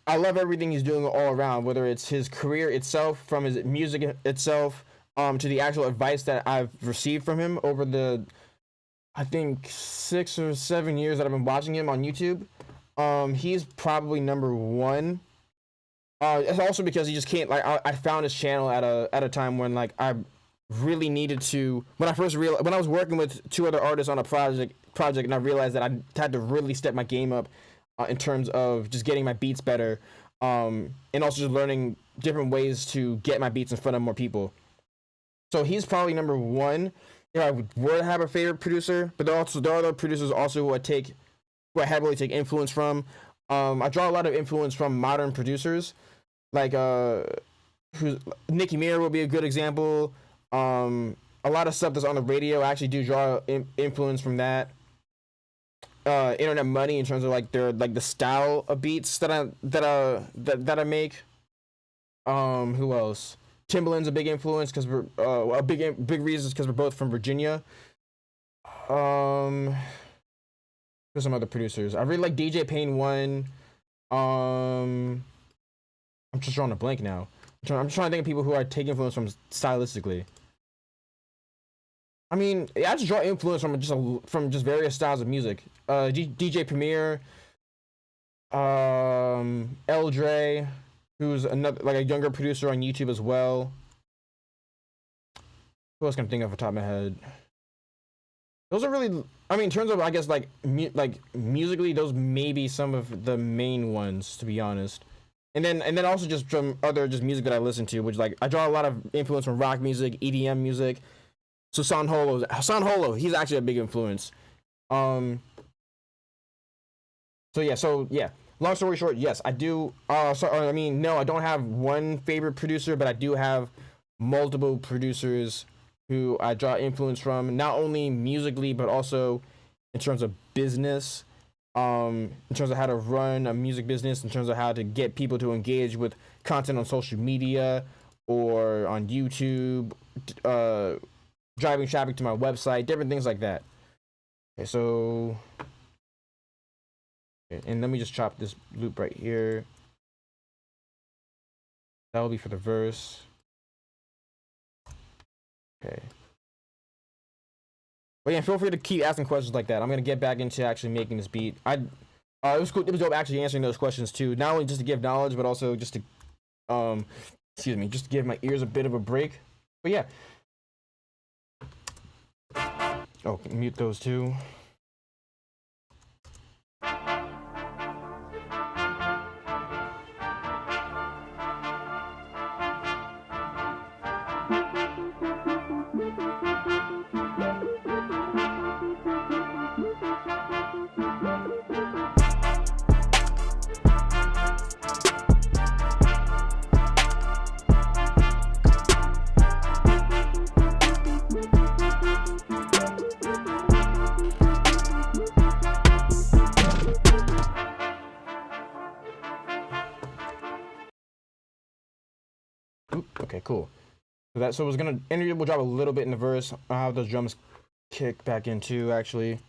love everything he's doing all around, whether it's his career itself, from his music itself, to the actual advice that I've received from him over the, I think, 6 or 7 years that I've been watching him on YouTube. He's probably number one. It's also because he just can't, like, I found his channel at a time when, like, I really needed to, when I was working with 2 other artists on a project, and I realized that I had to really step my game up in terms of just getting my beats better, and also just learning different ways to get my beats in front of more people. So he's probably number one if I were to have a favorite producer. But there are other producers also who I heavily take influence from. I draw a lot of influence from modern producers, like Nicki Minaj will be a good example. A lot of stuff that's on the radio, I actually do draw influence from that. Internet Money, in terms of like the style of beats that I make. Who else? Timbaland's a big influence because we're a big reason is because we're both from Virginia. There's some other producers. I really like DJ Payne 1. I'm just drawing a blank now. I'm trying to think of people who I take influence from stylistically. I mean, I just draw influence from just various styles of music. DJ Premier, L. Dre, who's another, like, a younger producer on YouTube as well. Who else can I think of off the top of my head? Those are really, I mean, in terms of, I guess, like musically, those may be some of the main ones, to be honest. And then also just from other just music that I listen to, which, like, I draw a lot of influence from rock music, EDM music. So San Holo, he's actually a big influence. So yeah. Long story short, yes, I do. No, I don't have one favorite producer, but I do have multiple producers who I draw influence from, not only musically, but also in terms of business, in terms of how to run a music business, in terms of how to get people to engage with content on social media or on YouTube, driving traffic to my website, different things like that. Okay, so, and let me just chop this loop right here. That will be for the verse. Okay. But yeah, feel free to keep asking questions like that. I'm gonna get back into actually making this beat. It was cool. It was dope actually answering those questions too. Not only just to give knowledge, but also just to excuse me, just to give my ears a bit of a break. But yeah. Oh, mute those too. Okay, cool. So I was gonna energy will drop a little bit in the verse. I'll have those drums kick back into actually.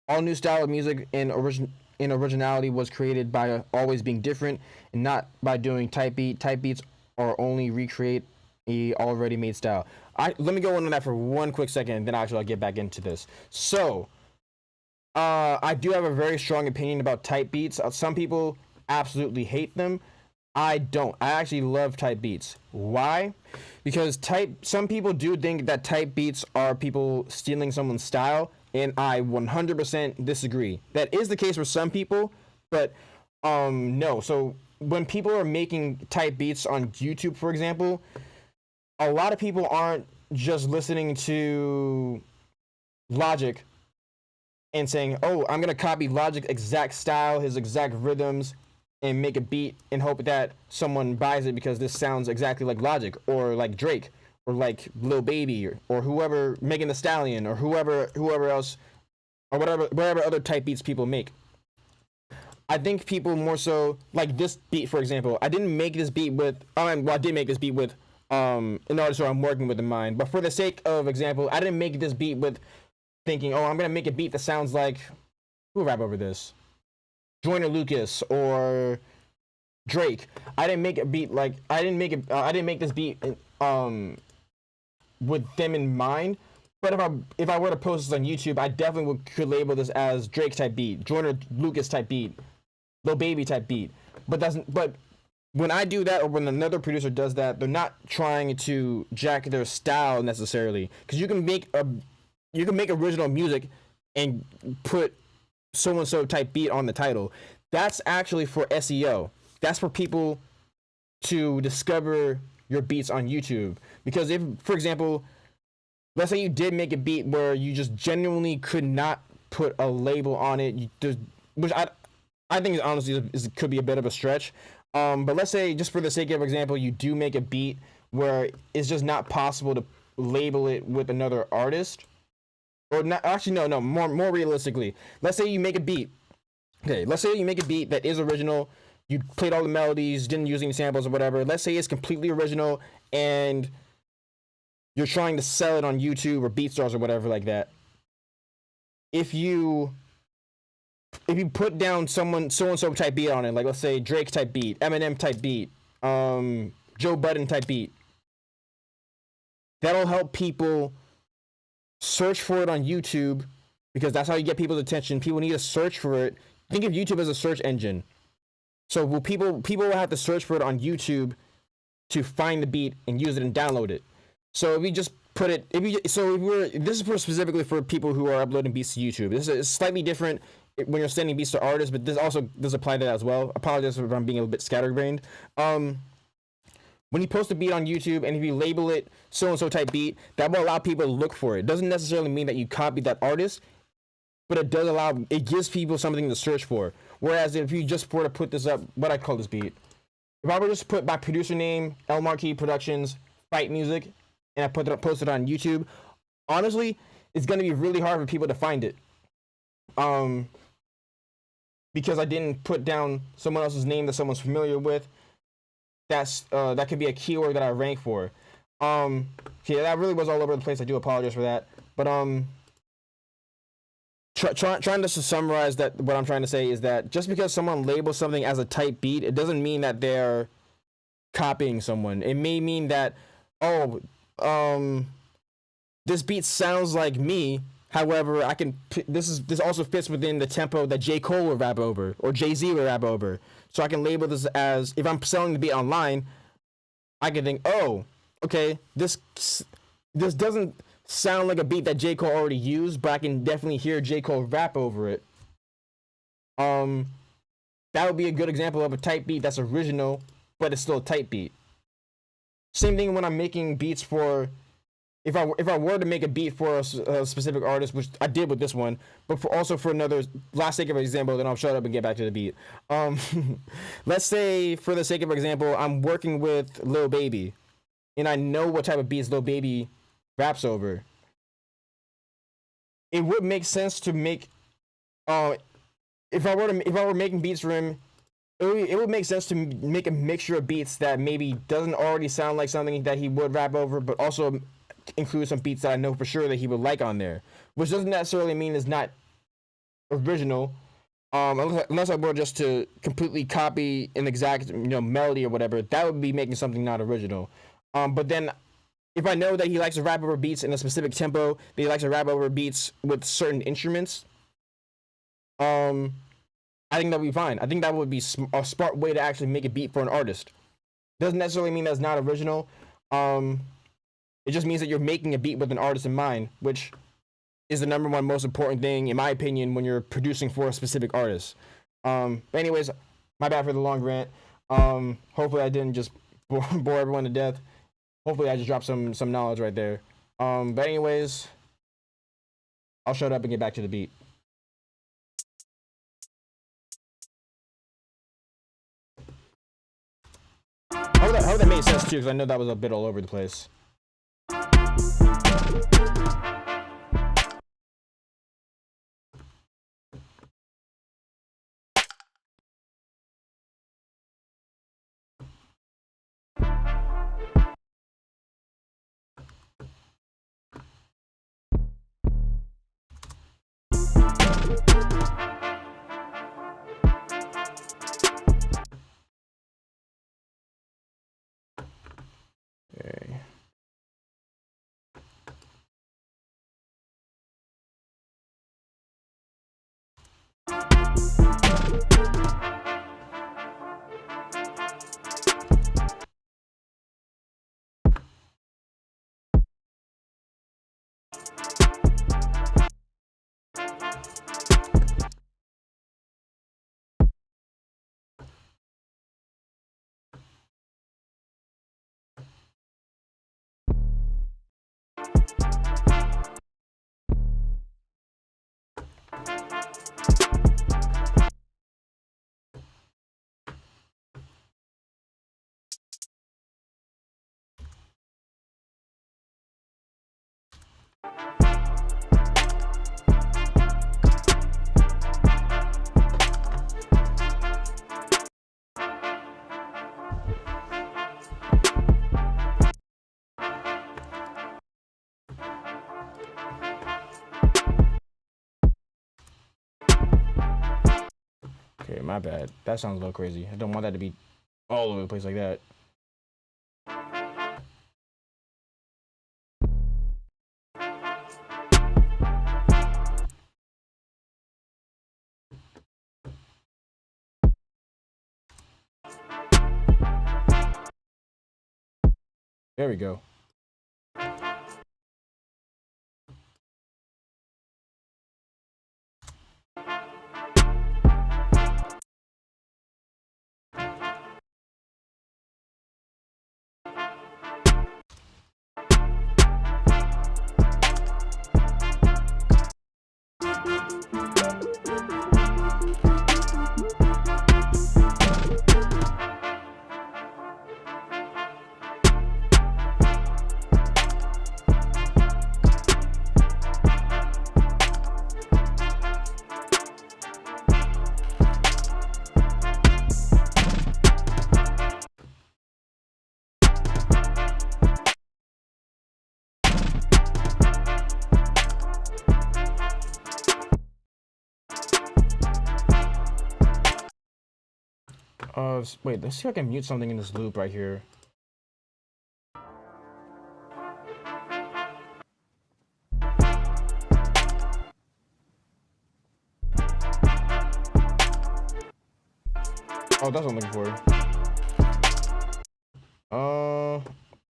All new style of music and originality was created by always being different and not by doing type beat. Type beats are only recreate a already made style. Let me go on that for one quick second, and then actually I'll get back into this. So, I do have a very strong opinion about type beats. Some people absolutely hate them. I don't. I actually love type beats. Why? Because some people do think that type beats are people stealing someone's style, and I 100% disagree. That is the case for some people, but no. So when people are making type beats on YouTube, for example, a lot of people aren't just listening to Logic and saying, "Oh, I'm gonna copy Logic's exact style, his exact rhythms, and make a beat and hope that someone buys it because this sounds exactly like Logic or like Drake or like Lil Baby or whoever, Megan Thee Stallion or whoever else or whatever other type beats people make." I think people more so like this beat, for example. I didn't make this beat with well, I did make this beat with an artist who I'm working with in mind, but for the sake of example, I didn't make this beat with thinking, "Oh, I'm gonna make a beat that sounds like who rap over this, Joyner Lucas or Drake." I didn't make a beat like I didn't make this beat with them in mind. But if I were to post this on YouTube, I definitely could label this as Drake type beat, Joyner Lucas type beat, Lil Baby type beat. But when I do that, or when another producer does that, they're not trying to jack their style necessarily, because you can make original music and put so and so type beat on the title. That's actually for SEO. That's for people to discover your beats on YouTube. Because if, for example, let's say you did make a beat where you just genuinely could not put a label on it, which I think honestly could be a bit of a stretch. But let's say, just for the sake of example, you do make a beat where it's just not possible to label it with another artist. Or not, actually, no. More realistically, let's say you make a beat. Okay, let's say you make a beat that is original. You played all the melodies, didn't use any samples or whatever. Let's say it's completely original, and you're trying to sell it on YouTube or BeatStars or whatever like that. If you put down someone so and so type beat on it, like let's say Drake type beat, Eminem type beat, Joe Budden type beat, that'll help people search for it on YouTube, because that's how you get people's attention. People need to search for it. Think of YouTube as a search engine. So people will have to search for it on YouTube to find the beat and use it and download it. So if we just put it, this is specifically for people who are uploading beats to YouTube. This is slightly different when you're sending beats to artists, but this also does apply to that as well. Apologize if I'm being a little bit scatterbrained. When you post a beat on YouTube and if you label it so-and-so type beat, that will allow people to look for it. It doesn't necessarily mean that you copied that artist, but it gives people something to search for. Whereas if you just were to put this up, what I call this beat, if I were just put my producer name, L Marquis Productions, Fight Music, and I post it on YouTube, honestly, it's going to be really hard for people to find it. Because I didn't put down someone else's name that someone's familiar with. That could be a keyword that I rank for. Okay, that really was all over the place. I do apologize for that. But trying to summarize that, what I'm trying to say is that just because someone labels something as a type beat, it doesn't mean that they're copying someone. It may mean that, this beat sounds like me. However, this also fits within the tempo that J. Cole would rap over or Jay-Z would rap over. So I can label this as, if I'm selling the beat online, I can think, oh, okay, this doesn't sound like a beat that J. Cole already used, but I can definitely hear J. Cole rap over it. That would be a good example of a type beat that's original, but it's still a type beat. Same thing when I'm making beats for, if I were to make a beat for a specific artist, which I did with this one, but also for another, last sake of example, then I'll shut up and get back to the beat. Let's say, for the sake of example, I'm working with Lil Baby, and I know what type of beats Lil Baby raps over. It would make sense to make, if I were making beats for him, it would make sense to make a mixture of beats that maybe doesn't already sound like something that he would rap over, but also include some beats that I know for sure that he would like on there, which doesn't necessarily mean it's not original, unless I were just to completely copy an exact melody or whatever. That would be making something not original. But then if I know that he likes to rap over beats in a specific tempo, that he likes to rap over beats with certain instruments, I think that would be fine. I think that would be a smart way to actually make a beat for an artist. Doesn't necessarily mean that's not original. It just means that you're making a beat with an artist in mind, which is the number one most important thing, in my opinion, when you're producing for a specific artist. But anyways, my bad for the long rant. Hopefully I didn't just bore everyone to death. Hopefully I just dropped some knowledge right there. But anyways, I'll shut up and get back to the beat. I hope that made sense too, because I know that was a bit all over the place. Okay. Okay, my bad. That sounds a little crazy. I don't want that to be all over the place like that. There we go. Wait, let's see if I can mute something in this loop right here. Oh, that's what I'm looking for.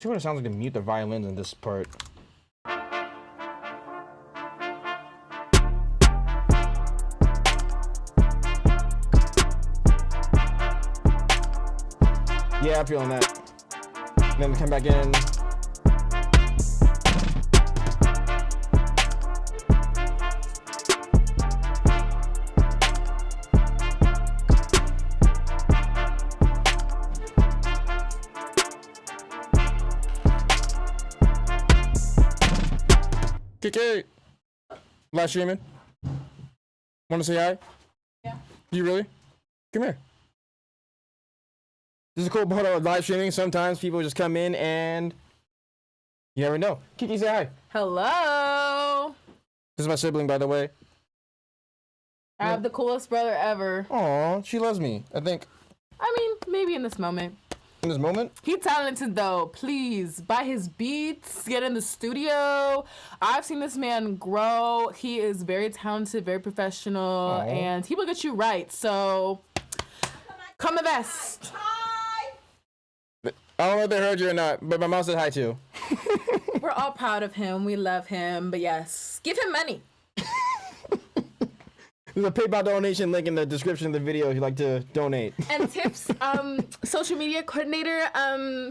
See what it sounds like to mute the violins in this part. Yeah, I'm feeling that. Then come back in. KK, live streaming. Want to say hi? Yeah. You really? Come here. This is a cool part of live streaming. Sometimes people just come in and you never know. Kiki, say hi. Hello. This is my sibling, by the way. I have the coolest brother ever. Aw, she loves me, I think. I mean, maybe in this moment. In this moment? He's talented though. Please buy his beats, get in the studio. I've seen this man grow. He is very talented, very professional, and he will get you right. So come invest. I don't know if they heard you or not, but my mom said hi too. We're all proud of him. We love him. But yes, give him money. There's a PayPal donation link in the description of the video if you'd like to donate. And tips, social media coordinator,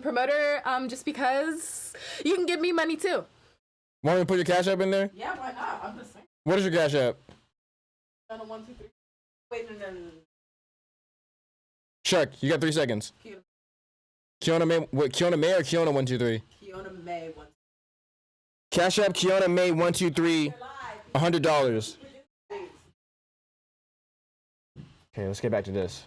promoter, just because you can give me money too. Want me to put your Cash App in there? Yeah, why not? I'm just saying. What is your Cash App? 1, 2, 3. Wait, no. Shark, you got 3 seconds. Kiona May, what, Kiona May or Kiona 123? Kiona May 1. Cash App Kiona May 123, $100. Okay, let's get back to this.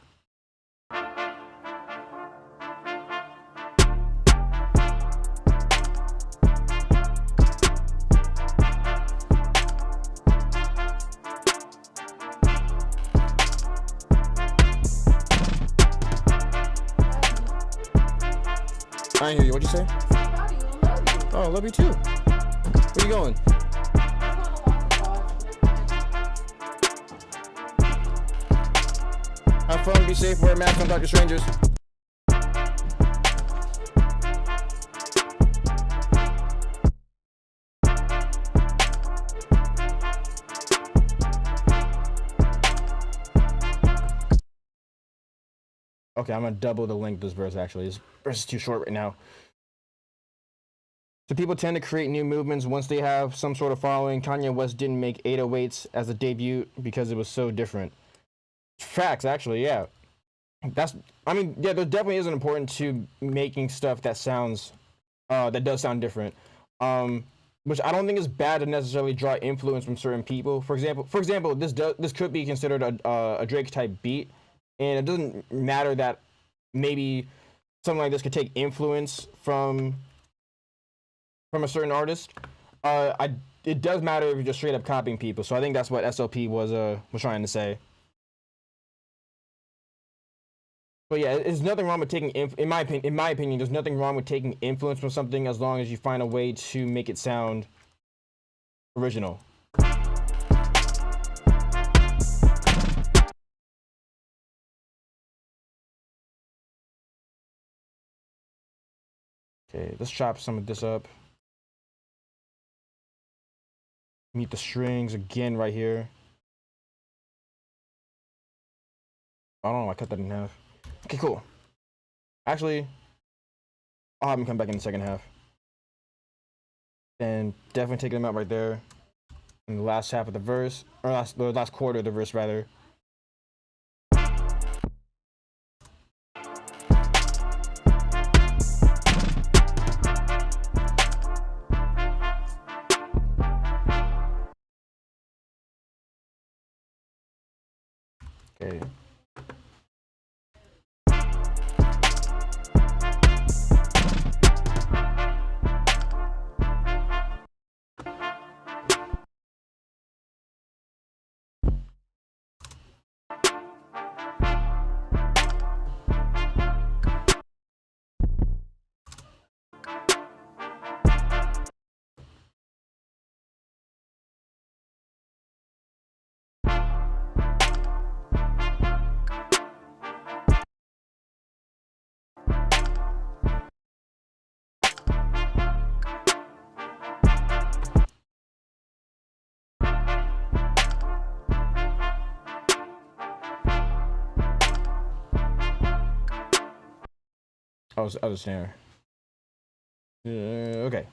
I didn't hear you. What'd you say? Oh, I love you too. Where you going? Have fun, be safe, wear a mask, don't talk to strangers. Okay, I'm gonna double the length of this verse actually. This verse is too short right now. So people tend to create new movements once they have some sort of following. Kanye West didn't make 808s as a debut because it was so different. Facts, actually, yeah. I mean, yeah, there definitely is an importance to making stuff that sounds, that does sound different. Which I don't think is bad to necessarily draw influence from certain people. For example, this could be considered a Drake type beat, and it doesn't matter that maybe something like this could take influence from a certain artist. It does matter if you're just straight up copying people. So I think that's what SLP was trying to say. But yeah, there's nothing wrong with taking, in my opinion, there's nothing wrong with taking influence from something as long as you find a way to make it sound original. Okay, let's chop some of this up. Mute the strings again right here. I don't know, I cut that in half. Okay, cool. Actually, I'll have him come back in the second half. And definitely take them out right there. In the last half of the verse, or last quarter of the verse rather. Okay. Oh, the snare. Okay.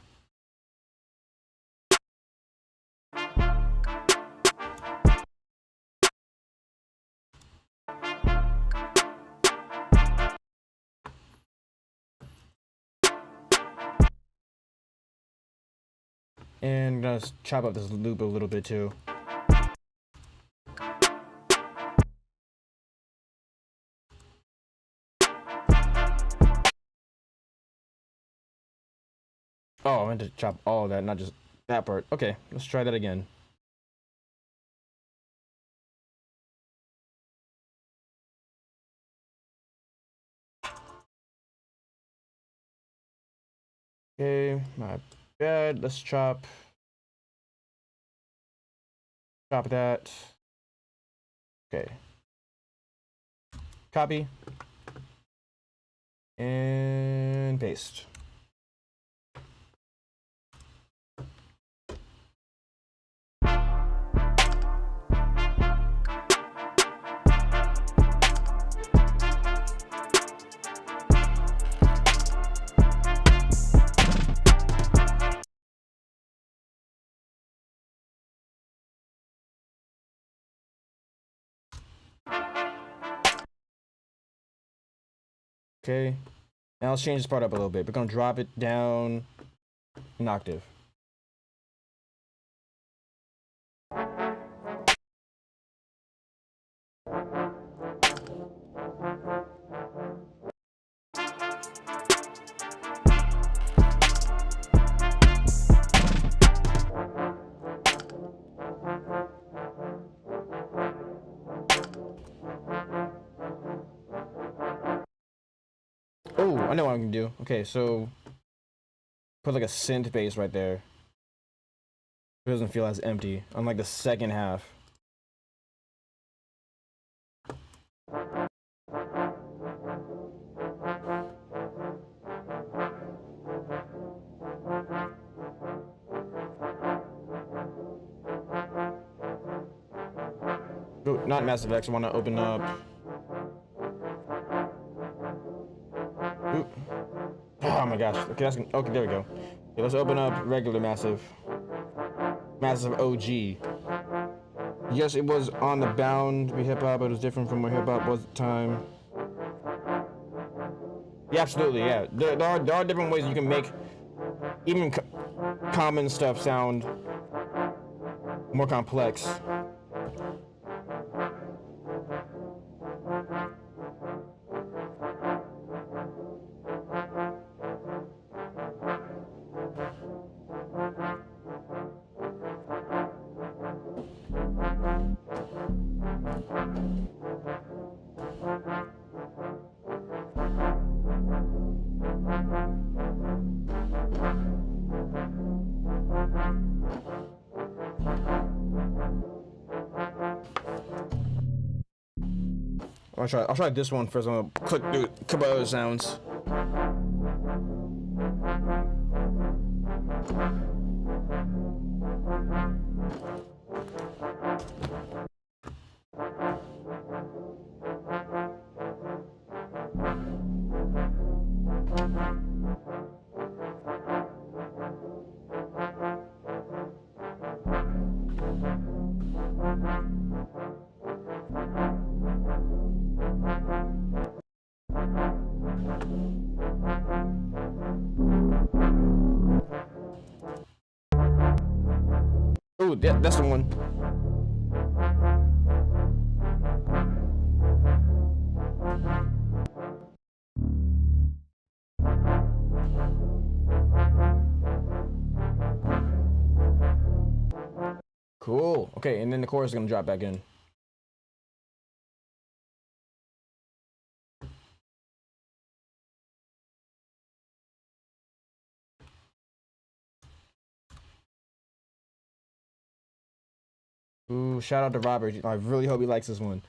And I'm gonna chop up this loop a little bit too. Oh, I meant to chop all of that, not just that part. Okay, let's try that again. Okay, my bad. Let's chop that. Okay. Copy. And paste. Okay, now let's change this part up a little bit. We're gonna drop it down an octave. Oh, I know what I can do. Okay, so put like a synth bass right there. It doesn't feel as empty on like the second half. Ooh, not Massive X, I want to open up. Ooh. Oh my gosh. Okay, okay, there we go. Okay, let's open up regular Massive. Massive OG. Yes, it was on the bound to be hip hop, but it was different from what hip hop was at the time. Yeah, absolutely, yeah. There are different ways you can make even common stuff sound more complex. I'll try this one first. I'm gonna click through a couple other sounds. Ooh, that's the one. Cool. Okay, and then the chorus is gonna drop back in. Ooh, shout out to Robert. I really hope he likes this one.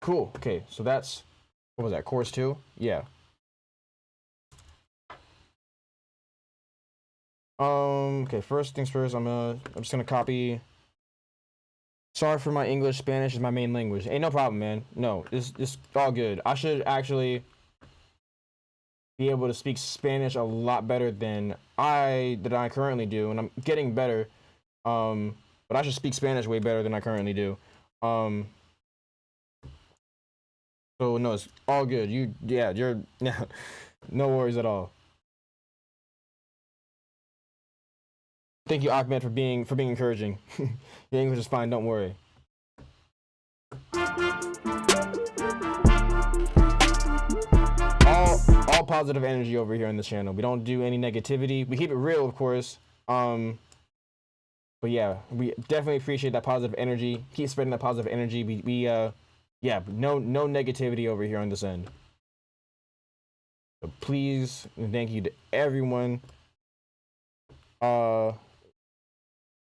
Cool. Okay, so that's, what was that? Chorus 2? Yeah. Okay, first things first, I'm just gonna copy. Sorry for my English. Spanish is my main language. Ain't no problem, man. No, it's all good. I should actually be able to speak Spanish a lot better than I currently do, and I'm getting better. But I should speak Spanish way better than I currently do. So no, it's all good. You're no worries at all. Thank you, Ahmed, for being encouraging. Your English is fine. Don't worry. All positive energy over here on this channel. We don't do any negativity. We keep it real, of course. But yeah, we definitely appreciate that positive energy. Keep spreading that positive energy. Yeah, no negativity over here on this end. So please and thank you to everyone.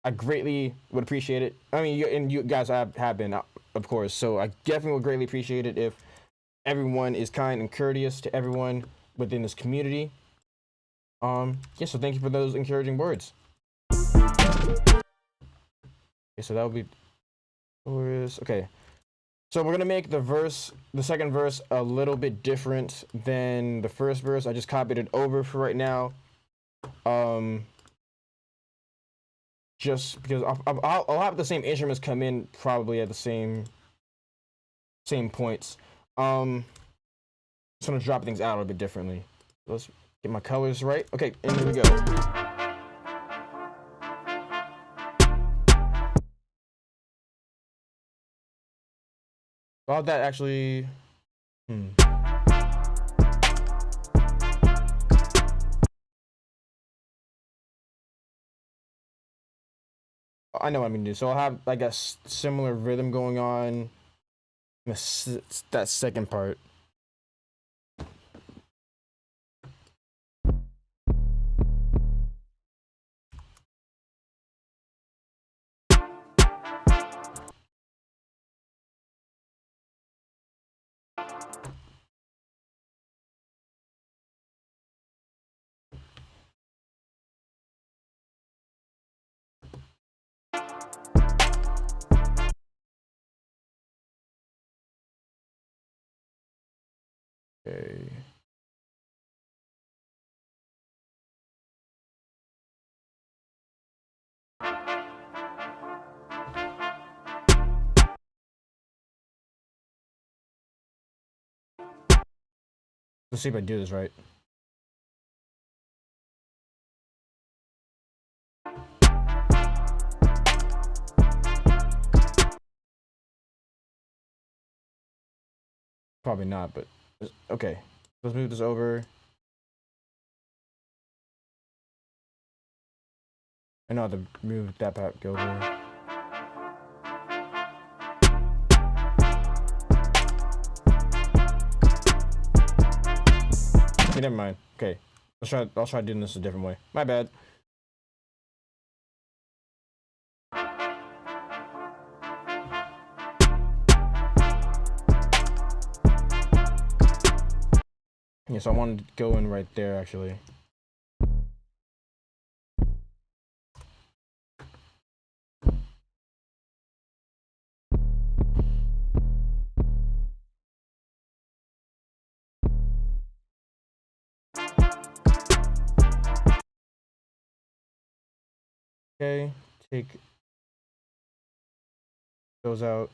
I greatly would appreciate it. I mean, you guys have been, of course. So I definitely would greatly appreciate it if everyone is kind and courteous to everyone within this community. Yeah, so thank you for those encouraging words. Okay, so that would be okay. So we're gonna make the second verse, a little bit different than the first verse. I just copied it over for right now. Just because I'll have the same instruments come in probably at the same points. Just gonna drop things out a bit differently. Let's get my colors right. Okay, and here we go. All that actually. I know what I'm gonna do. So I'll have like a similar rhythm going on in that second part. Okay. Let's see if I do this right. Probably not, but okay. Let's move this over. I know how to move that part over. Okay, never mind. Okay. I'll try doing this a different way. My bad. Yeah, so I wanted to go in right there actually. Okay, take those out.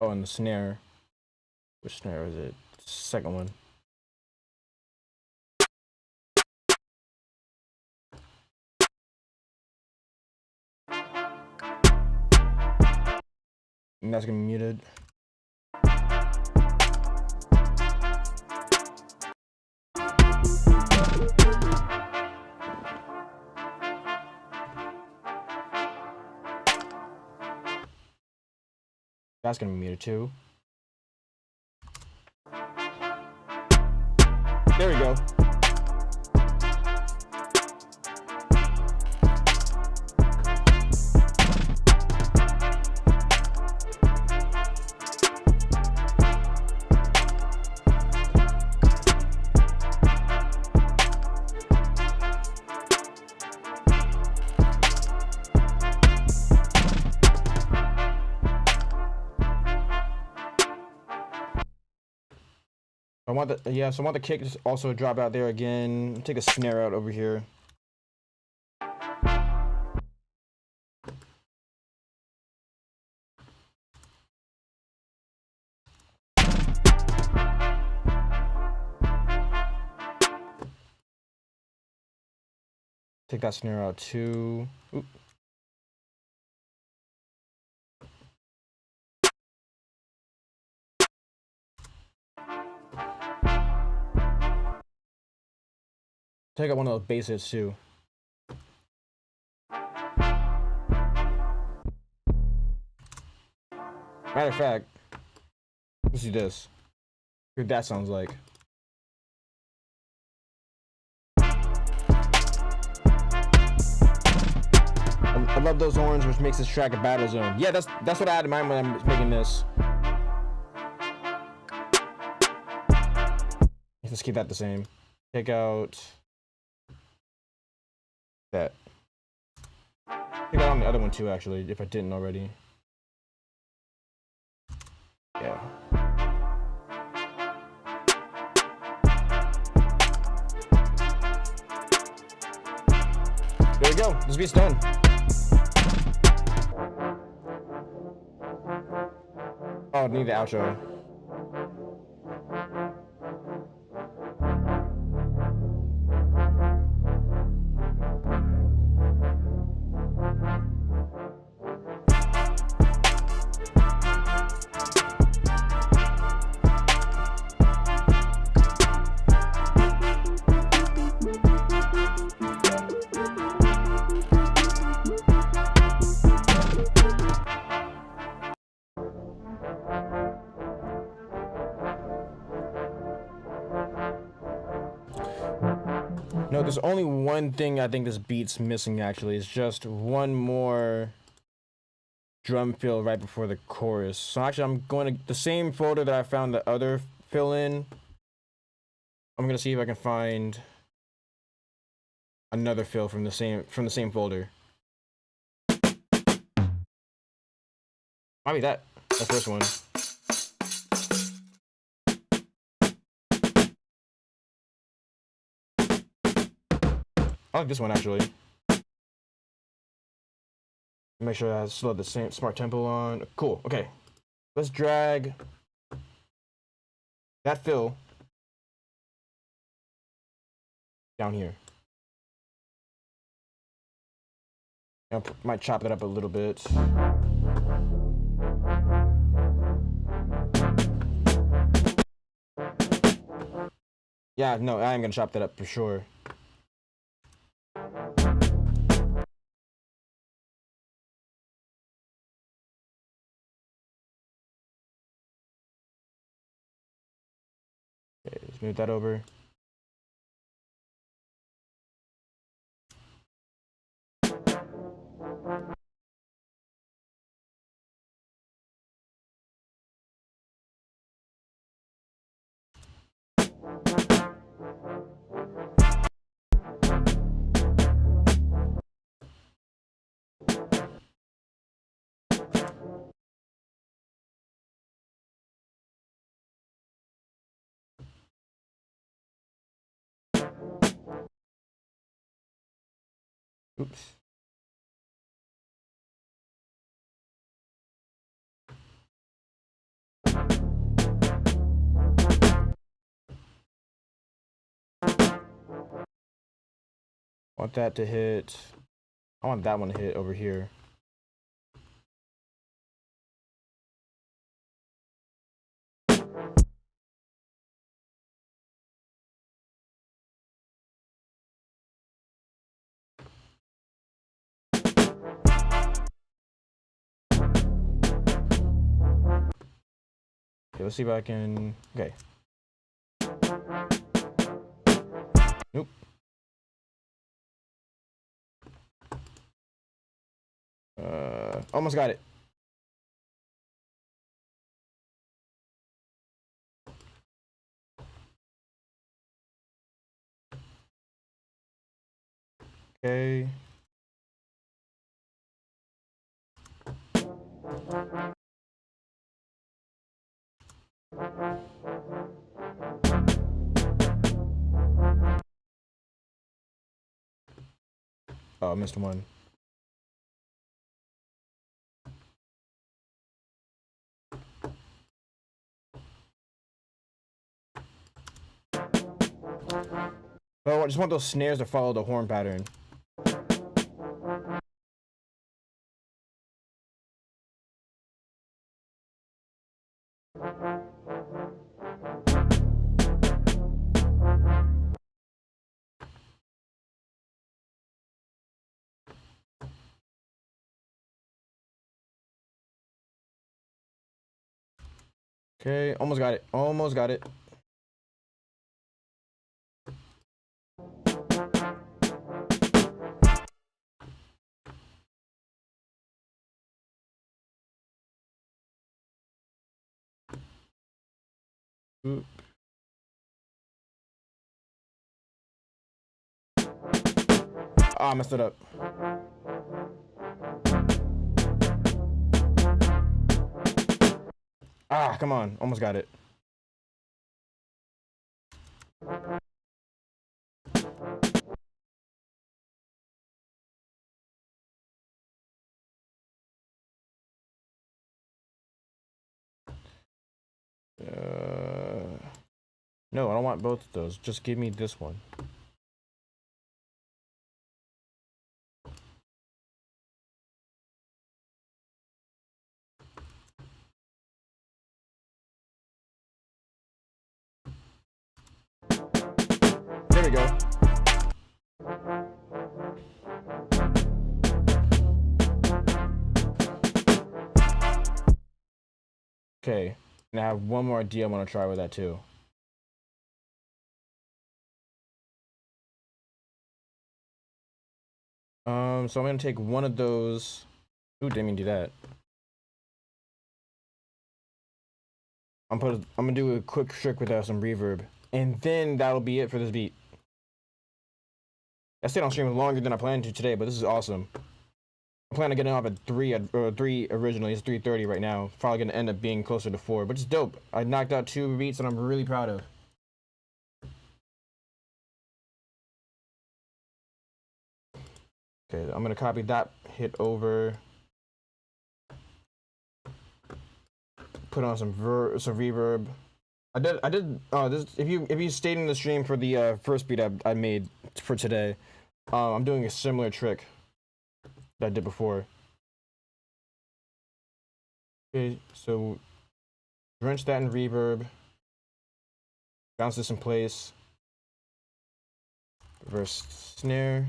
Oh, and the snare. Which snare is it? Second one. And that's gonna be muted. That's gonna be muted too. There we go. I want the kick to also drop out there again. Take a snare out over here. Take that snare out too. Oop. Take out one of those basses too. Matter of fact, let's do this. See what that sounds like. I love those horns, which makes this track a battle zone. Yeah, that's what I had in mind when I'm making this. Let's keep that the same. Take out that. Take that on the other one too, actually, if I didn't already. Yeah. There we go. This beat's done. Oh, I need the outro. No, there's only one thing I think this beat's missing, actually. It's just one more drum fill right before the chorus. So actually, I'm going to the same folder that I found the other fill in. I'm going to see if I can find another fill from the same folder. Might be the first one. I like this one, actually. Make sure I still have the same smart tempo on. Cool, okay. Let's drag that fill down here. I might chop that up a little bit. Yeah, no, I am gonna chop that up for sure. Okay, let's move that over. Oops. Want that to hit. I want that one to hit over here. let's see if I can. Okay. Nope. Almost got it. Okay. Oh, I missed one. Oh, I just want those snares to follow the horn pattern. Okay, almost got it. Almost got it. Oop. Ah, I messed it up. Ah, come on. Almost got it. No, I don't want both of those. Just give me this one. There we go. Okay, and I have one more idea I want to try with that too. So I'm gonna take one of those. Ooh, didn't mean to do that. I'm gonna do a quick trick with some reverb, and then that'll be it for this beat. I stayed on stream longer than I planned to today, but this is awesome. I'm planning on getting off at 3 originally. It's 3:30 right now. Probably gonna end up being closer to 4, but it's dope. I knocked out 2 beats and I'm really proud of. Okay, I'm gonna copy that hit over. Put on some reverb. I did this if you stayed in the stream for the first beat I made for today, I'm doing a similar trick that I did before. Okay, so drench that in reverb, bounce this in place, reverse snare.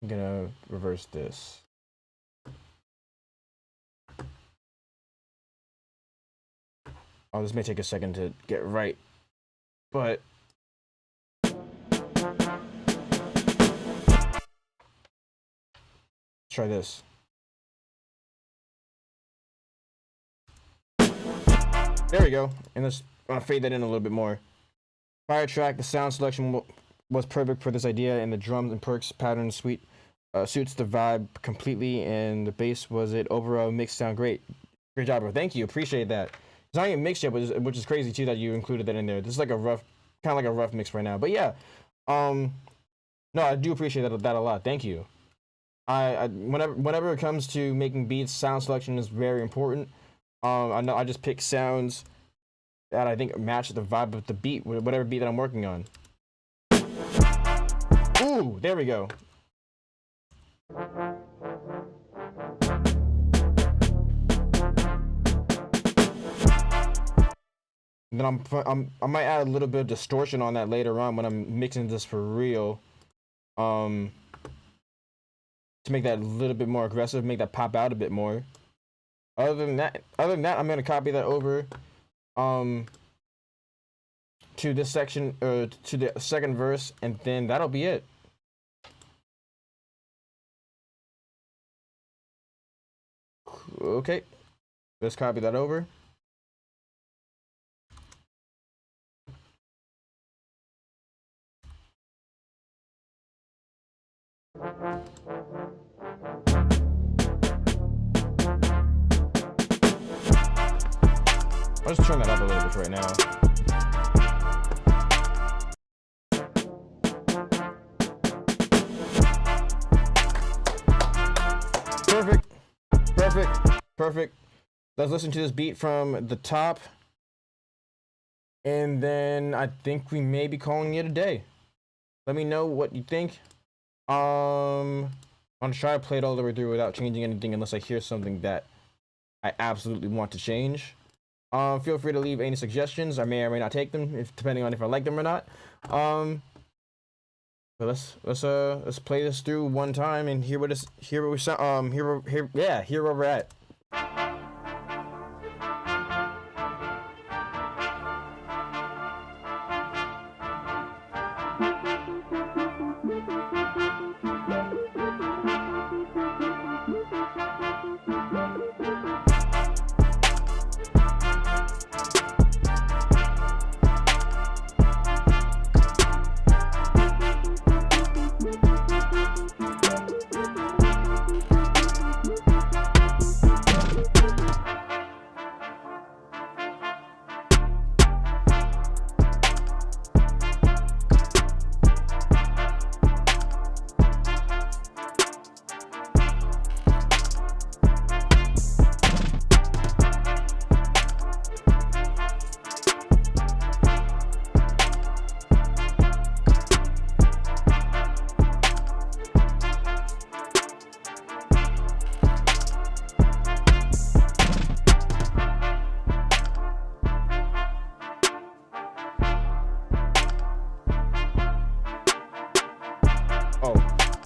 I'm gonna reverse this. Oh, this may take a second to get right, but try this. There we go. And let's fade that in a little bit more. Fire track, the sound selection was perfect for this idea, and the drums and perks pattern suite suits the vibe completely, and the bass was it. Overall mix sound great. Great job, bro. Thank you. Appreciate that. It's not even mixed yet, which is crazy too that you included that in there. This is like a rough, kind of like a rough mix right now. But yeah, no, I do appreciate that a lot. Thank you. I whenever it comes to making beats, sound selection is very important. I know I just pick sounds that I think match the vibe of the beat, whatever beat that I'm working on. Ooh, there we go. And then I might add a little bit of distortion on that later on when I'm mixing this for real. to make that a little bit more aggressive, make that pop out a bit more. Other than that, I'm gonna copy that over to this section, to the second verse, and then that'll be it. Okay, let's copy that over. I'll just turn that up a little bit right now. Perfect. Let's listen to this beat from the top. And then I think we may be calling it a day. Let me know what you think. I'm gonna try to play it all the way through without changing anything unless I hear something that I absolutely want to change. Feel free to leave any suggestions. I may or may not take them, depending on if I like them or not. But let's play this through one time and hear where we're at.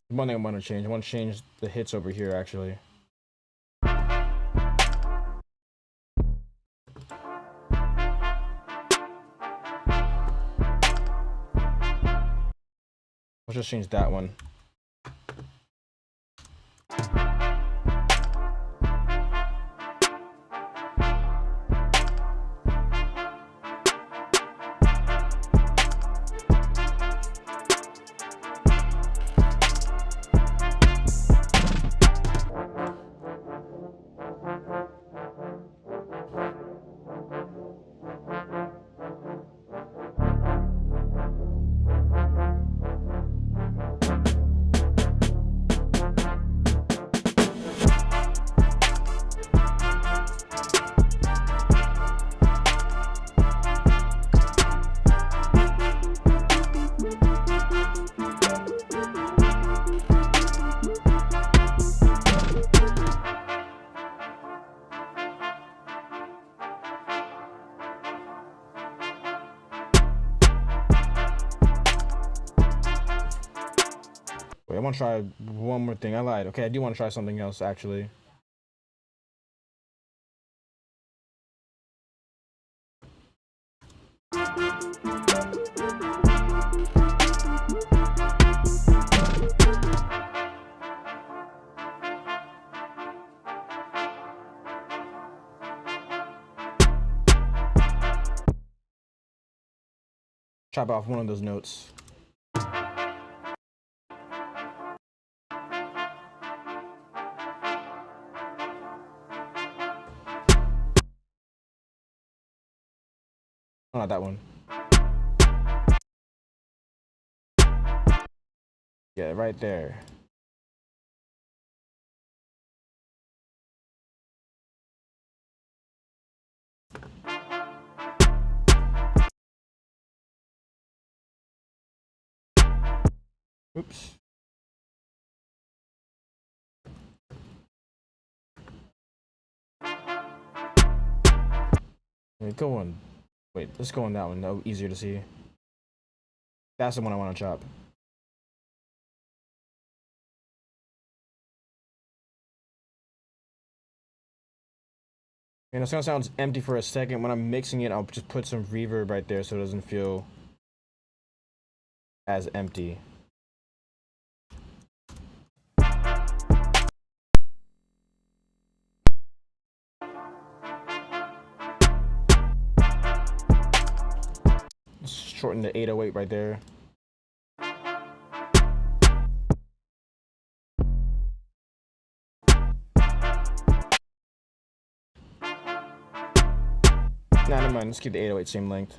One thing I want to change the hits over here actually. Let's just change that one. Wait, I want to try one more thing. I lied. Okay, I do want to try something else, actually. Chop off one of those notes. Oh, not that one. Yeah, right there. Oops. Wait, go on. Wait, let's go on that one. No, easier to see. That's the one I want to chop. And it's gonna sound empty for a second. When I'm mixing it, I'll just put some reverb right there so it doesn't feel as empty. Shorten the 808 right there. Nah, never mind. Let's keep the 808 same length.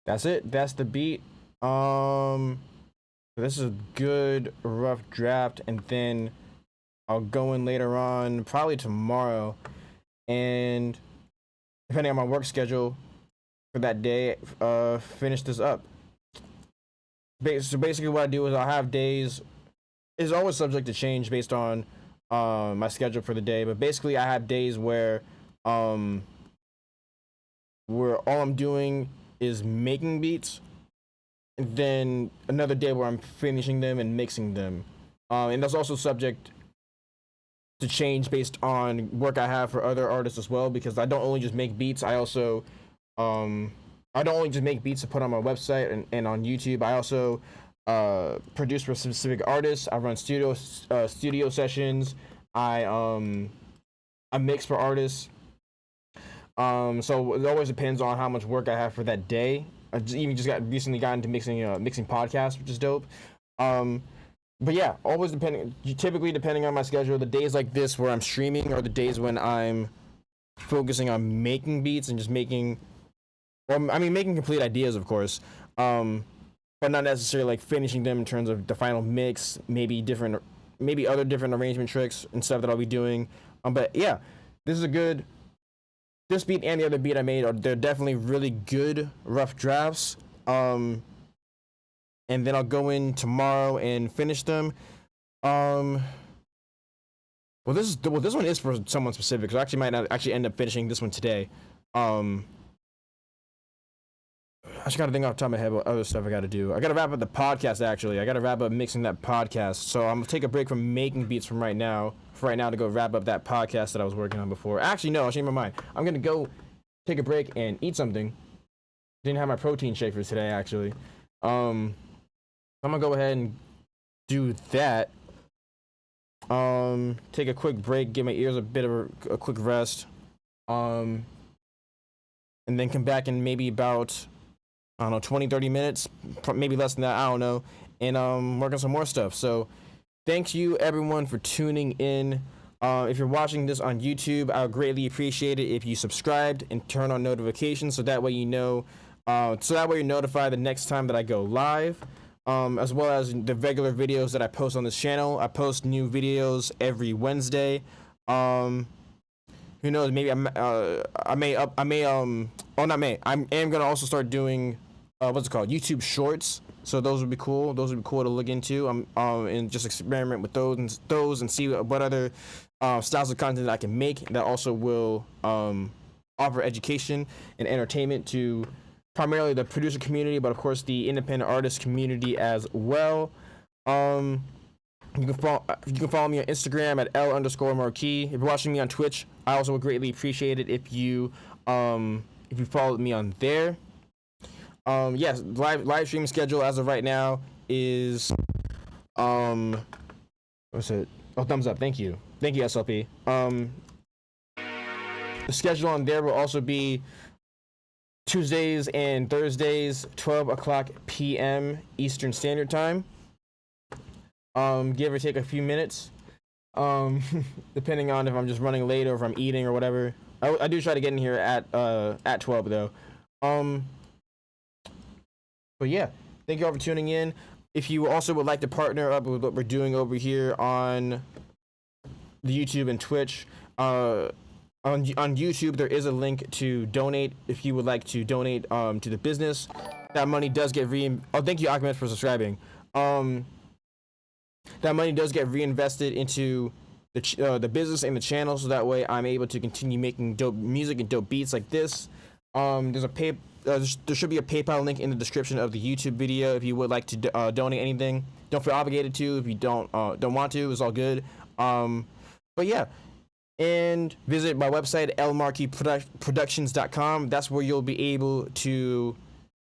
That's it. That's the beat. This is a good rough draft, and then I'll go in later on, probably tomorrow, and depending on my work schedule for that day, finish this up. So basically what I do is I'll have days, it's always subject to change based on my schedule for the day, but basically I have days where all I'm doing is making beats, and then another day where I'm finishing them and mixing them, and that's also subject to change based on work I have for other artists as well, because I don't only just make beats, I also I don't only just make beats to put on my website and on YouTube. I also produce for specific artists. I run studio sessions. I mix for artists. So it always depends on how much work I have for that day. I recently got into mixing podcasts, which is dope. But yeah, always typically depending on my schedule. The days like this where I'm streaming are the days when I'm focusing on making beats and just making complete ideas, of course. But not necessarily like finishing them in terms of the final mix, maybe other different arrangement tricks and stuff that I'll be doing. But yeah, this beat and the other beat I made they're definitely really good rough drafts. And then I'll go in tomorrow and finish them. Well, this one is for someone specific, so I actually might not end up finishing this one today. I just gotta think off the top of my head what other stuff I gotta do. I gotta wrap up the podcast, actually. I gotta wrap up mixing that podcast. So I'm gonna take a break from making beats for right now to go wrap up that podcast that I was working on before. Actually, no, I changed my mind. I'm gonna go take a break and eat something. Didn't have my protein shake for today, actually. I'm gonna go ahead and do that. Take a quick break, give my ears a bit of a quick rest. And then come back in maybe about, 20-30 minutes, maybe less than that, I don't know, and work on some more stuff. So thank you everyone for tuning in. If you're watching this on YouTube, I would greatly appreciate it if you subscribed and turn on notifications so that way you're notified the next time that I go live. As well as the regular videos that I post on this channel. I post new videos every Wednesday. Who knows? Maybe I am gonna also start doing YouTube Shorts. So those would be cool. Those would be cool to look into. And just experiment with those and see what other styles of content that I can make that also will offer education and entertainment to primarily the producer community, but of course the independent artist community as well. You can follow me on Instagram at L_Marquis. If you're watching me on Twitch, I also would greatly appreciate it if you followed me on there. Yes, live streaming schedule as of right now is what's it? Oh, thumbs up. Thank you, SLP. The schedule on there will also be Tuesdays and Thursdays, 12 o'clock p.m. Eastern Standard Time. Give or take a few minutes, depending on if I'm just running late or if I'm eating or whatever. I do try to get in here at 12 though. But yeah, thank you all for tuning in. If you also would like to partner up with what we're doing over here on the YouTube and Twitch, on YouTube there is a link to donate if you would like to donate to the business. That money does get thank you Ahmed for subscribing. That money does get reinvested into the business and the channel, so that way I'm able to continue making dope music and dope beats like this. There should be a PayPal link in the description of the YouTube video if you would like to donate anything. Don't feel obligated to. If you don't want to, it's all good. But yeah, and visit my website lmarquisproductions.com. That's where you'll be able to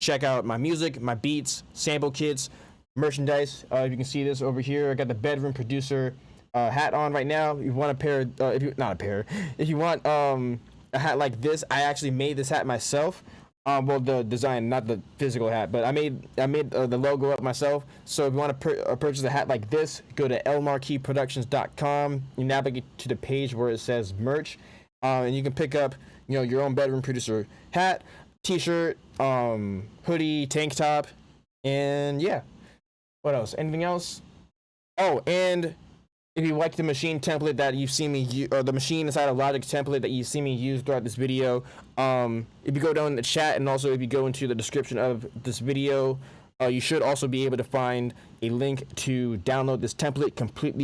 check out my music, my beats, sample kits, merchandise. You can see this over here. I got the bedroom producer hat on right now. If you want if you want a hat like this, I actually made this hat myself. Well, the design, not the physical hat, but I made the logo up myself. So if you want to purchase a hat like this, go to lmarquisproductions.com. You navigate to the page where it says merch, and you can pick up your own bedroom producer hat, t-shirt, hoodie, tank top, and yeah. What else? Anything else? Oh, and if you like the machine template that you've seen me use, or the machine inside of Logic template that you've seen me use throughout this video, if you go down in the chat and also if you go into the description of this video, you should also be able to find a link to download this template completely